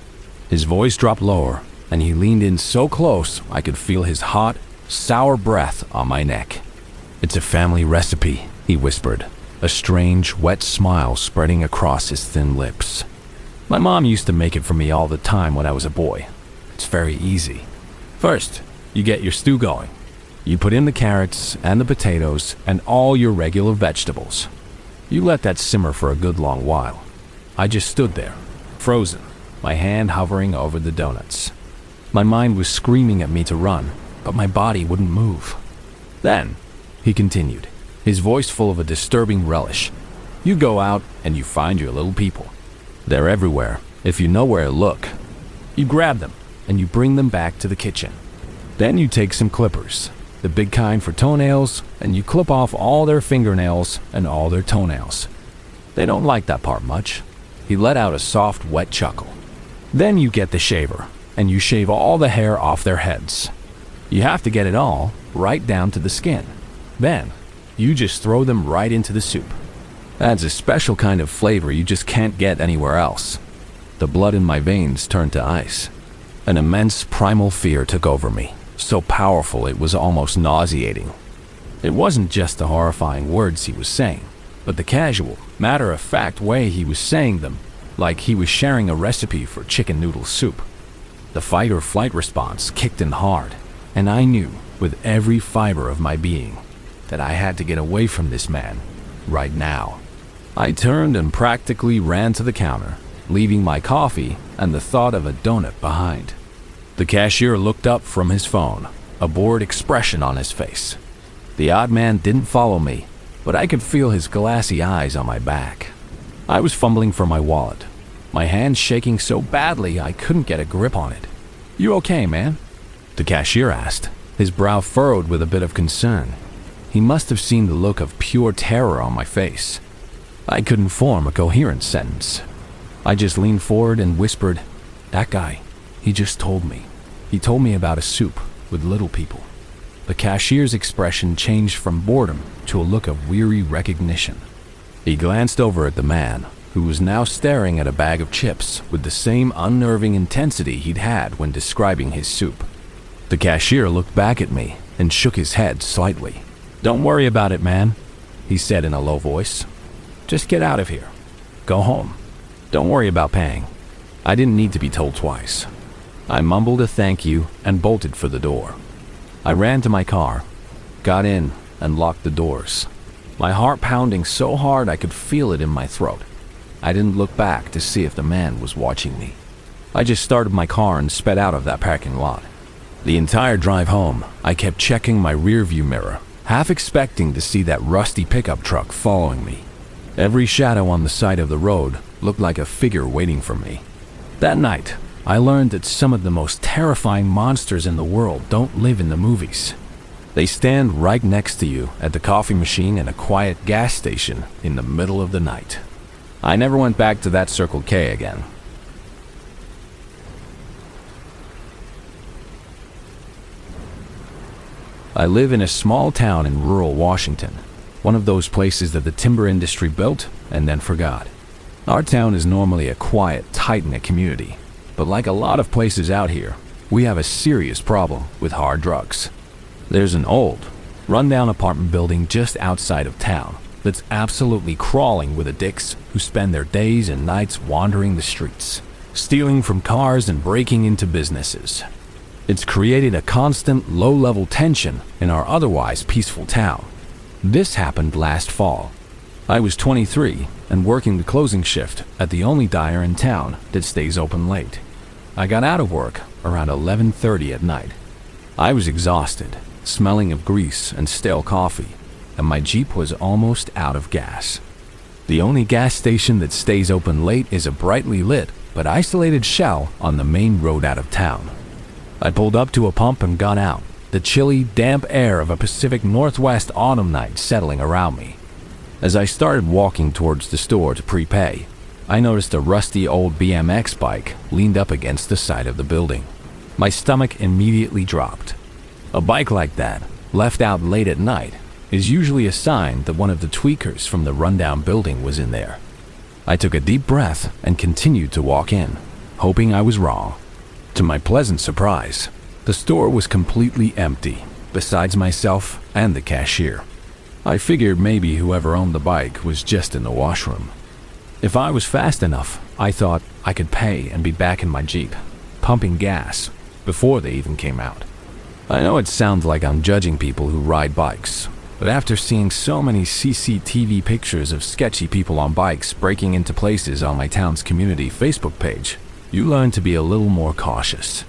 His voice dropped lower, and he leaned in so close I could feel his hot, sour breath on my neck. "It's a family recipe," he whispered, a strange, wet smile spreading across his thin lips. "My mom used to make it for me all the time when I was a boy. It's very easy. First, you get your stew going. You put in the carrots and the potatoes and all your regular vegetables. You let that simmer for a good long while." I just stood there, frozen, my hand hovering over the donuts. My mind was screaming at me to run, but my body wouldn't move. "Then," he continued, his voice full of a disturbing relish, "you go out and you find your little people. They're everywhere, if you know where to look. You grab them and you bring them back to the kitchen. Then you take some clippers, the big kind for toenails, and you clip off all their fingernails and all their toenails. They don't like that part much." He let out a soft, wet chuckle. "Then you get the shaver, and you shave all the hair off their heads. You have to get it all, right down to the skin. Then, you just throw them right into the soup. Adds a special kind of flavor you just can't get anywhere else." The blood in my veins turned to ice. An immense primal fear took over me, so powerful it was almost nauseating. It wasn't just the horrifying words he was saying, but the casual, matter-of-fact way he was saying them, like he was sharing a recipe for chicken noodle soup. The fight-or-flight response kicked in hard, and I knew, with every fiber of my being, that I had to get away from this man, right now. I turned and practically ran to the counter, leaving my coffee and the thought of a donut behind. The cashier looked up from his phone, a bored expression on his face. The odd man didn't follow me, but I could feel his glassy eyes on my back. I was fumbling for my wallet, my hands shaking so badly I couldn't get a grip on it. "You okay, man?" the cashier asked, his brow furrowed with a bit of concern. He must have seen the look of pure terror on my face. I couldn't form a coherent sentence. I just leaned forward and whispered, "That guy, he just told me. He told me about a soup with little people." The cashier's expression changed from boredom to a look of weary recognition. He glanced over at the man, who was now staring at a bag of chips with the same unnerving intensity he'd had when describing his soup. The cashier looked back at me and shook his head slightly. "Don't worry about it, man," he said in a low voice. "Just get out of here. Go home. Don't worry about paying." I didn't need to be told twice. I mumbled a thank you and bolted for the door. I ran to my car, got in, and locked the doors, my heart pounding so hard I could feel it in my throat. I didn't look back to see if the man was watching me. I just started my car and sped out of that parking lot. The entire drive home, I kept checking my rearview mirror, half expecting to see that rusty pickup truck following me. Every shadow on the side of the road looked like a figure waiting for me. That night, I learned that some of the most terrifying monsters in the world don't live in the movies. They stand right next to you at the coffee machine in a quiet gas station in the middle of the night. I never went back to that Circle K again. I live in a small town in rural Washington, one of those places that the timber industry built and then forgot. Our town is normally a quiet, tight-knit community, but like a lot of places out here, we have a serious problem with hard drugs. There's an old, run-down apartment building just outside of town that's absolutely crawling with addicts who spend their days and nights wandering the streets, stealing from cars and breaking into businesses. It's created a constant, low-level tension in our otherwise peaceful town. This happened last fall. I was 23 and working the closing shift at the only diner in town that stays open late. I got out of work around 11:30 at night. I was exhausted, smelling of grease and stale coffee, and my Jeep was almost out of gas. The only gas station that stays open late is a brightly lit but isolated shell on the main road out of town. I pulled up to a pump and got out, the chilly, damp air of a Pacific Northwest autumn night settling around me. As I started walking towards the store to prepay, I noticed a rusty old BMX bike leaned up against the side of the building. My stomach immediately dropped. A bike like that, left out late at night, is usually a sign that one of the tweakers from the rundown building was in there. I took a deep breath and continued to walk in, hoping I was wrong. To my pleasant surprise, the store was completely empty, besides myself and the cashier. I figured maybe whoever owned the bike was just in the washroom. If I was fast enough, I thought I could pay and be back in my Jeep, pumping gas, before they even came out. I know it sounds like I'm judging people who ride bikes, but after seeing so many CCTV pictures of sketchy people on bikes breaking into places on my town's community Facebook page, you learn to be a little more cautious.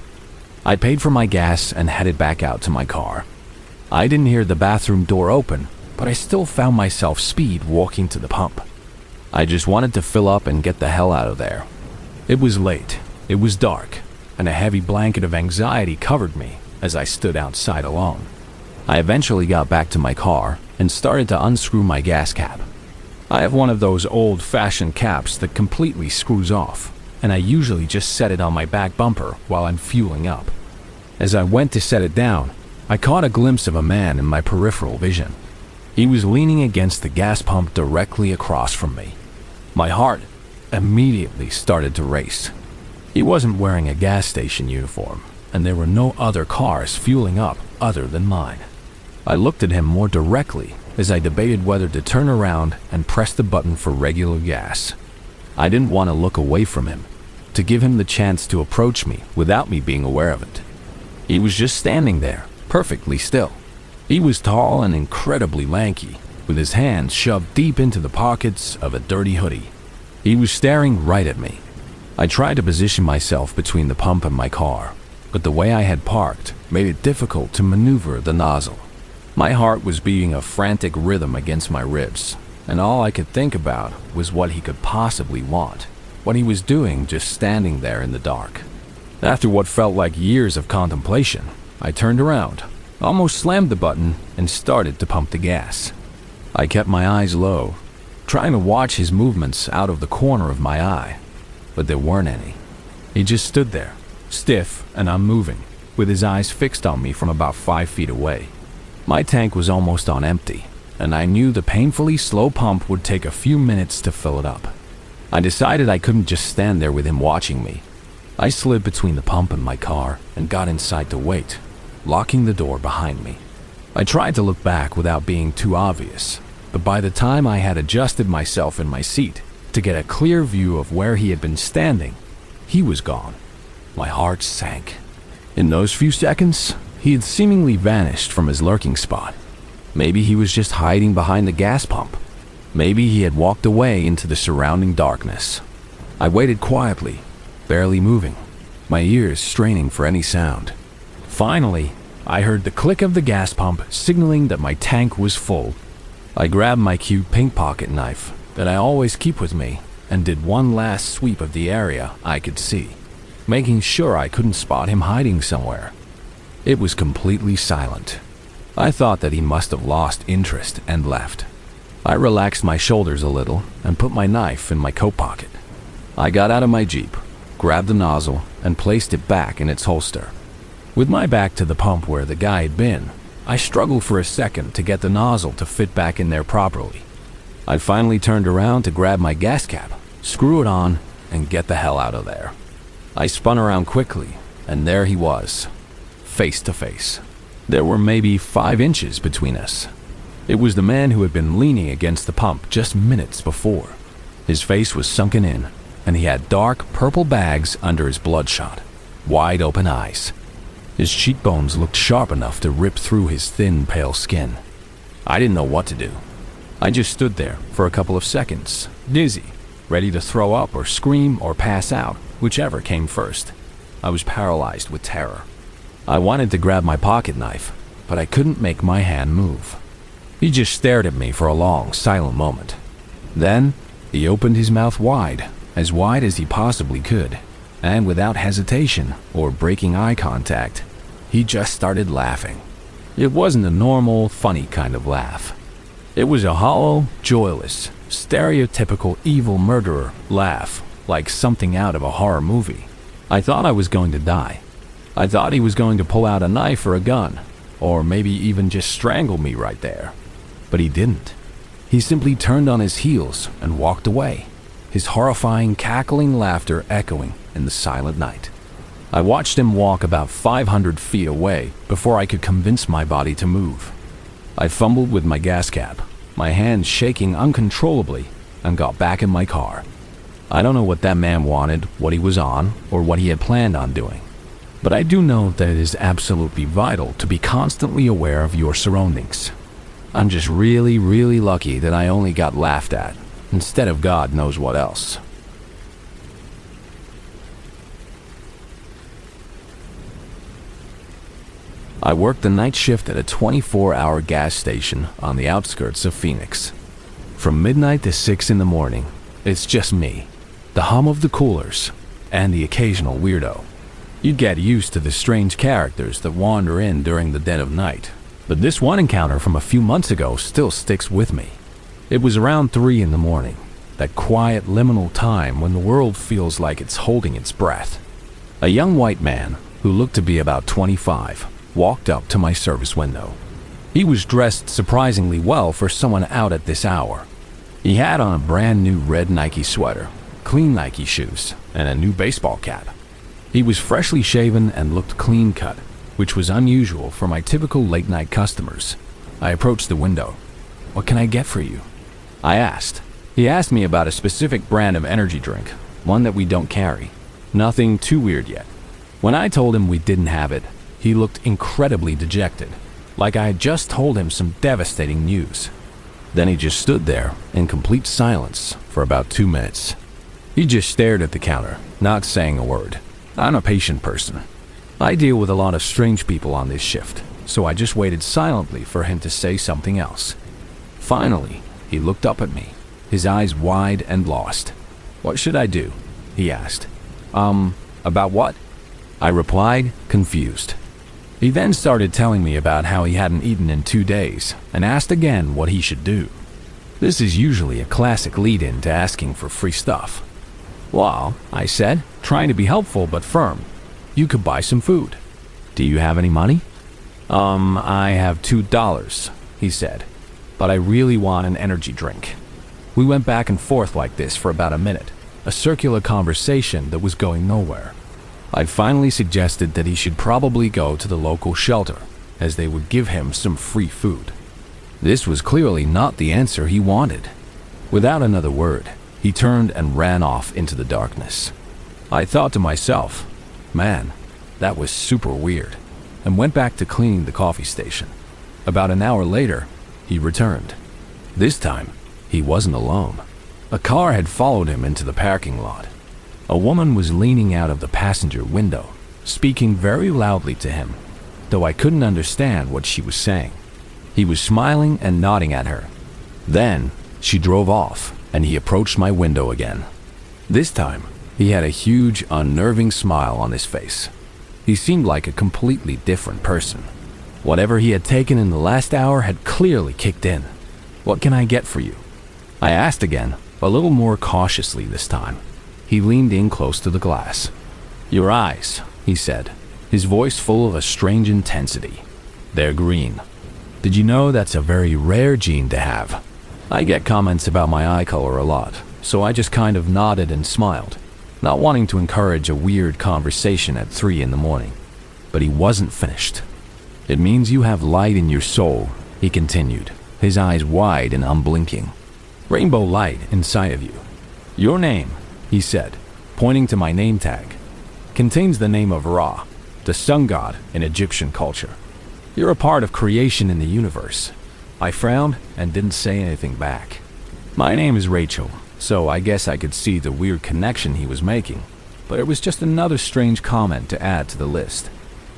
I paid for my gas and headed back out to my car. I didn't hear the bathroom door open, but I still found myself speed walking to the pump. I just wanted to fill up and get the hell out of there. It was late, it was dark, and a heavy blanket of anxiety covered me as I stood outside alone. I eventually got back to my car and started to unscrew my gas cap. I have one of those old-fashioned caps that completely screws off, and I usually just set it on my back bumper while I'm fueling up. As I went to set it down, I caught a glimpse of a man in my peripheral vision. He was leaning against the gas pump directly across from me. My heart immediately started to race. He wasn't wearing a gas station uniform, and there were no other cars fueling up other than mine. I looked at him more directly as I debated whether to turn around and press the button for regular gas. I didn't want to look away from him, to give him the chance to approach me without me being aware of it. He was just standing there, perfectly still. He was tall and incredibly lanky, with his hands shoved deep into the pockets of a dirty hoodie. He was staring right at me. I tried to position myself between the pump and my car, but the way I had parked made it difficult to maneuver the nozzle. My heart was beating a frantic rhythm against my ribs, and all I could think about was what he could possibly want, what he was doing just standing there in the dark. After what felt like years of contemplation, I turned around, almost slammed the button, and started to pump the gas. I kept my eyes low, trying to watch his movements out of the corner of my eye, but there weren't any. He just stood there, stiff and unmoving, with his eyes fixed on me from about 5 feet away. My tank was almost on empty, and I knew the painfully slow pump would take a few minutes to fill it up. I decided I couldn't just stand there with him watching me. I slid between the pump and my car and got inside to wait, locking the door behind me. I tried to look back without being too obvious, but by the time I had adjusted myself in my seat to get a clear view of where he had been standing, he was gone. My heart sank. In those few seconds, he had seemingly vanished from his lurking spot. Maybe he was just hiding behind the gas pump. Maybe he had walked away into the surrounding darkness. I waited quietly, barely moving, my ears straining for any sound. Finally, I heard the click of the gas pump signaling that my tank was full. I grabbed my cute pink pocket knife that I always keep with me and did one last sweep of the area I could see, making sure I couldn't spot him hiding somewhere. It was completely silent. I thought that he must have lost interest and left. I relaxed my shoulders a little and put my knife in my coat pocket. I got out of my Jeep, grabbed the nozzle, and placed it back in its holster. With my back to the pump where the guy had been, I struggled for a second to get the nozzle to fit back in there properly. I finally turned around to grab my gas cap, screw it on, and get the hell out of there. I spun around quickly, and there he was, face to face. There were maybe 5 inches between us. It was the man who had been leaning against the pump just minutes before. His face was sunken in, and he had dark purple bags under his bloodshot, wide open eyes. His cheekbones looked sharp enough to rip through his thin, pale skin. I didn't know what to do. I just stood there for a couple of seconds, dizzy, ready to throw up or scream or pass out, whichever came first. I was paralyzed with terror. I wanted to grab my pocket knife, but I couldn't make my hand move. He just stared at me for a long, silent moment. Then, he opened his mouth wide as he possibly could, and without hesitation or breaking eye contact, he just started laughing. It wasn't a normal, funny kind of laugh. It was a hollow, joyless, stereotypical evil murderer laugh, like something out of a horror movie. I thought I was going to die. I thought he was going to pull out a knife or a gun, or maybe even just strangle me right there. But he didn't. He simply turned on his heels and walked away, his horrifying, cackling laughter echoing in the silent night. I watched him walk about 500 feet away before I could convince my body to move. I fumbled with my gas cap, my hands shaking uncontrollably, and got back in my car. I don't know what that man wanted, what he was on, or what he had planned on doing. But I do know that it is absolutely vital to be constantly aware of your surroundings. I'm just really, really lucky that I only got laughed at, instead of God knows what else. I worked the night shift at a 24-hour gas station on the outskirts of Phoenix. From midnight to 6 in the morning, it's just me, the hum of the coolers, and the occasional weirdo. You get used to the strange characters that wander in during the dead of night, but this one encounter from a few months ago still sticks with me. It was around 3 in the morning, that quiet liminal time when the world feels like it's holding its breath. A young white man, who looked to be about 25, walked up to my service window. He was dressed surprisingly well for someone out at this hour. He had on a brand new red Nike sweater, clean Nike shoes, and a new baseball cap. He was freshly shaven and looked clean cut, which was unusual for my typical late night customers. I approached the window. "What can I get for you?" I asked. He asked me about a specific brand of energy drink, one that we don't carry. Nothing too weird yet. When I told him we didn't have it, he looked incredibly dejected, like I had just told him some devastating news. Then he just stood there in complete silence for about 2 minutes. He just stared at the counter, not saying a word. I'm a patient person. I deal with a lot of strange people on this shift, so I just waited silently for him to say something else. Finally, he looked up at me, his eyes wide and lost. "What should I do?" he asked. About what?" I replied, confused. He then started telling me about how he hadn't eaten in 2 days and asked again what he should do. This is usually a classic lead-in to asking for free stuff. "Well," I said, trying to be helpful but firm, "you could buy some food. Do you have any money?" I have $2, he said, "but I really want an energy drink." We went back and forth like this for about a minute, a circular conversation that was going nowhere. I finally suggested that he should probably go to the local shelter, as they would give him some free food. This was clearly not the answer he wanted. Without another word, he turned and ran off into the darkness. I thought to myself, man, that was super weird, and went back to cleaning the coffee station. About an hour later, he returned. This time, he wasn't alone. A car had followed him into the parking lot. A woman was leaning out of the passenger window, speaking very loudly to him, though I couldn't understand what she was saying. He was smiling and nodding at her. Then, she drove off, and he approached my window again. This time, he had a huge, unnerving smile on his face. He seemed like a completely different person. Whatever he had taken in the last hour had clearly kicked in. "What can I get for you?" I asked again, a little more cautiously this time. He leaned in close to the glass. "Your eyes," he said, his voice full of a strange intensity. "They're green. Did you know that's a very rare gene to have?" I get comments about my eye color a lot, so I just kind of nodded and smiled, not wanting to encourage a weird conversation at 3 in the morning. But he wasn't finished. "It means you have light in your soul," he continued, his eyes wide and unblinking. "Rainbow light inside of you. Your name," he said, pointing to my name tag, "contains the name of Ra, the sun god in Egyptian culture. You're a part of creation in the universe." I frowned and didn't say anything back. My name is Rachel, so I guess I could see the weird connection he was making, but it was just another strange comment to add to the list.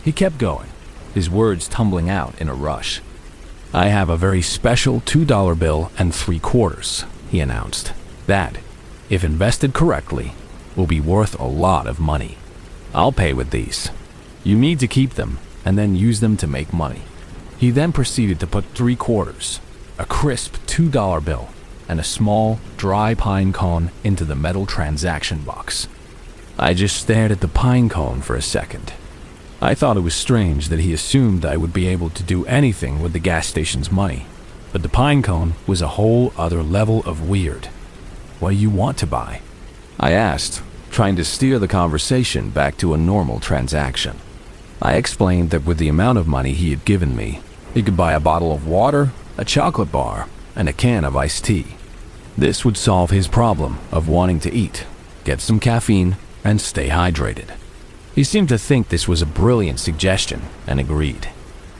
He kept going, his words tumbling out in a rush. "I have a very special $2 bill and 3/4, he announced. "That, if invested correctly, will be worth a lot of money. I'll pay with these. You need to keep them and then use them to make money." He then proceeded to put 3/4, a crisp $2 bill, and a small, dry pine cone into the metal transaction box. I just stared at the pine cone for a second. I thought it was strange that he assumed I would be able to do anything with the gas station's money, but the pine cone was a whole other level of weird. "What do you want to buy?" I asked, trying to steer the conversation back to a normal transaction. I explained that with the amount of money he had given me, he could buy a bottle of water, a chocolate bar, and a can of iced tea. This would solve his problem of wanting to eat, get some caffeine, and stay hydrated. He seemed to think this was a brilliant suggestion and agreed.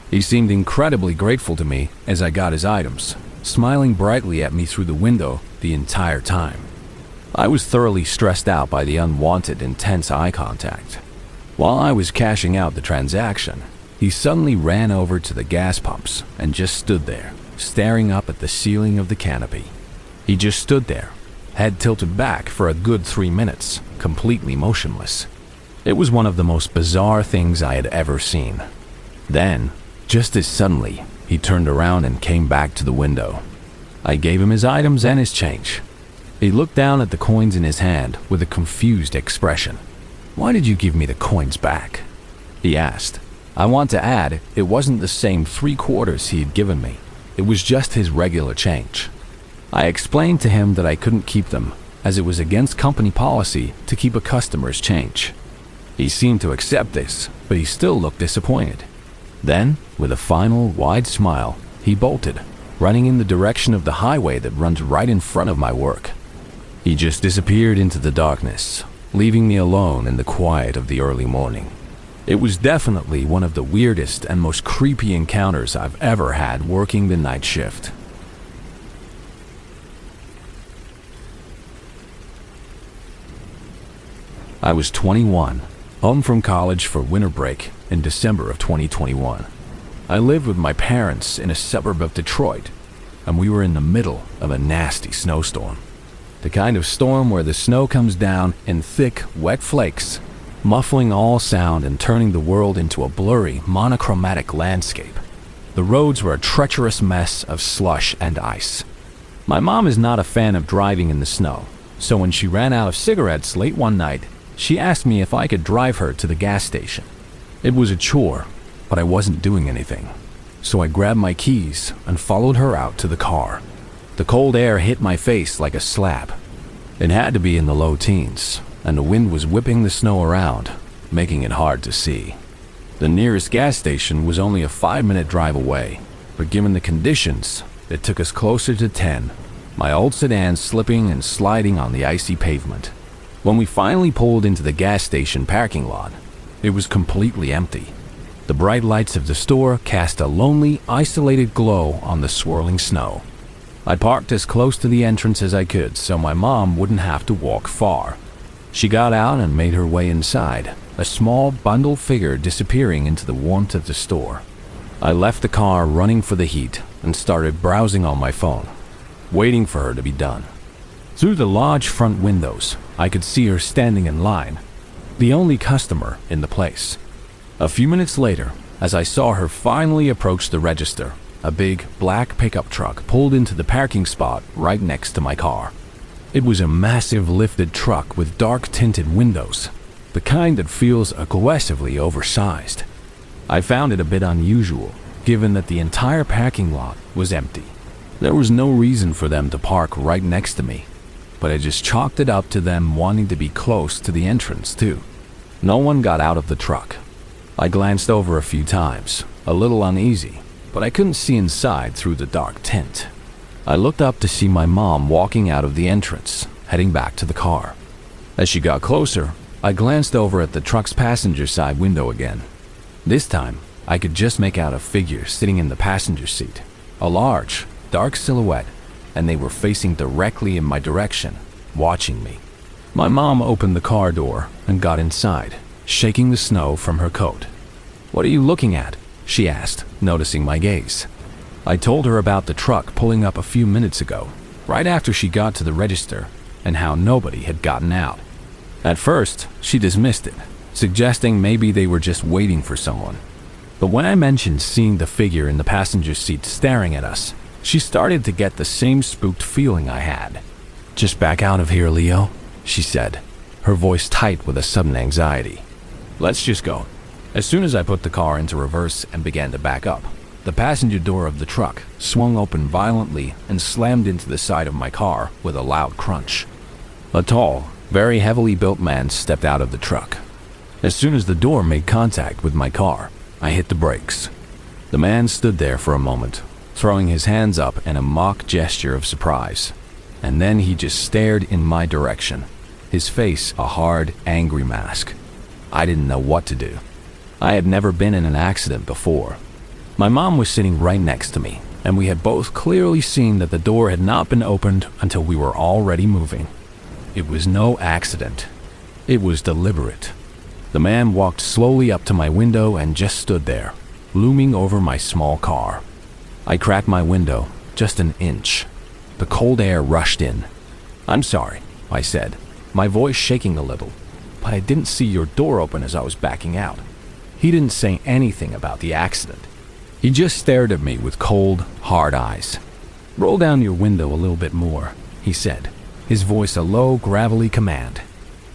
He seemed incredibly grateful to me as I got his items, smiling brightly at me through the window the entire time. I was thoroughly stressed out by the unwanted, intense eye contact. While I was cashing out the transaction, he suddenly ran over to the gas pumps and just stood there, staring up at the ceiling of the canopy. He just stood there, head tilted back for a good 3 minutes, completely motionless. It was one of the most bizarre things I had ever seen. Then, just as suddenly, he turned around and came back to the window. I gave him his items and his change. He looked down at the coins in his hand with a confused expression. "Why did you give me the coins back?" he asked. I want to add, it wasn't the same 3/4 he had given me. It was just his regular change. I explained to him that I couldn't keep them, as it was against company policy to keep a customer's change. He seemed to accept this, but he still looked disappointed. Then, with a final wide smile, he bolted, running in the direction of the highway that runs right in front of my work. He just disappeared into the darkness, leaving me alone in the quiet of the early morning. It was definitely one of the weirdest and most creepy encounters I've ever had working the night shift. I was 21, home from college for winter break in December of 2021. I lived with my parents in a suburb of Detroit, and we were in the middle of a nasty snowstorm. The kind of storm where the snow comes down in thick, wet flakes, muffling all sound and turning the world into a blurry, monochromatic landscape. The roads were a treacherous mess of slush and ice. My mom is not a fan of driving in the snow, so when she ran out of cigarettes late one night, she asked me if I could drive her to the gas station. It was a chore, but I wasn't doing anything, so I grabbed my keys and followed her out to the car. The cold air hit my face like a slap. It had to be in the low teens, and the wind was whipping the snow around, making it hard to see. The nearest gas station was only a 5-minute drive away, but given the conditions, it took us closer to 10, my old sedan slipping and sliding on the icy pavement. When we finally pulled into the gas station parking lot, it was completely empty. The bright lights of the store cast a lonely, isolated glow on the swirling snow. I parked as close to the entrance as I could so my mom wouldn't have to walk far. She got out and made her way inside, a small, bundled figure disappearing into the warmth of the store. I left the car running for the heat and started browsing on my phone, waiting for her to be done. Through the large front windows, I could see her standing in line, the only customer in the place. A few minutes later, as I saw her finally approach the register, a big black pickup truck pulled into the parking spot right next to my car. It was a massive lifted truck with dark tinted windows, the kind that feels aggressively oversized. I found it a bit unusual, given that the entire parking lot was empty. There was no reason for them to park right next to me, but I just chalked it up to them wanting to be close to the entrance too. No one got out of the truck. I glanced over a few times, a little uneasy, but I couldn't see inside through the dark tint. I looked up to see my mom walking out of the entrance, heading back to the car. As she got closer, I glanced over at the truck's passenger side window again. This time, I could just make out a figure sitting in the passenger seat, a large, dark silhouette, and they were facing directly in my direction, watching me. My mom opened the car door and got inside, shaking the snow from her coat. "What are you looking at?" she asked, noticing my gaze. I told her about the truck pulling up a few minutes ago, right after she got to the register, and how nobody had gotten out. At first, she dismissed it, suggesting maybe they were just waiting for someone. But when I mentioned seeing the figure in the passenger seat staring at us, she started to get the same spooked feeling I had. "Just back out of here, Leo," she said, her voice tight with a sudden anxiety. "Let's just go." As soon as I put the car into reverse and began to back up, the passenger door of the truck swung open violently and slammed into the side of my car with a loud crunch. A tall, very heavily built man stepped out of the truck. As soon as the door made contact with my car, I hit the brakes. The man stood there for a moment, throwing his hands up in a mock gesture of surprise, and then he just stared in my direction, his face a hard, angry mask. I didn't know what to do. I had never been in an accident before. My mom was sitting right next to me, and we had both clearly seen that the door had not been opened until we were already moving. It was no accident. It was deliberate. The man walked slowly up to my window and just stood there, looming over my small car. I cracked my window just an inch. The cold air rushed in. "I'm sorry," I said, my voice shaking a little, "but I didn't see your door open as I was backing out." He didn't say anything about the accident. He just stared at me with cold, hard eyes. "Roll down your window a little bit more," he said, his voice a low, gravelly command.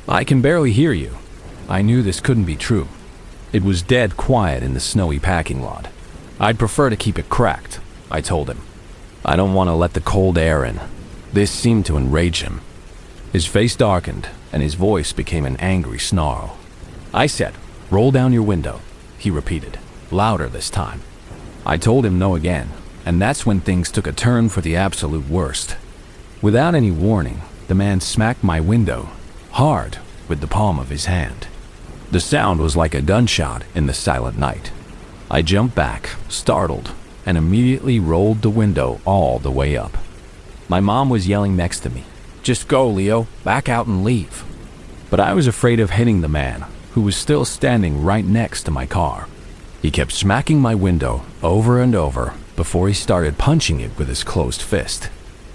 "I can barely hear you." I knew this couldn't be true. It was dead quiet in the snowy parking lot. "I'd prefer to keep it cracked," I told him. "I don't want to let the cold air in." This seemed to enrage him. His face darkened, and his voice became an angry snarl. I said, "Roll down your window," he repeated, louder this time. I told him no again, and that's when things took a turn for the absolute worst. Without any warning, the man smacked my window, hard, with the palm of his hand. The sound was like a gunshot in the silent night. I jumped back, startled, and immediately rolled the window all the way up. My mom was yelling next to me, "Just go, Leo, back out and leave." But I was afraid of hitting the man, who was still standing right next to my car. He kept smacking my window over and over before he started punching it with his closed fist.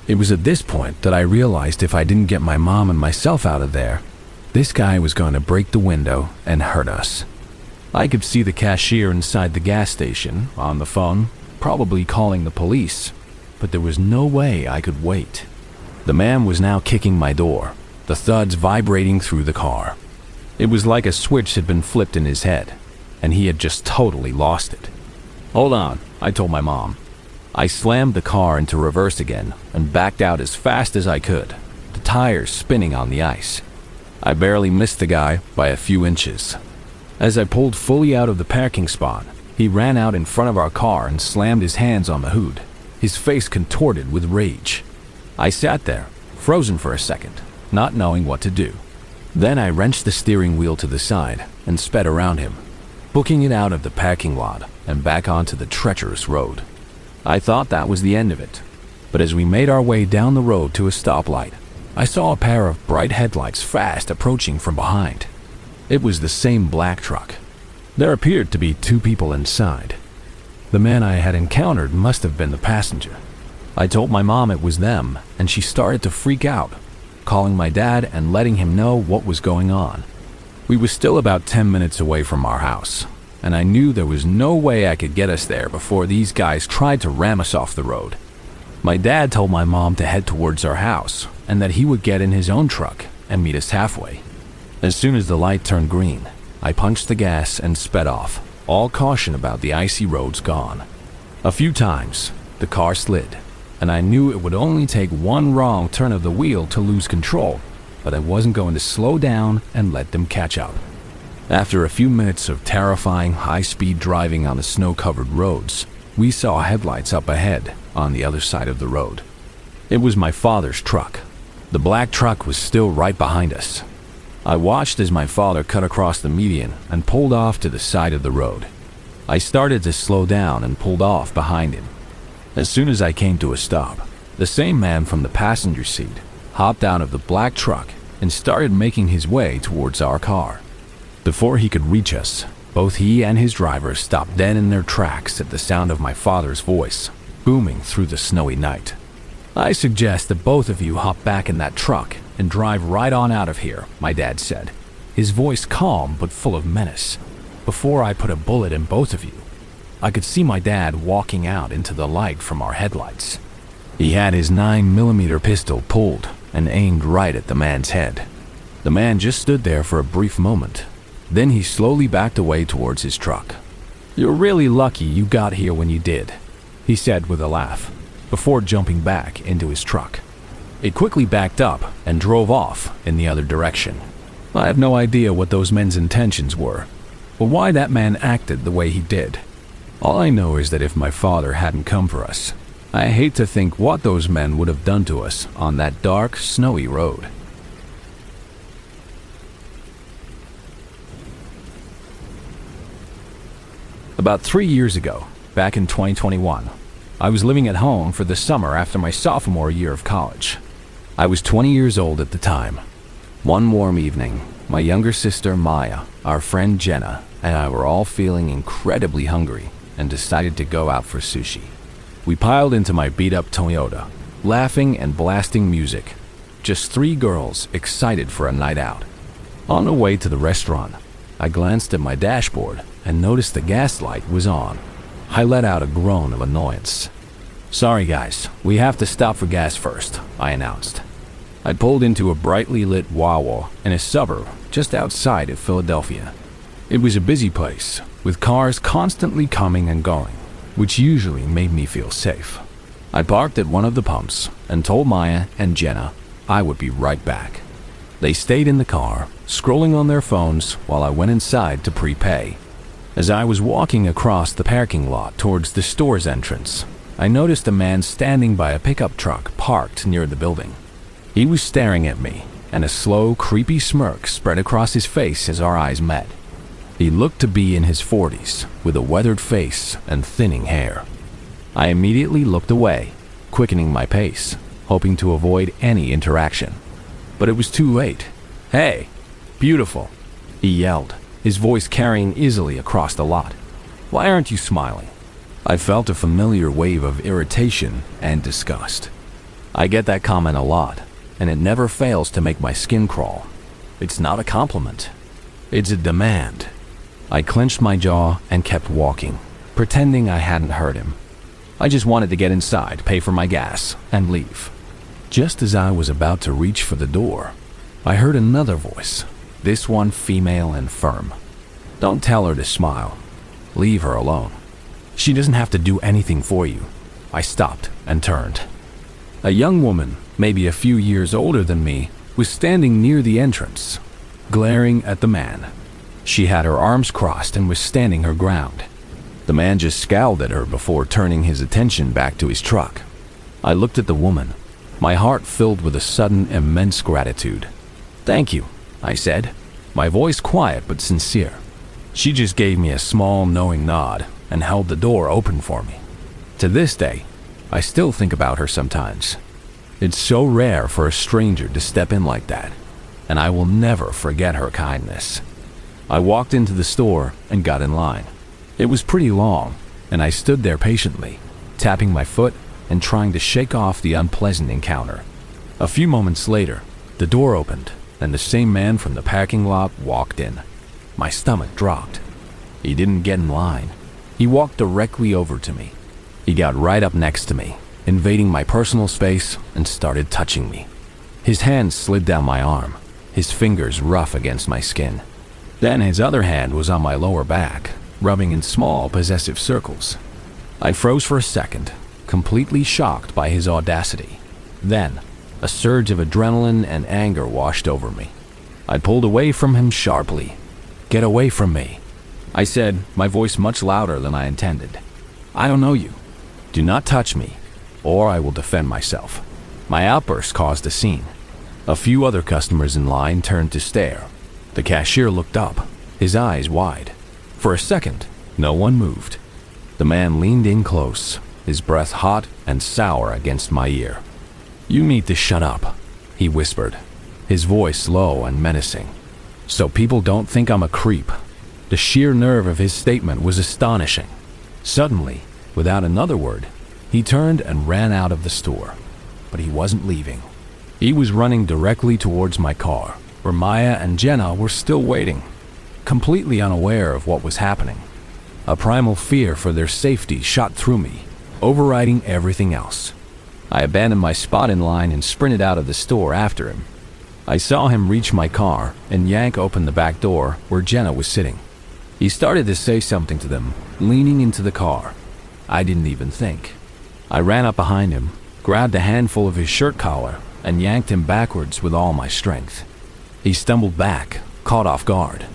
It was at this point that I realized if I didn't get my mom and myself out of there, this guy was going to break the window and hurt us. I could see the cashier inside the gas station, on the phone, probably calling the police, but there was no way I could wait. The man was now kicking my door, the thuds vibrating through the car. It was like a switch had been flipped in his head, and he had just totally lost it. "Hold on," I told my mom. I slammed the car into reverse again and backed out as fast as I could, the tires spinning on the ice. I barely missed the guy by a few inches. As I pulled fully out of the parking spot, he ran out in front of our car and slammed his hands on the hood, his face contorted with rage. I sat there, frozen for a second, not knowing what to do. Then I wrenched the steering wheel to the side and sped around him, booking it out of the parking lot and back onto the treacherous road. I thought that was the end of it, but as we made our way down the road to a stoplight, I saw a pair of bright headlights fast approaching from behind. It was the same black truck. There appeared to be two people inside. The man I had encountered must have been the passenger. I told my mom it was them, and she started to freak out, calling my dad and letting him know what was going on. We were still about 10 minutes away from our house. and I knew there was no way I could get us there before these guys tried to ram us off the road. My dad told my mom to head towards our house and that he would get in his own truck and meet us halfway. As soon as the light turned green, I punched the gas and sped off, all caution about the icy roads gone. A few times, the car slid, and I knew it would only take one wrong turn of the wheel to lose control, but I wasn't going to slow down and let them catch up. After a few minutes of terrifying high-speed driving on the snow-covered roads, we saw headlights up ahead on the other side of the road. It was my father's truck. The black truck was still right behind us. I watched as my father cut across the median and pulled off to the side of the road. I started to slow down and pulled off behind him. As soon as I came to a stop, the same man from the passenger seat hopped out of the black truck and started making his way towards our car. Before he could reach us, both he and his driver stopped dead in their tracks at the sound of my father's voice, booming through the snowy night. "I suggest that both of you hop back in that truck and drive right on out of here," my dad said, his voice calm but full of menace. "Before I put a bullet in both of you." I could see my dad walking out into the light from our headlights. He had his 9mm pistol pulled and aimed right at the man's head. The man just stood there for a brief moment. Then he slowly backed away towards his truck. "You're really lucky you got here when you did," he said with a laugh, before jumping back into his truck. It quickly backed up and drove off in the other direction. I have no idea what those men's intentions were, or why that man acted the way he did. All I know is that if my father hadn't come for us, I hate to think what those men would have done to us on that dark, snowy road. About 3 years ago, back in 2021, I was living at home for the summer after my sophomore year of college. I was 20 years old at the time. One warm evening, my younger sister Maya, our friend Jenna, and I were all feeling incredibly hungry and decided to go out for sushi. We piled into my beat-up Toyota, laughing and blasting music. Just 3 girls excited for a night out. On the way to the restaurant, I glanced at my dashboard and noticed the gas light was on. I let out a groan of annoyance. "Sorry guys, we have to stop for gas first," I announced. I pulled into a brightly lit Wawa in a suburb just outside of Philadelphia. It was a busy place, with cars constantly coming and going, which usually made me feel safe. I parked at one of the pumps and told Maya and Jenna I would be right back. They stayed in the car, scrolling on their phones while I went inside to prepay. As I was walking across the parking lot towards the store's entrance, I noticed a man standing by a pickup truck parked near the building. He was staring at me, and a slow, creepy smirk spread across his face as our eyes met. He looked to be in his 40s, with a weathered face and thinning hair. I immediately looked away, quickening my pace, hoping to avoid any interaction. But it was too late. "Hey, beautiful," he yelled, his voice carrying easily across the lot. "Why aren't you smiling?" I felt a familiar wave of irritation and disgust. I get that comment a lot, and it never fails to make my skin crawl. It's not a compliment. It's a demand. I clenched my jaw and kept walking, pretending I hadn't heard him. I just wanted to get inside, pay for my gas, and leave. Just as I was about to reach for the door, I heard another voice, this one female and firm. "Don't tell her to smile. Leave her alone. She doesn't have to do anything for you." I stopped and turned. A young woman, maybe a few years older than me, was standing near the entrance, glaring at the man. She had her arms crossed and was standing her ground. The man just scowled at her before turning his attention back to his truck. I looked at the woman, my heart filled with a sudden immense gratitude. "Thank you," I said, my voice quiet but sincere. She just gave me a small, knowing nod and held the door open for me. To this day, I still think about her sometimes. It's so rare for a stranger to step in like that, and I will never forget her kindness. I walked into the store and got in line. It was pretty long, and I stood there patiently, tapping my foot and trying to shake off the unpleasant encounter. A few moments later, the door opened, and the same man from the parking lot walked in. My stomach dropped. He didn't get in line. He walked directly over to me. He got right up next to me, invading my personal space, and started touching me. His hand slid down my arm, his fingers rough against my skin. Then his other hand was on my lower back, rubbing in small, possessive circles. I froze for a second, completely shocked by his audacity. Then, a surge of adrenaline and anger washed over me. I pulled away from him sharply. "Get away from me," I said, my voice much louder than I intended. "I don't know you. Do not touch me, or I will defend myself." My outburst caused a scene. A few other customers in line turned to stare. The cashier looked up, his eyes wide. For a second, no one moved. The man leaned in close, his breath hot and sour against my ear. "You need to shut up," he whispered, his voice low and menacing. "So people don't think I'm a creep." The sheer nerve of his statement was astonishing. Suddenly, without another word, he turned and ran out of the store. But he wasn't leaving. He was running directly towards my car, where Maya and Jenna were still waiting, completely unaware of what was happening. A primal fear for their safety shot through me, overriding everything else. I abandoned my spot in line and sprinted out of the store after him. I saw him reach my car and yank open the back door where Jenna was sitting. He started to say something to them, leaning into the car. I didn't even think. I ran up behind him, grabbed a handful of his shirt collar, and yanked him backwards with all my strength. He stumbled back, caught off guard.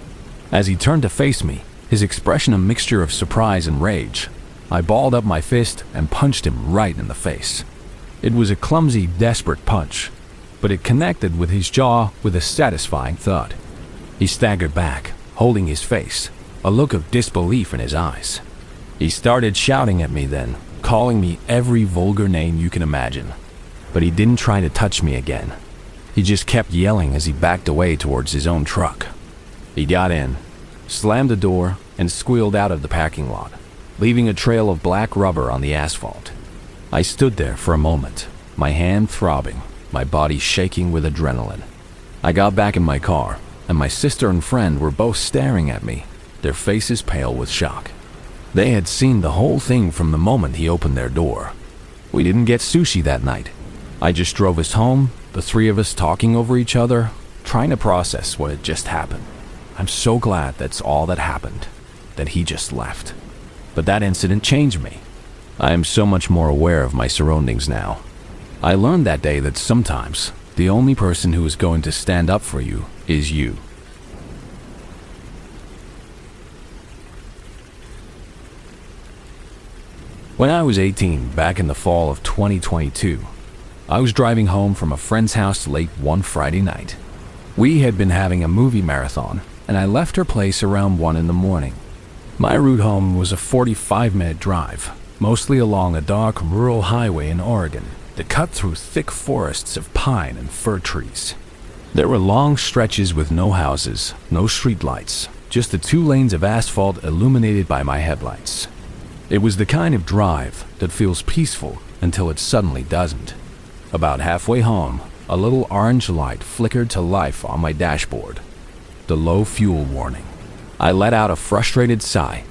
As he turned to face me, his expression a mixture of surprise and rage, I balled up my fist and punched him right in the face. It was a clumsy, desperate punch, but it connected with his jaw with a satisfying thud. He staggered back, holding his face, a look of disbelief in his eyes. He started shouting at me then, calling me every vulgar name you can imagine. But he didn't try to touch me again. He just kept yelling as he backed away towards his own truck. He got in, slammed the door, and squealed out of the parking lot, leaving a trail of black rubber on the asphalt. I stood there for a moment, my hand throbbing, my body shaking with adrenaline. I got back in my car, and my sister and friend were both staring at me, their faces pale with shock. They had seen the whole thing from the moment he opened their door. We didn't get sushi that night. I just drove us home, the three of us talking over each other, trying to process what had just happened. I'm so glad that's all that happened, that he just left. But that incident changed me. I am so much more aware of my surroundings now. I learned that day that sometimes the only person who is going to stand up for you is you. When I was 18, back in the fall of 2022, I was driving home from a friend's house late one Friday night. We had been having a movie marathon, and I left her place around 1 in the morning. My route home was a 45-minute drive, mostly along a dark rural highway in Oregon that cut through thick forests of pine and fir trees. There were long stretches with no houses, no streetlights, just the 2 lanes of asphalt illuminated by my headlights. It was the kind of drive that feels peaceful until it suddenly doesn't. About halfway home, a little orange light flickered to life on my dashboard. The low fuel warning. I let out a frustrated sigh.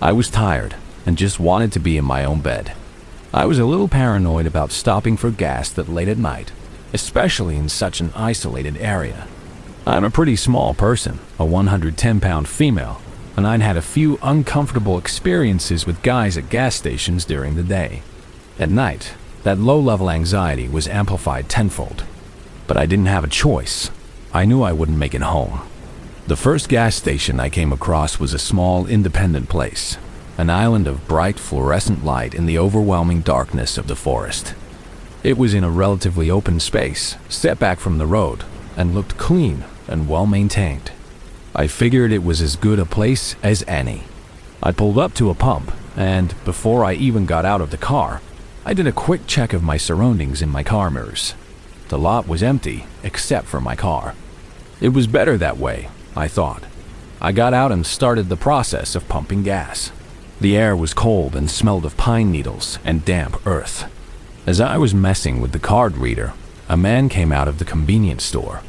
I was tired and just wanted to be in my own bed. I was a little paranoid about stopping for gas that late at night, especially in such an isolated area. I'm a pretty small person, a 110-pound female, and I'd had a few uncomfortable experiences with guys at gas stations during the day. At night, that low-level anxiety was amplified tenfold. But I didn't have a choice. I knew I wouldn't make it home. The first gas station I came across was a small, independent place, an island of bright, fluorescent light in the overwhelming darkness of the forest. It was in a relatively open space, set back from the road, and looked clean and well-maintained. I figured it was as good a place as any. I pulled up to a pump, and before I even got out of the car, I did a quick check of my surroundings in my car mirrors. The lot was empty, except for my car. It was better that way, I thought. I got out and started the process of pumping gas. The air was cold and smelled of pine needles and damp earth. As I was messing with the card reader, a man came out of the convenience store.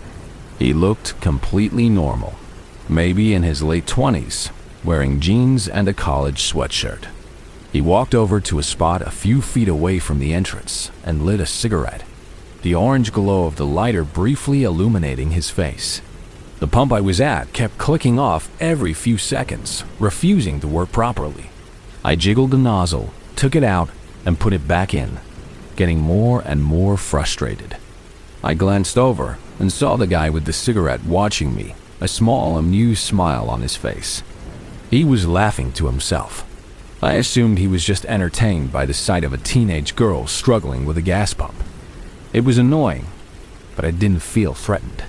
He looked completely normal. Maybe in his late 20s, wearing jeans and a college sweatshirt. He walked over to a spot a few feet away from the entrance and lit a cigarette, the orange glow of the lighter briefly illuminating his face. The pump I was at kept clicking off every few seconds, refusing to work properly. I jiggled the nozzle, took it out, and put it back in, getting more and more frustrated. I glanced over and saw the guy with the cigarette watching me, a small, amused smile on his face. He was laughing to himself. I assumed he was just entertained by the sight of a teenage girl struggling with a gas pump. It was annoying, but I didn't feel threatened.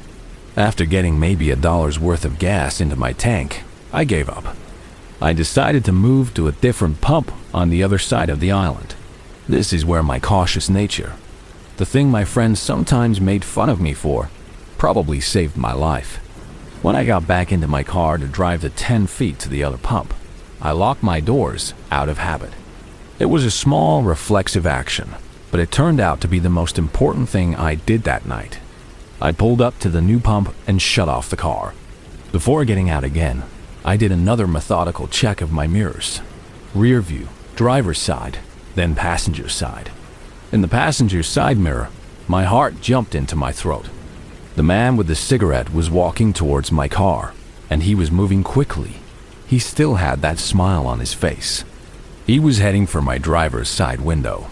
After getting maybe $1 worth of gas into my tank, I gave up. I decided to move to a different pump on the other side of the island. This is where my cautious nature, the thing my friends sometimes made fun of me for, probably saved my life. When I got back into my car to drive the 10 feet to the other pump, I locked my doors out of habit. It was a small, reflexive action, but it turned out to be the most important thing I did that night. I pulled up to the new pump and shut off the car. Before getting out again, I did another methodical check of my mirrors. Rear view, driver's side, then passenger side. In the passenger side mirror, my heart jumped into my throat. The man with the cigarette was walking towards my car, and he was moving quickly. He still had that smile on his face. He was heading for my driver's side window.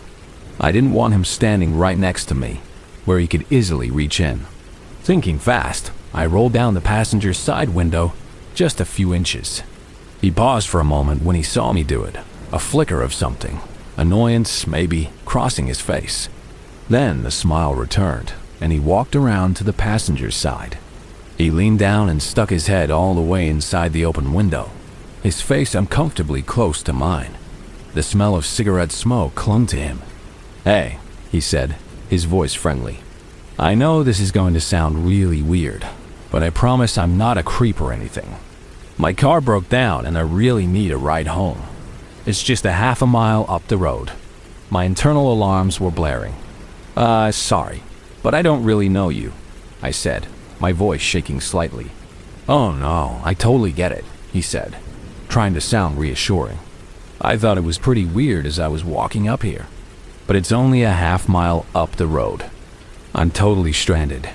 I didn't want him standing right next to me, where he could easily reach in. Thinking fast, I rolled down the passenger side window just a few inches. He paused for a moment when he saw me do it, a flicker of something, annoyance maybe, crossing his face. Then the smile returned, and he walked around to the passenger side. He leaned down and stuck his head all the way inside the open window, his face uncomfortably close to mine. The smell of cigarette smoke clung to him. "Hey," he said, his voice friendly. "I know this is going to sound really weird, but I promise I'm not a creep or anything. My car broke down and I really need a ride home. It's just a half a mile up the road. My internal alarms were blaring. Sorry, but I don't really know you," I said, my voice shaking slightly. "Oh no, I totally get it," he said, trying to sound reassuring. "I thought it was pretty weird as I was walking up here, but it's only a half mile up the road. I'm totally stranded.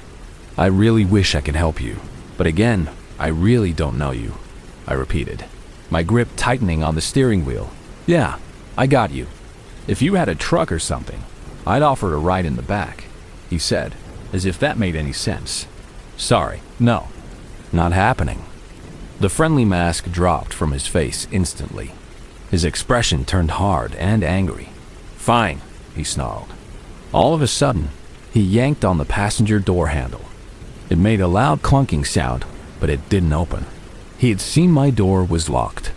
I really wish I could help you, but again, I really don't know you," I repeated, my grip tightening on the steering wheel. "Yeah, I got you. If you had a truck or something, I'd offer a ride in the back," he said, as if that made any sense. "Sorry, no, not happening." The friendly mask dropped from his face instantly. His expression turned hard and angry. "Fine," he snarled. All of a sudden, he yanked on the passenger door handle. It made a loud clunking sound, but it didn't open. He had seen my door was locked.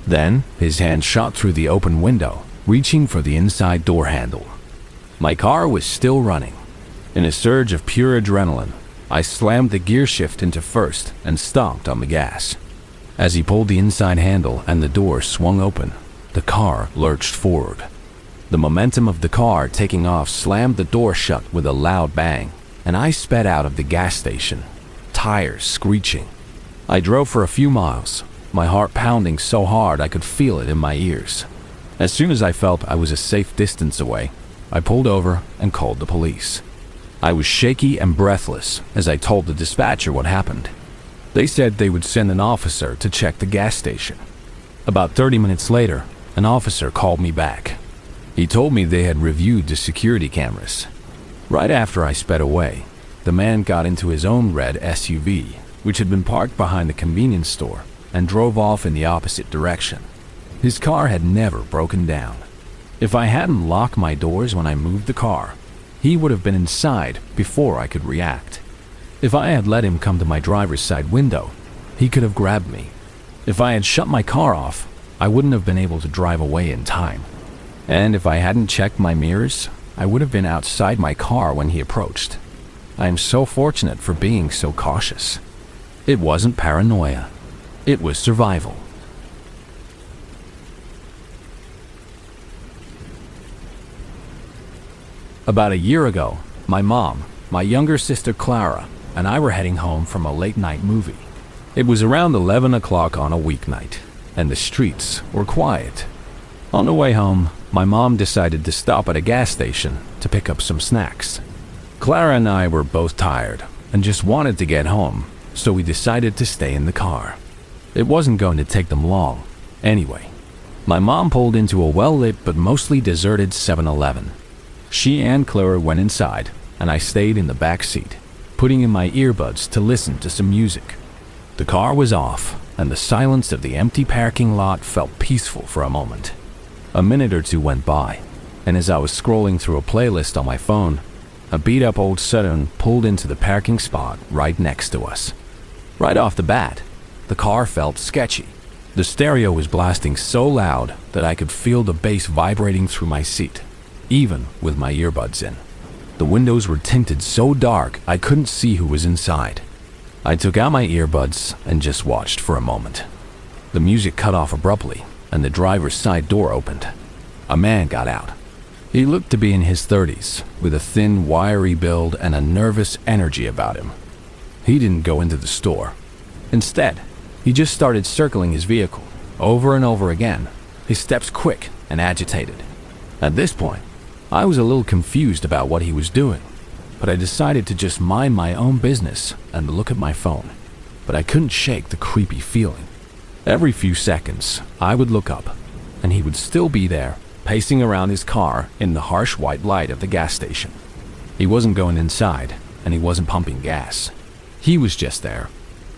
Then, his hand shot through the open window, reaching for the inside door handle. My car was still running. In a surge of pure adrenaline, I slammed the gear shift into first and stomped on the gas. As he pulled the inside handle and the door swung open, the car lurched forward. The momentum of the car taking off slammed the door shut with a loud bang, and I sped out of the gas station, tires screeching. I drove for a few miles, my heart pounding so hard I could feel it in my ears. As soon as I felt I was a safe distance away, I pulled over and called the police. I was shaky and breathless as I told the dispatcher what happened. They said they would send an officer to check the gas station. About 30 minutes later, an officer called me back. He told me they had reviewed the security cameras. Right after I sped away, the man got into his own red SUV, which had been parked behind the convenience store, and drove off in the opposite direction. His car had never broken down. If I hadn't locked my doors when I moved the car, he would have been inside before I could react. If I had let him come to my driver's side window, he could have grabbed me. If I had shut my car off, I wouldn't have been able to drive away in time. And if I hadn't checked my mirrors, I would have been outside my car when he approached. I am so fortunate for being so cautious. It wasn't paranoia. It was survival. About a year ago, my mom, my younger sister Clara, and I were heading home from a late-night movie. It was around 11 o'clock on a weeknight. and the streets were quiet. On the way home, my mom decided to stop at a gas station to pick up some snacks. Clara and I were both tired and just wanted to get home, so we decided to stay in the car. It wasn't going to take them long. Anyway, my mom pulled into a well-lit but mostly deserted 7-Eleven. She and Clara went inside, and I stayed in the back seat, putting in my earbuds to listen to some music. The car was off, and the silence of the empty parking lot felt peaceful for a moment. A minute or two went by, and as I was scrolling through a playlist on my phone, a beat-up old sedan pulled into the parking spot right next to us. Right off the bat, the car felt sketchy. The stereo was blasting so loud that I could feel the bass vibrating through my seat, even with my earbuds in. The windows were tinted so dark I couldn't see who was inside. I took out my earbuds and just watched for a moment. The music cut off abruptly, and the driver's side door opened. A man got out. He looked to be in his 30s, with a thin, wiry build and a nervous energy about him. He didn't go into the store. Instead, he just started circling his vehicle, over and over again, his steps quick and agitated. At this point, I was a little confused about what he was doing, but I decided to just mind my own business and look at my phone. But I couldn't shake the creepy feeling. Every few seconds, I would look up, and he would still be there, pacing around his car in the harsh white light of the gas station. He wasn't going inside, and he wasn't pumping gas. He was just there.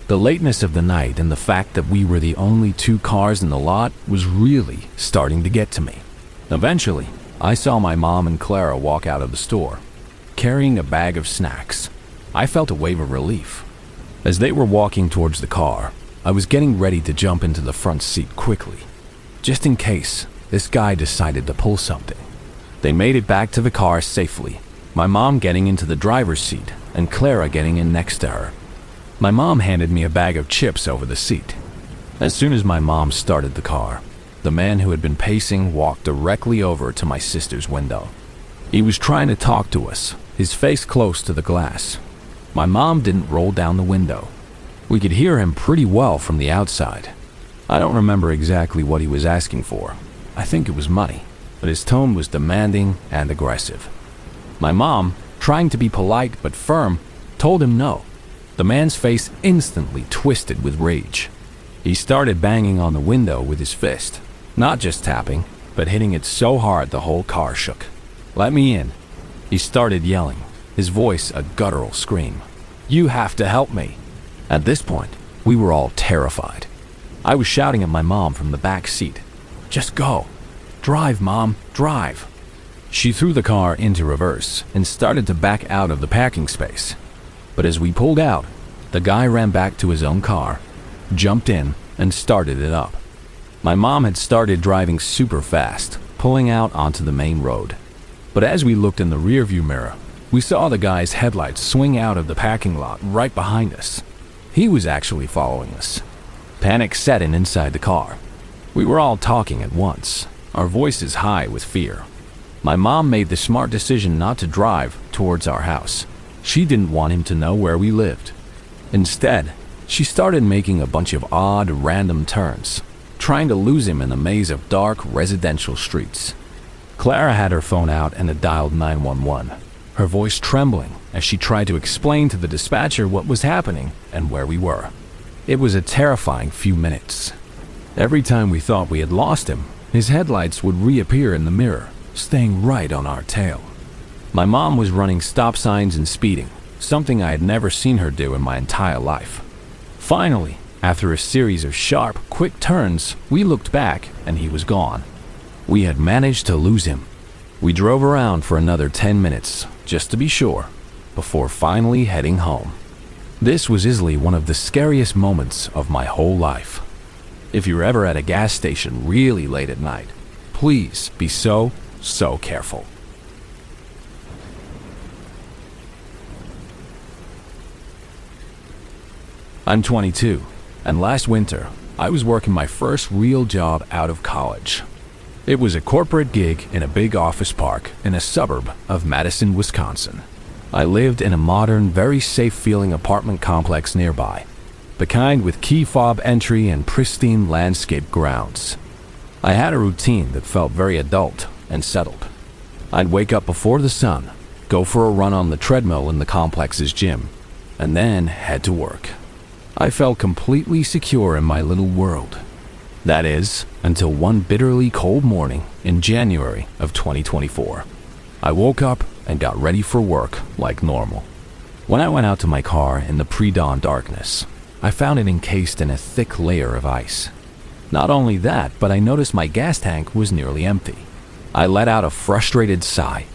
The lateness of the night and the fact that we were the only two cars in the lot was really starting to get to me. Eventually, I saw my mom and Clara walk out of the store, carrying a bag of snacks. I felt a wave of relief. As they were walking towards the car, I was getting ready to jump into the front seat quickly, just in case this guy decided to pull something. They made it back to the car safely, my mom getting into the driver's seat and Clara getting in next to her. My mom handed me a bag of chips over the seat. As soon as my mom started the car, the man who had been pacing walked directly over to my sister's window. He was trying to talk to us, his face close to the glass. My mom didn't roll down the window. We could hear him pretty well from the outside. I don't remember exactly what he was asking for. I think it was money, but his tone was demanding and aggressive. My mom, trying to be polite but firm, told him no. The man's face instantly twisted with rage. He started banging on the window with his fist, not just tapping, but hitting it so hard the whole car shook. "Let me in." He started yelling, his voice a guttural scream. "You have to help me." At this point, we were all terrified. I was shouting at my mom from the back seat, "Just go. Drive, Mom, drive." She threw the car into reverse and started to back out of the parking space. But as we pulled out, the guy ran back to his own car, jumped in, and started it up. My mom had started driving super fast, pulling out onto the main road. But as we looked in the rearview mirror, we saw the guy's headlights swing out of the parking lot right behind us. He was actually following us. Panic set in inside the car. We were all talking at once, our voices high with fear. My mom made the smart decision not to drive towards our house. She didn't want him to know where we lived. Instead, she started making a bunch of odd, random turns, trying to lose him in a maze of dark residential streets. Clara had her phone out and had dialed 911, her voice trembling as she tried to explain to the dispatcher what was happening and where we were. It was a terrifying few minutes. Every time we thought we had lost him, his headlights would reappear in the mirror, staying right on our tail. My mom was running stop signs and speeding, something I had never seen her do in my entire life. Finally, after a series of sharp, quick turns, we looked back and he was gone. We had managed to lose him. We drove around for another 10 minutes, just to be sure, before finally heading home. This was easily one of the scariest moments of my whole life. If you're ever at a gas station really late at night, please be so careful. I'm 22, and last winter, I was working my first real job out of college. It was a corporate gig in a big office park in a suburb of Madison, Wisconsin. I lived in a modern, very safe-feeling apartment complex nearby. the kind with key fob entry and pristine landscape grounds. I had a routine that felt very adult and settled. I'd wake up before the sun, go for a run on the treadmill in the complex's gym, and then head to work. I felt completely secure in my little world. That is, until one bitterly cold morning in January of 2024. I woke up and got ready for work like normal. When I went out to my car in the pre-dawn darkness, I found it encased in a thick layer of ice. Not only that, but I noticed my gas tank was nearly empty. I let out a frustrated sigh.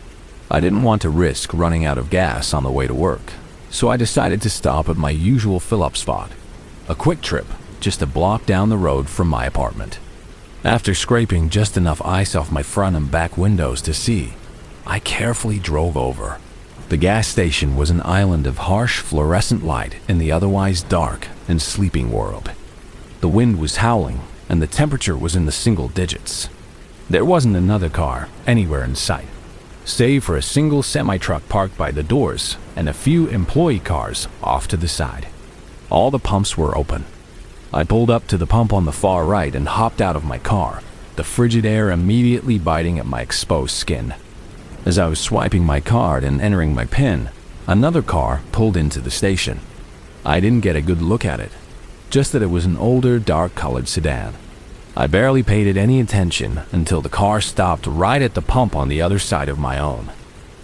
I didn't want to risk running out of gas on the way to work, so I decided to stop at my usual fill-up spot, a quick trip just a block down the road from my apartment. After scraping just enough ice off my front and back windows to see, I carefully drove over. The gas station was an island of harsh fluorescent light in the otherwise dark and sleeping world. The wind was howling and the temperature was in the single digits. There wasn't another car anywhere in sight, save for a single semi-truck parked by the doors and a few employee cars off to the side. All the pumps were open. I pulled up to the pump on the far right and hopped out of my car, the frigid air immediately biting at my exposed skin. As I was swiping my card and entering my PIN, another car pulled into the station. I didn't get a good look at it, just that it was an older, dark-colored sedan. I barely paid it any attention until the car stopped right at the pump on the other side of my own.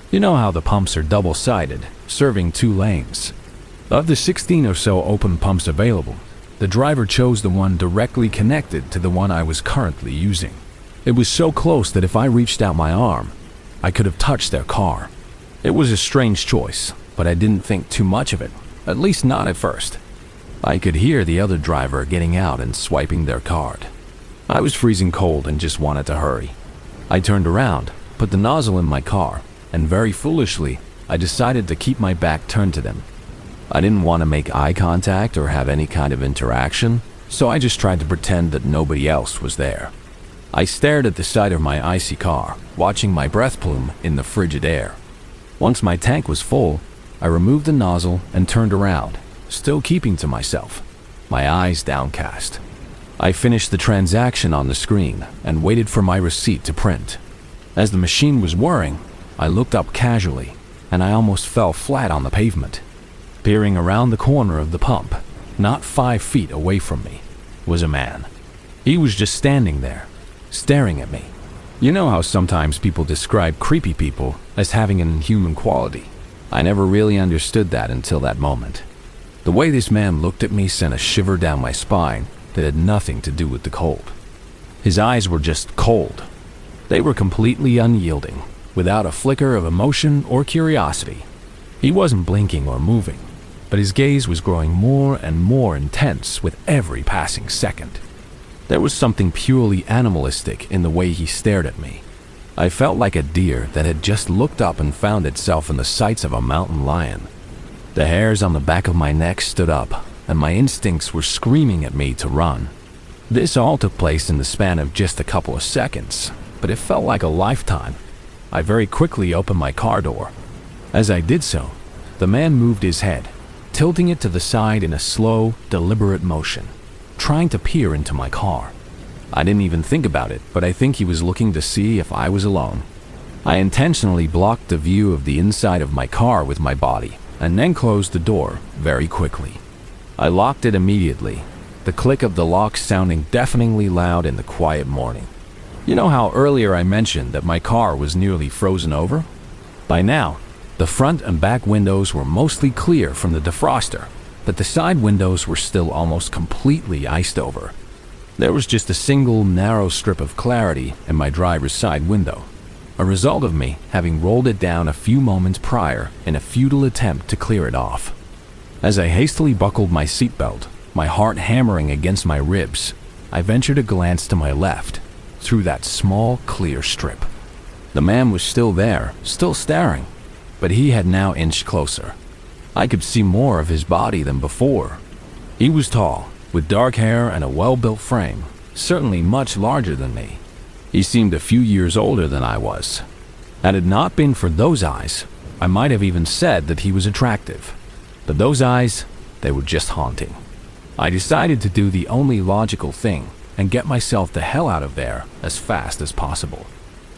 You know how the pumps are double-sided, serving 2 lanes. Of the 16 or so open pumps available, the driver chose the one directly connected to the one I was currently using. It was so close that if I reached out my arm, I could have touched their car. It was a strange choice, but I didn't think too much of it, at least not at first. I could hear the other driver getting out and swiping their card. I was freezing cold and just wanted to hurry. I turned around, put the nozzle in my car, and very foolishly, I decided to keep my back turned to them. I didn't want to make eye contact or have any kind of interaction, so I just tried to pretend that nobody else was there. I stared at the side of my icy car, watching my breath plume in the frigid air. Once my tank was full, I removed the nozzle and turned around, still keeping to myself, my eyes downcast. I finished the transaction on the screen and waited for my receipt to print. As the machine was whirring, I looked up casually, and I almost fell flat on the pavement. Peering around the corner of the pump, not 5 feet away from me, was a man. He was just standing there, staring at me. You know how sometimes people describe creepy people as having an inhuman quality? I never really understood that until that moment. The way this man looked at me sent a shiver down my spine that had nothing to do with the cold. His eyes were just cold. They were completely unyielding, without a flicker of emotion or curiosity. He wasn't blinking or moving, but his gaze was growing more and more intense with every passing second. There was something purely animalistic in the way he stared at me. I felt like a deer that had just looked up and found itself in the sights of a mountain lion. The hairs on the back of my neck stood up, and my instincts were screaming at me to run. This all took place in the span of just a couple of seconds, but it felt like a lifetime. I very quickly opened my car door. As I did so, the man moved his head, tilting it to the side in a slow, deliberate motion, trying to peer into my car. I didn't even think about it, but I think he was looking to see if I was alone. I intentionally blocked the view of the inside of my car with my body, and then closed the door very quickly. I locked it immediately, the click of the lock sounding deafeningly loud in the quiet morning. You know how earlier I mentioned that my car was nearly frozen over? By now, the front and back windows were mostly clear from the defroster, but the side windows were still almost completely iced over. There was just a single narrow strip of clarity in my driver's side window, a result of me having rolled it down a few moments prior in a futile attempt to clear it off. As I hastily buckled my seatbelt, my heart hammering against my ribs, I ventured a glance to my left, through that small, clear strip. The man was still there, still staring, but he had now inched closer. I could see more of his body than before. He was tall, with dark hair and a well-built frame, certainly much larger than me. He seemed a few years older than I was. Had it not been for those eyes, I might have even said that he was attractive. But those eyes, they were just haunting. I decided to do the only logical thing and get myself the hell out of there as fast as possible.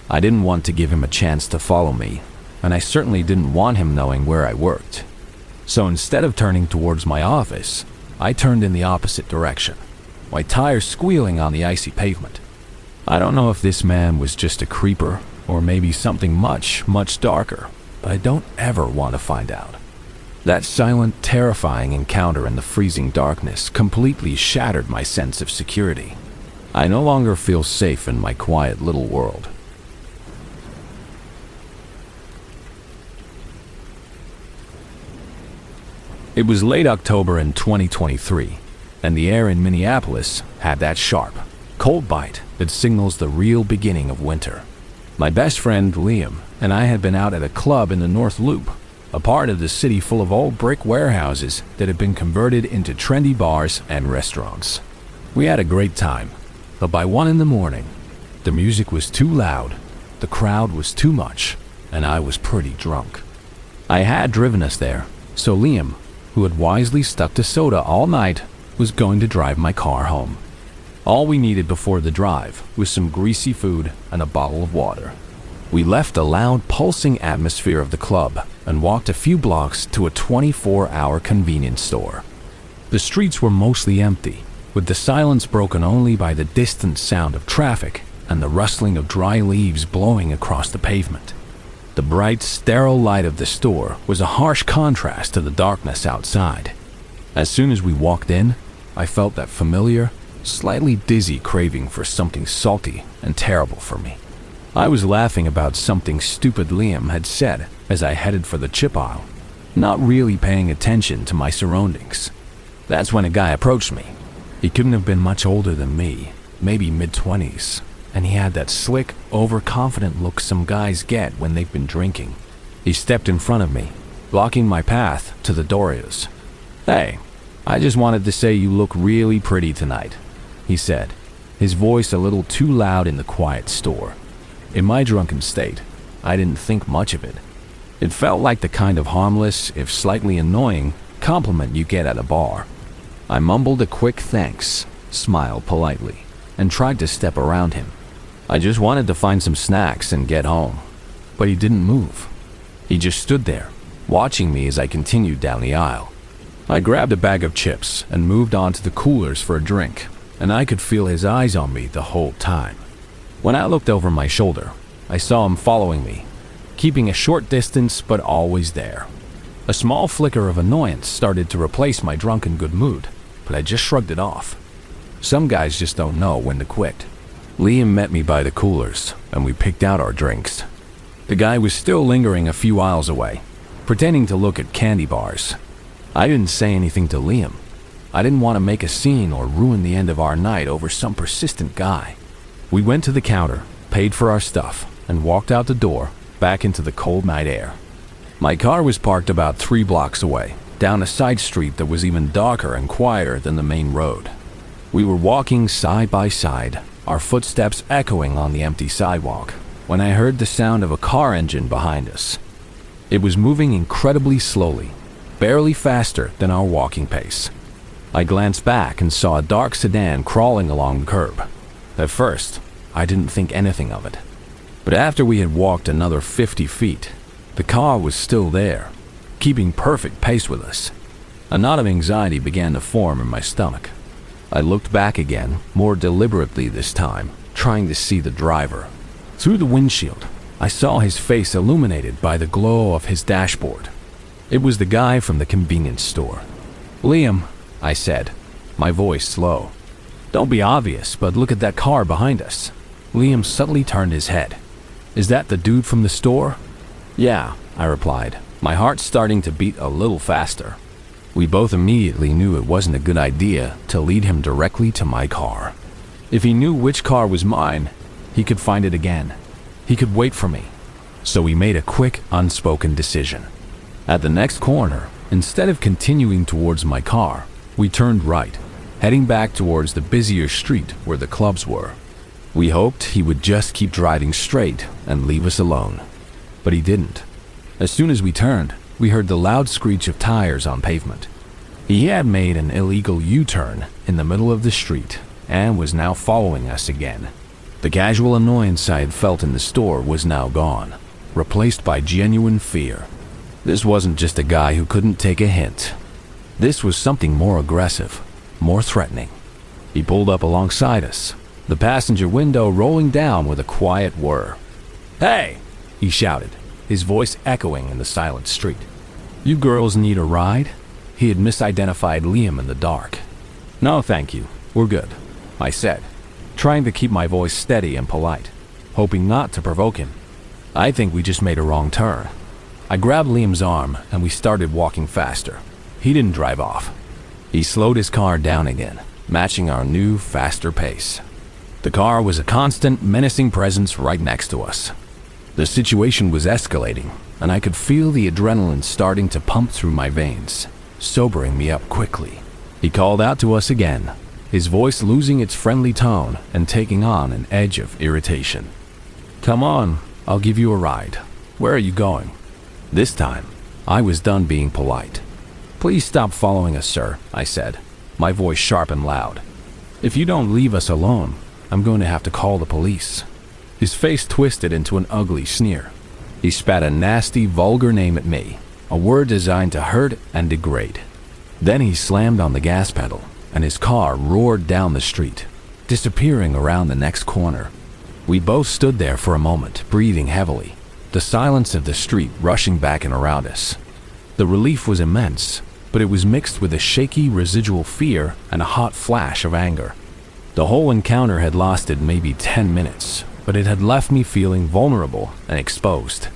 I didn't want to give him a chance to follow me, and I certainly didn't want him knowing where I worked. So instead of turning towards my office, I turned in the opposite direction, my tires squealing on the icy pavement. I don't know if this man was just a creeper or maybe something much, much darker, but I don't ever want to find out. That silent, terrifying encounter in the freezing darkness completely shattered my sense of security. I no longer feel safe in my quiet little world. It was late October in 2023, and the air in Minneapolis had that sharp, cold bite that signals the real beginning of winter. My best friend, Liam, and I had been out at a club in the North Loop, a part of the city full of old brick warehouses that had been converted into trendy bars and restaurants. We had a great time, but by 1 in the morning, the music was too loud, the crowd was too much, and I was pretty drunk. I had driven us there, so Liam, who had wisely stuck to soda all night, was going to drive my car home. All we needed before the drive was some greasy food and a bottle of water. We left the loud, pulsing atmosphere of the club and walked a few blocks to a 24-hour convenience store. The streets were mostly empty, with the silence broken only by the distant sound of traffic and the rustling of dry leaves blowing across the pavement. The bright, sterile light of the store was a harsh contrast to the darkness outside. As soon as we walked in, I felt that familiar, slightly dizzy craving for something salty and terrible for me. I was laughing about something stupid Liam had said as I headed for the chip aisle, not really paying attention to my surroundings. That's when a guy approached me. He couldn't have been much older than me, maybe mid-20s. And he had that slick, overconfident look some guys get when they've been drinking. He stepped in front of me, blocking my path to the Doritos. "Hey, I just wanted to say you look really pretty tonight," he said, his voice a little too loud in the quiet store. In my drunken state, I didn't think much of it. It felt like the kind of harmless, if slightly annoying, compliment you get at a bar. I mumbled a quick thanks, smiled politely, and tried to step around him. I just wanted to find some snacks and get home. But he didn't move. He just stood there, watching me as I continued down the aisle. I grabbed a bag of chips and moved on to the coolers for a drink, and I could feel his eyes on me the whole time. When I looked over my shoulder, I saw him following me, keeping a short distance but always there. A small flicker of annoyance started to replace my drunken good mood, but I just shrugged it off. Some guys just don't know when to quit. Liam met me by the coolers, and we picked out our drinks. The guy was still lingering a few aisles away, pretending to look at candy bars. I didn't say anything to Liam. I didn't want to make a scene or ruin the end of our night over some persistent guy. We went to the counter, paid for our stuff, and walked out the door, back into the cold night air. My car was parked about 3 blocks away, down a side street that was even darker and quieter than the main road. We were walking side by side, our footsteps echoing on the empty sidewalk, when I heard the sound of a car engine behind us. It was moving incredibly slowly, barely faster than our walking pace. I glanced back and saw a dark sedan crawling along the curb. At first, I didn't think anything of it. But after we had walked another 50 feet, the car was still there, keeping perfect pace with us. A knot of anxiety began to form in my stomach. I looked back again, more deliberately this time, trying to see the driver. Through the windshield, I saw his face illuminated by the glow of his dashboard. It was the guy from the convenience store. "Liam," I said, my voice slow. "Don't be obvious, but look at that car behind us." Liam suddenly turned his head. "Is that the dude from the store?" "Yeah," I replied, my heart starting to beat a little faster. We both immediately knew it wasn't a good idea to lead him directly to my car. If he knew which car was mine, he could find it again. He could wait for me. So we made a quick, unspoken decision. At the next corner, instead of continuing towards my car, we turned right, heading back towards the busier street where the clubs were. We hoped he would just keep driving straight and leave us alone. But he didn't. As soon as we turned, we heard the loud screech of tires on pavement. He had made an illegal U-turn in the middle of the street and was now following us again. The casual annoyance I had felt in the store was now gone, replaced by genuine fear. This wasn't just a guy who couldn't take a hint. This was something more aggressive, more threatening. He pulled up alongside us, the passenger window rolling down with a quiet whir. "Hey!" he shouted, his voice echoing in the silent street. "You girls need a ride?" He had misidentified Liam in the dark. "No, thank you. We're good," I said, trying to keep my voice steady and polite, hoping not to provoke him. "I think we just made a wrong turn." I grabbed Liam's arm and we started walking faster. He didn't drive off. He slowed his car down again, matching our new, faster pace. The car was a constant, menacing presence right next to us. The situation was escalating, and I could feel the adrenaline starting to pump through my veins, sobering me up quickly. He called out to us again, his voice losing its friendly tone and taking on an edge of irritation. "Come on, I'll give you a ride. Where are you going?" This time, I was done being polite. "Please stop following us, sir," I said, my voice sharp and loud. "If you don't leave us alone, I'm going to have to call the police." His face twisted into an ugly sneer. He spat a nasty, vulgar name at me, a word designed to hurt and degrade. Then he slammed on the gas pedal, and his car roared down the street, disappearing around the next corner. We both stood there for a moment, breathing heavily, the silence of the street rushing back and around us. The relief was immense, but it was mixed with a shaky residual fear and a hot flash of anger. The whole encounter had lasted maybe 10 minutes, but it had left me feeling vulnerable and exposed.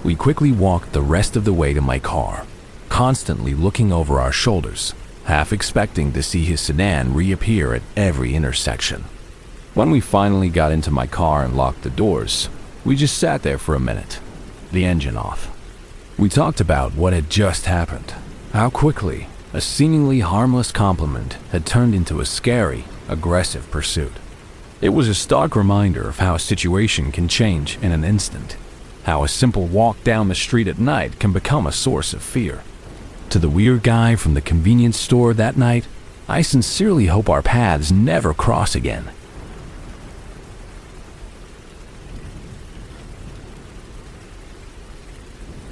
We quickly walked the rest of the way to my car, constantly looking over our shoulders, half expecting to see his sedan reappear at every intersection. When we finally got into my car and locked the doors, we just sat there for a minute, the engine off. We talked about what had just happened, how quickly a seemingly harmless compliment had turned into a scary, aggressive pursuit. It was a stark reminder of how a situation can change in an instant, how a simple walk down the street at night can become a source of fear. To the weird guy from the convenience store that night, I sincerely hope our paths never cross again.